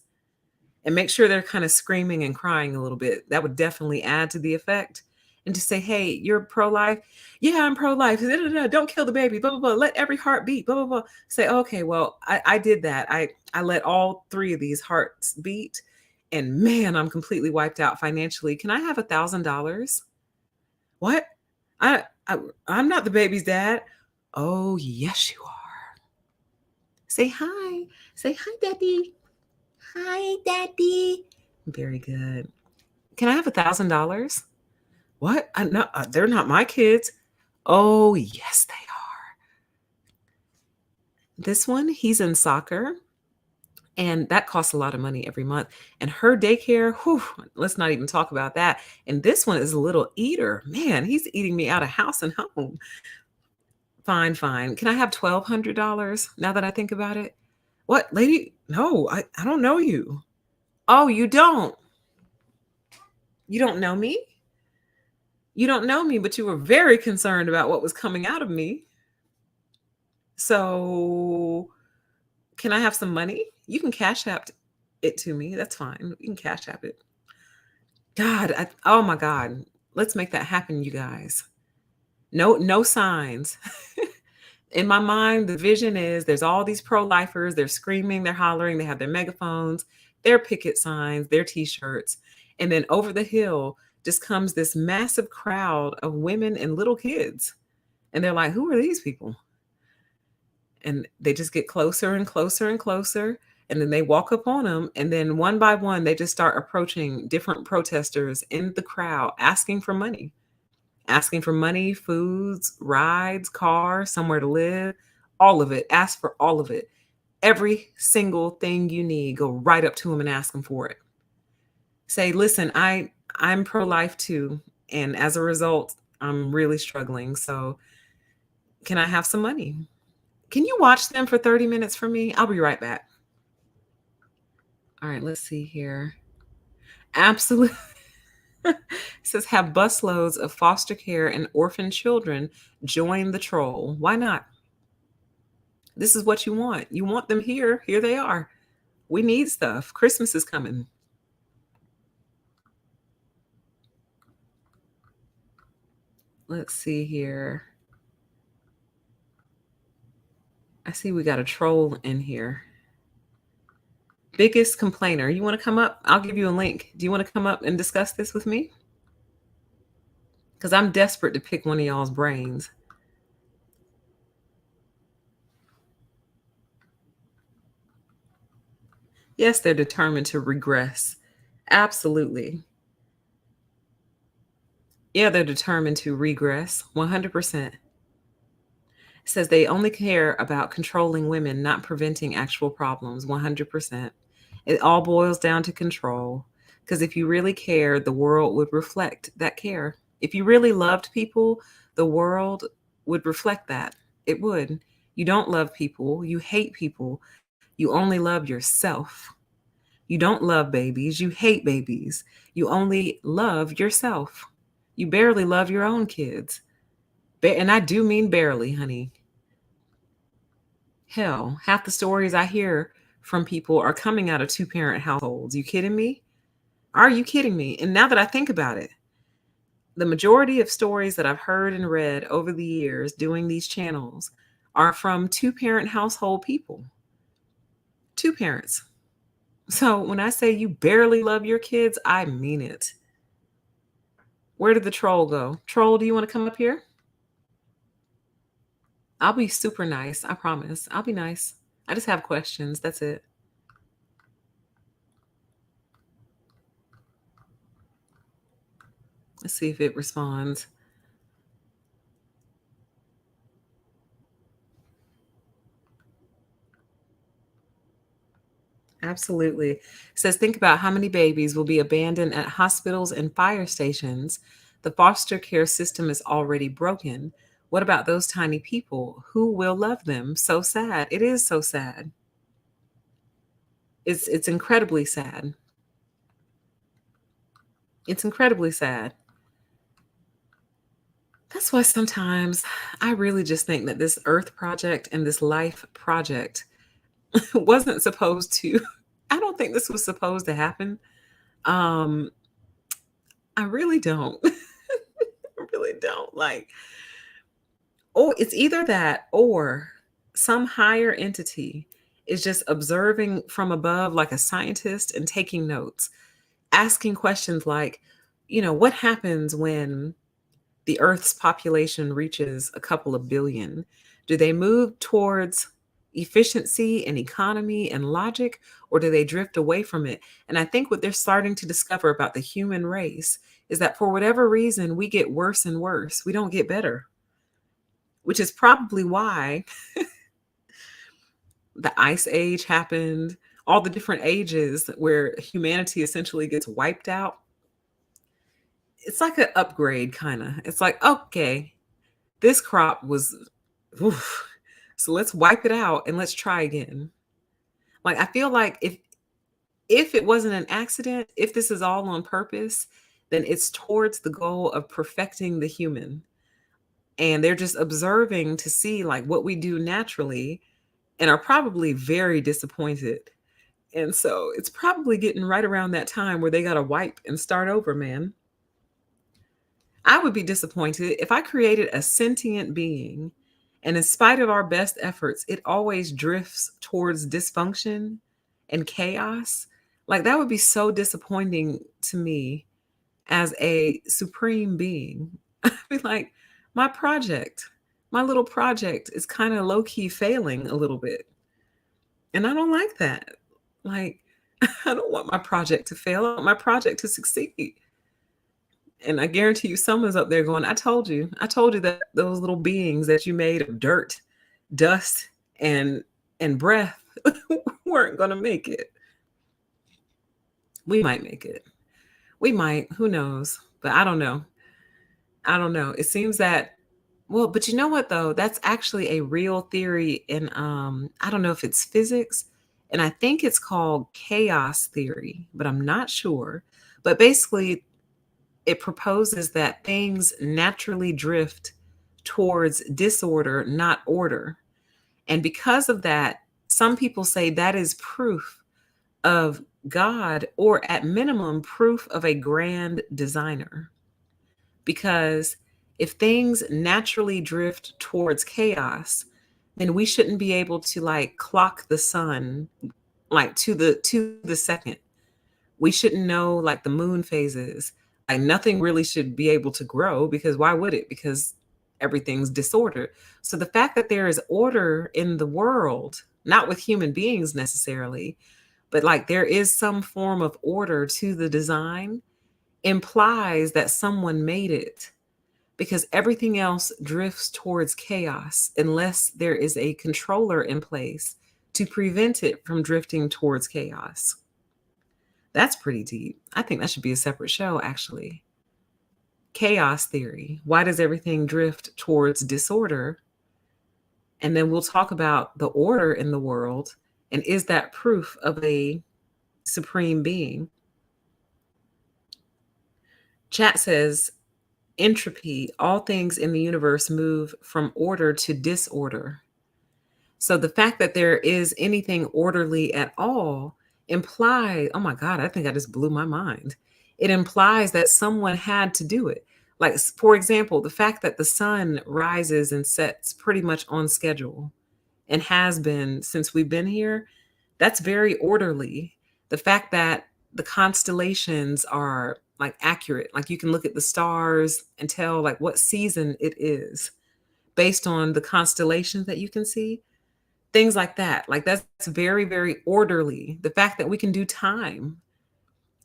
and make sure they're kind of screaming and crying a little bit. That would definitely add to the effect. And to say, hey, you're pro-life. Yeah, I'm pro-life. Don't kill the baby. Blah, blah, blah. Let every heart beat. Blah, blah, blah. Say, okay, well, I did that. I let all three of these hearts beat. And man, I'm completely wiped out financially. Can I have $1,000? What? I'm not the baby's dad. Oh, yes, you are. Say hi. Say hi, Daddy. Hi, Daddy. Very good. Can I have $1,000? What? They're not my kids. Oh, yes, they are. This one, he's in soccer, and that costs a lot of money every month. And her daycare, whew, let's not even talk about that. And this one is a little eater. Man, he's eating me out of house and home. Fine. Can I have $1,200 now that I think about it? What, lady? No, I don't know you. Oh, you don't? You don't know me? You don't know me, but you were very concerned about what was coming out of me. So can I have some money? You can cash app it to me. That's fine. You can cash app it. God, oh my God. Let's make that happen, you guys. No signs. In my mind, the vision is there's all these pro-lifers, they're screaming, they're hollering, they have their megaphones, their picket signs, their t-shirts, and then over the hill just comes this massive crowd of women and little kids. And they're like, "Who are these people?" And they just get closer and closer and closer, and then they walk up on them, and then one by one, they just start approaching different protesters in the crowd, asking for money, foods, rides, cars, somewhere to live, all of it. Ask for all of it. Every single thing you need, go right up to them and ask them for it. Say, "Listen, I'm pro-life too, and as a result, I'm really struggling. So, can I have some money? Can you watch them for 30 minutes for me? I'll be right back." All right, let's see here. Absolutely. It says have busloads of foster care and orphan children join the troll. Why not? This is what you want. You want them here. Here they are. We need stuff. Christmas is coming. Let's see here. I see we got a troll in here. Biggest complainer. You want to come up? I'll give you a link. Do you want to come up and discuss this with me? Because I'm desperate to pick one of y'all's brains. Yes, they're determined to regress. Absolutely. Yeah, they're determined to regress 100%. It says they only care about controlling women, not preventing actual problems 100%. It all boils down to control. Because if you really cared, the world would reflect that care. If you really loved people, the world would reflect that. It would. You don't love people, you hate people, you only love yourself. You don't love babies, you hate babies. You only love yourself. You barely love your own kids. And I do mean barely, honey. Hell, half the stories I hear from people are coming out of two-parent households. You kidding me? Are you kidding me? And now that I think about it, the majority of stories that I've heard and read over the years doing these channels are from two-parent household people. Two parents. So when I say you barely love your kids, I mean it. Where did the troll go? Troll, do you want to come up here? I'll be super nice. I promise. I'll be nice. I just have questions. That's it. Let's see if it responds. Absolutely. It says, think about how many babies will be abandoned at hospitals and fire stations. The foster care system is already broken. What about those tiny people? Who will love them? So sad. It is so sad. It's incredibly sad. It's incredibly sad. That's why sometimes I really just think that this Earth project and this life project wasn't supposed to, I don't think this was supposed to happen. Um, I really don't. I really don't. Like, or it's either that or some higher entity is just observing from above like a scientist and taking notes, asking questions like, what happens when the Earth's population reaches a couple of billion? Do they move towards efficiency and economy and logic, or do they drift away from it? And I think what they're starting to discover about the human race is that for whatever reason, we get worse and worse. We don't get better, which is probably why the ice age happened, all the different ages where humanity essentially gets wiped out. It's like an upgrade, kind of. It's like, okay, this crop was, oof, so let's wipe it out and let's try again. Like, I feel like if it wasn't an accident, if this is all on purpose, then it's towards the goal of perfecting the human. And they're just observing to see like what we do naturally and are probably very disappointed. And so it's probably getting right around that time where they got to wipe and start over, man. I would be disappointed if I created a sentient being and in spite of our best efforts, it always drifts towards dysfunction and chaos. Like that would be so disappointing to me as a supreme being. I'd be like, my project, my little project is kind of low key failing a little bit. And I don't like that. Like, I don't want my project to fail. I want my project to succeed. And I guarantee you, someone's up there going, I told you that those little beings that you made of dirt, dust, and breath weren't gonna make it. We might make it. We might, who knows? But I don't know. I don't know. It seems that well, but you know what though? That's actually a real theory in I don't know if it's physics, and I think it's called chaos theory, but I'm not sure. But basically it proposes that things naturally drift towards disorder, not order. And because of that, some people say that is proof of God, or at minimum, proof of a grand designer. Because if things naturally drift towards chaos, then we shouldn't be able to like clock the sun like to the second. We shouldn't know like the moon phases. Like nothing really should be able to grow because why would it? Because everything's disordered. So the fact that there is order in the world, not with human beings necessarily, but like there is some form of order to the design implies that someone made it because everything else drifts towards chaos unless there is a controller in place to prevent it from drifting towards chaos. That's pretty deep. I think that should be a separate show, actually. Chaos theory. Why does everything drift towards disorder? And then we'll talk about the order in the world. And is that proof of a supreme being? Chat says, entropy, all things in the universe move from order to disorder. So the fact that there is anything orderly at all implies, oh my God, I think I just blew my mind. It implies that someone had to do it. Like, for example, the fact that the sun rises and sets pretty much on schedule and has been since we've been here, that's very orderly. The fact that the constellations are like accurate, like you can look at the stars and tell like what season it is based on the constellations that you can see. Things like that. Like that's very, very orderly. The fact that we can do time,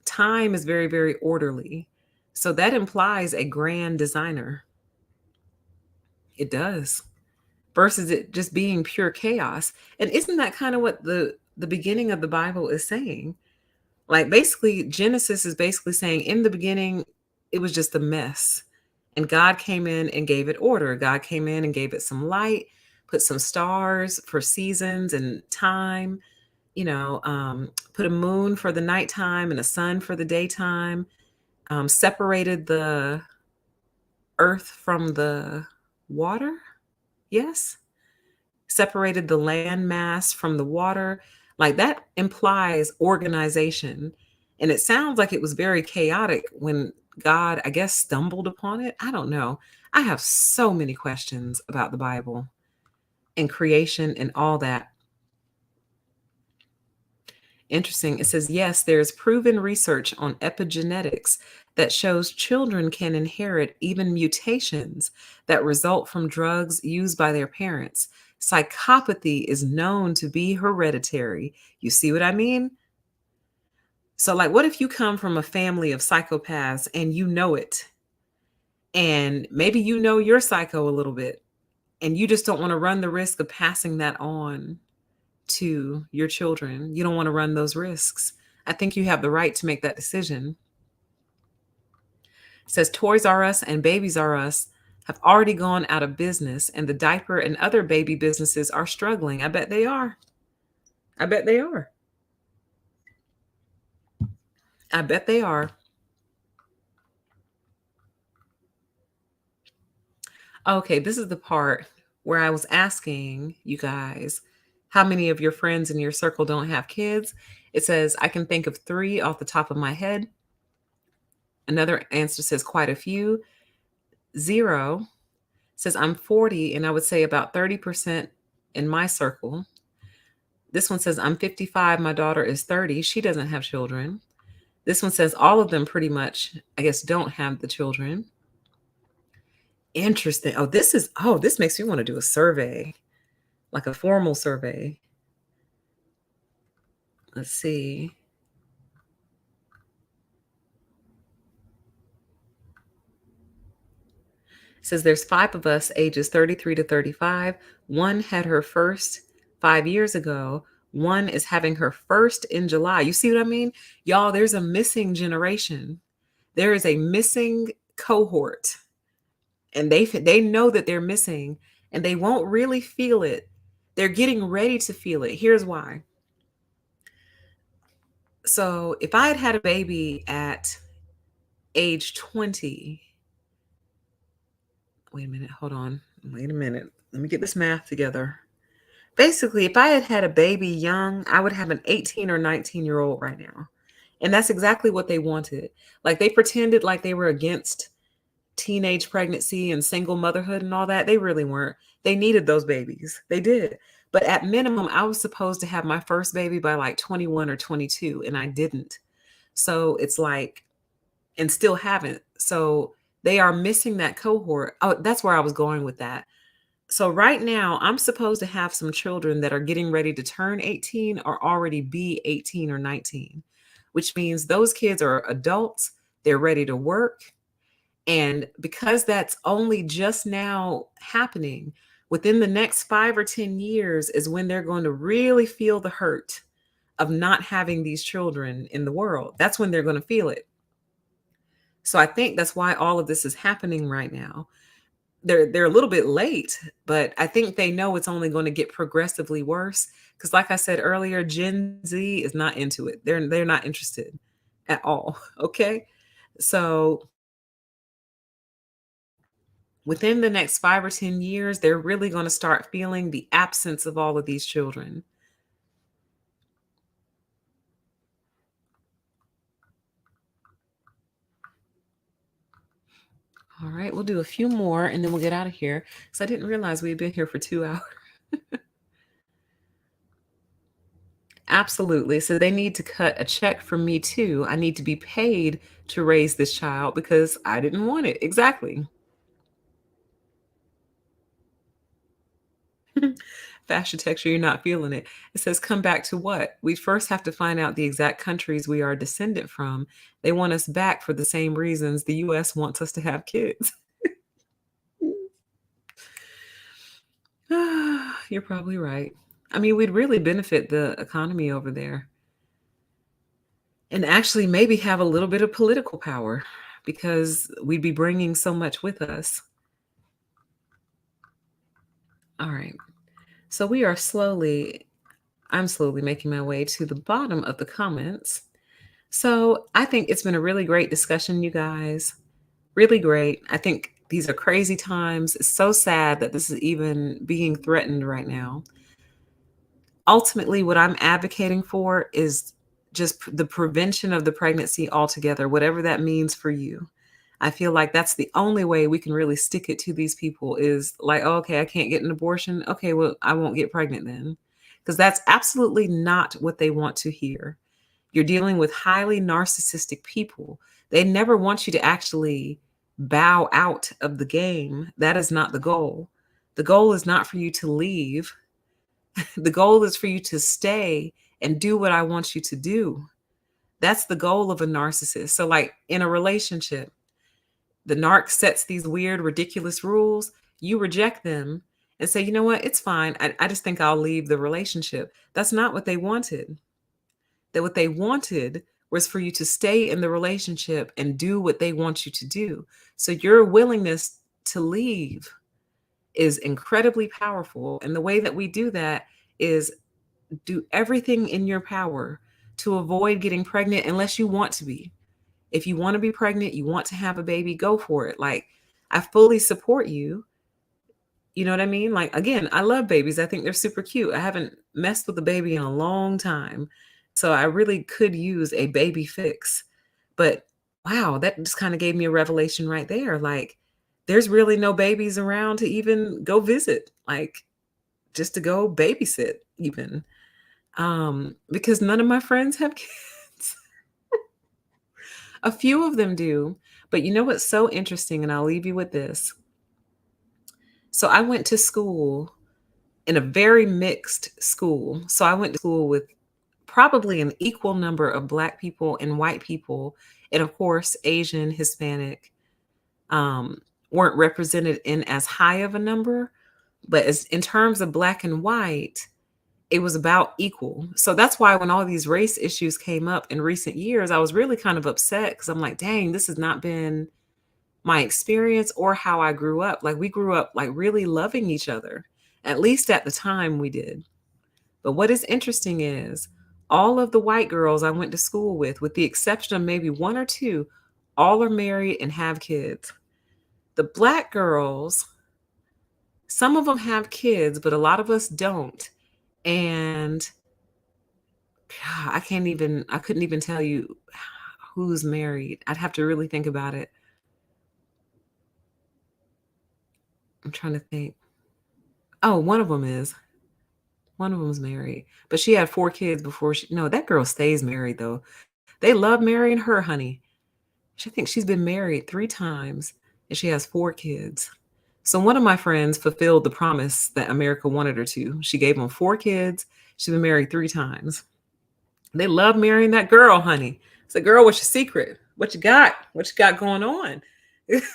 time is very, very orderly. So that implies a grand designer. It does. Versus it just being pure chaos. And isn't that kind of what the beginning of the Bible is saying? Like basically Genesis is basically saying in the beginning it was just a mess. And God came in and gave it order. God came in and gave it some light, put some stars for seasons and time, put a moon for the nighttime and a sun for the daytime, separated the earth from the water. Yes. Separated the land mass from the water. Like that implies organization. And it sounds like it was very chaotic when God, I guess, stumbled upon it. I don't know. I have so many questions about the Bible and creation and all that. Interesting. It says, yes, there's proven research on epigenetics that shows children can inherit even mutations that result from drugs used by their parents. Psychopathy is known to be hereditary. You see what I mean? So, like, what if you come from a family of psychopaths and you know it? And maybe you know you're psycho a little bit, and you just don't want to run the risk of passing that on to your children. You don't want to run those risks. I think you have the right to make that decision. It says Toys R Us and Babies R Us have already gone out of business, and the diaper and other baby businesses are struggling. I bet they are. I bet they are. I bet they are. Okay, this is the part where I was asking you guys how many of your friends in your circle don't have kids. It says, I can think of 3 off the top of my head. Another answer says quite a few. Zero says, I'm 40, and I would say about 30% in my circle. This one says, I'm 55, my daughter is 30. She doesn't have children. This one says, all of them pretty much, I guess, don't have the children. Interesting. This makes me want to do a survey, like a formal survey. Let's see. It says there's five of us, ages 33 to 35. One had her first 5 years ago. One is having her first in July. You see what I mean? Y'all, there's a missing generation. There is a missing cohort, and they know that they're missing, and they won't really feel it. They're getting ready to feel it. Here's why. So, if I had had a baby at age 20, wait a minute, hold on. Wait a minute. Let me get this math together. Basically, if I had had a baby young, I would have an 18 or 19-year-old right now. And that's exactly what they wanted. Like, they pretended like they were against teenage pregnancy and single motherhood and all that. They really weren't. They needed those babies. They did. But at minimum, I was supposed to have my first baby by like 21 or 22, and I didn't. So it's like, and still haven't. So they are missing that cohort. Oh, that's where I was going with that. So right now, I'm supposed to have some children that are getting ready to turn 18 or already be 18 or 19, which means those kids are adults. They're ready to work. And because that's only just now happening, within the next 5 or 10 years is when they're going to really feel the hurt of not having these children in the world. That's when they're going to feel it. So I think that's why all of this is happening right now. They're a little bit late, but I think they know it's only going to get progressively worse. Because, like I said earlier, Gen Z is not into it. They're not interested at all. Okay, so within the next 5 or 10 years, they're really going to start feeling the absence of all of these children. All right, we'll do a few more and then we'll get out of here. Because I didn't realize we had been here for 2 hours. Absolutely. So they need to cut a check from me too. I need to be paid to raise this child because I didn't want it. Exactly. Fashion texture, you're not feeling it. It says, come back to what? We first have to find out the exact countries we are descendant from. They want us back for the same reasons the US wants us to have kids. You're probably right. I mean, we'd really benefit the economy over there and actually maybe have a little bit of political power because we'd be bringing so much with us. All right. So I'm slowly making my way to the bottom of the comments. So I think it's been a really great discussion, you guys. Really great. I think these are crazy times. It's so sad that this is even being threatened right now. Ultimately, what I'm advocating for is just the prevention of the pregnancy altogether, whatever that means for you. I feel like that's the only way we can really stick it to these people is like, oh, okay, I can't get an abortion. Okay, well, I won't get pregnant then. Because that's absolutely not what they want to hear. You're dealing with highly narcissistic people. They never want you to actually bow out of the game. That is not the goal. The goal is not for you to leave. The goal is for you to stay and do what I want you to do. That's the goal of a narcissist. So, like in a relationship, the narc sets these weird, ridiculous rules. You reject them and say, you know what? It's fine. I just think I'll leave the relationship. That's not what they wanted. That what they wanted was for you to stay in the relationship and do what they want you to do. So, your willingness to leave is incredibly powerful. And the way that we do that is do everything in your power to avoid getting pregnant unless you want to be. If you want to be pregnant, you want to have a baby, go for it. Like, I fully support you. You know what I mean? Like, again, I love babies. I think they're super cute. I haven't messed with a baby in a long time. So I really could use a baby fix. But wow, that just kind of gave me a revelation right there. Like, there's really no babies around to even go visit, like just to go babysit even. Because none of my friends have kids. A few of them do, but you know what's so interesting, and I'll leave you with this. So I went to school in a very mixed school. So I went to school with probably an equal number of Black people and white people, and of course, Asian, Hispanic, um, weren't represented in as high of a number, but as in terms of Black and white, it was about equal. So that's why when all these race issues came up in recent years, I was really kind of upset because I'm like, dang, this has not been my experience or how I grew up. Like we grew up like really loving each other. At least at the time we did. But what is interesting is all of the white girls I went to school with the exception of maybe one or two, all are married and have kids. The Black girls, some of them have kids, but a lot of us don't. And God, I couldn't even tell you who's married. I'd have to really think about it. I'm trying to think. Oh, one of them is. One of them's married, but she had 4 kids before she no, that girl stays married though. They love marrying her, honey. She I think she's been married 3 times and she has 4 kids. So one of my friends fulfilled the promise that America wanted her to. She gave them 4 kids. She's been married 3 times. They love marrying that girl, honey. It's like, girl, what's your secret? What you got? What you got going on?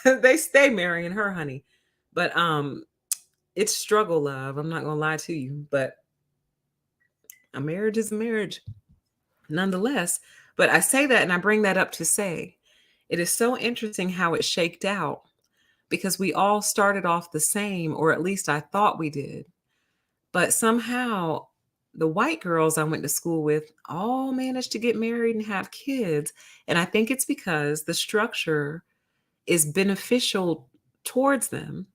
They stay marrying her, honey. But it's struggle love. I'm not gonna lie to you, but a marriage is a marriage nonetheless. But I say that and I bring that up to say it is so interesting how it shaked out because we all started off the same, or at least I thought we did. But somehow the white girls I went to school with all managed to get married and have kids. And I think it's because the structure is beneficial towards them.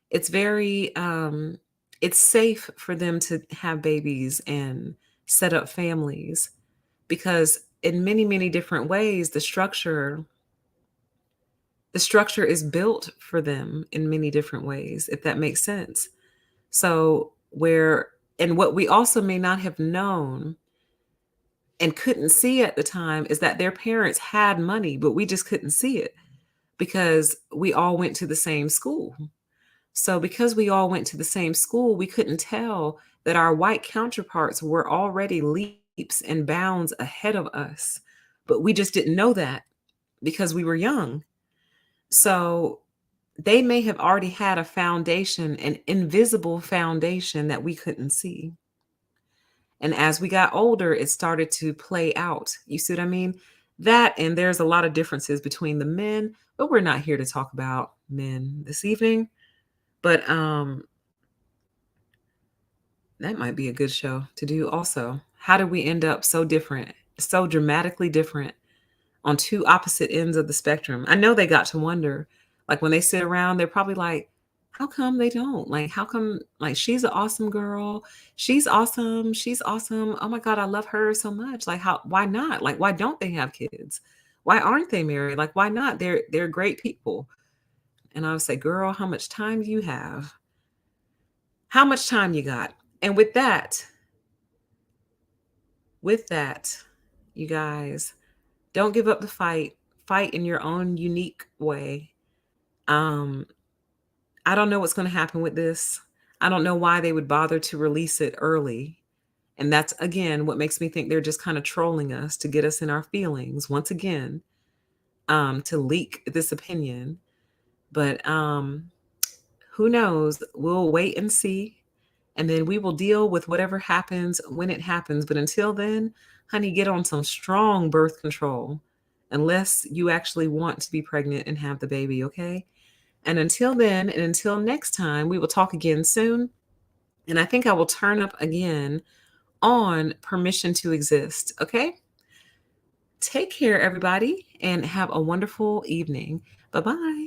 It's very, it's safe for them to have babies and set up families because in many, many different ways, the structure is built for them in many different ways, if that makes sense. So where and what we also may not have known and couldn't see at the time is that their parents had money, but we just couldn't see it because we all went to the same school. So because we all went to the same school, we couldn't tell that our white counterparts were already leaps and bounds ahead of us. But we just didn't know that because we were young. So they may have already had a foundation, an invisible foundation that we couldn't see. And as we got older, it started to play out. You see what I mean? That and there's a lot of differences between the men, but we're not here to talk about men this evening. But that might be a good show to do also. How did we end up so different, so dramatically different on 2 opposite ends of the spectrum? I know they got to wonder, like when they sit around, they're probably like, how come they don't? Like, how come, like, she's an awesome girl. She's awesome. She's awesome. Oh my God, I love her so much. Like, why not? Like, why don't they have kids? Why aren't they married? Like, why not? They're great people. And I would say, girl, how much time do you have? How much time you got? And with that, you guys, don't give up the fight. Fight in your own unique way. Um, I don't know what's going to happen with this. I don't know why they would bother to release it early. And that's again what makes me think they're just kind of trolling us to get us in our feelings once again, to leak this opinion. But who knows? We'll wait and see. And then we will deal with whatever happens when it happens. But until then, honey, get on some strong birth control unless you actually want to be pregnant and have the baby, okay? And until then, and until next time, we will talk again soon. And I think I will turn up again on permission to exist, okay? Take care, everybody, and have a wonderful evening. Bye bye.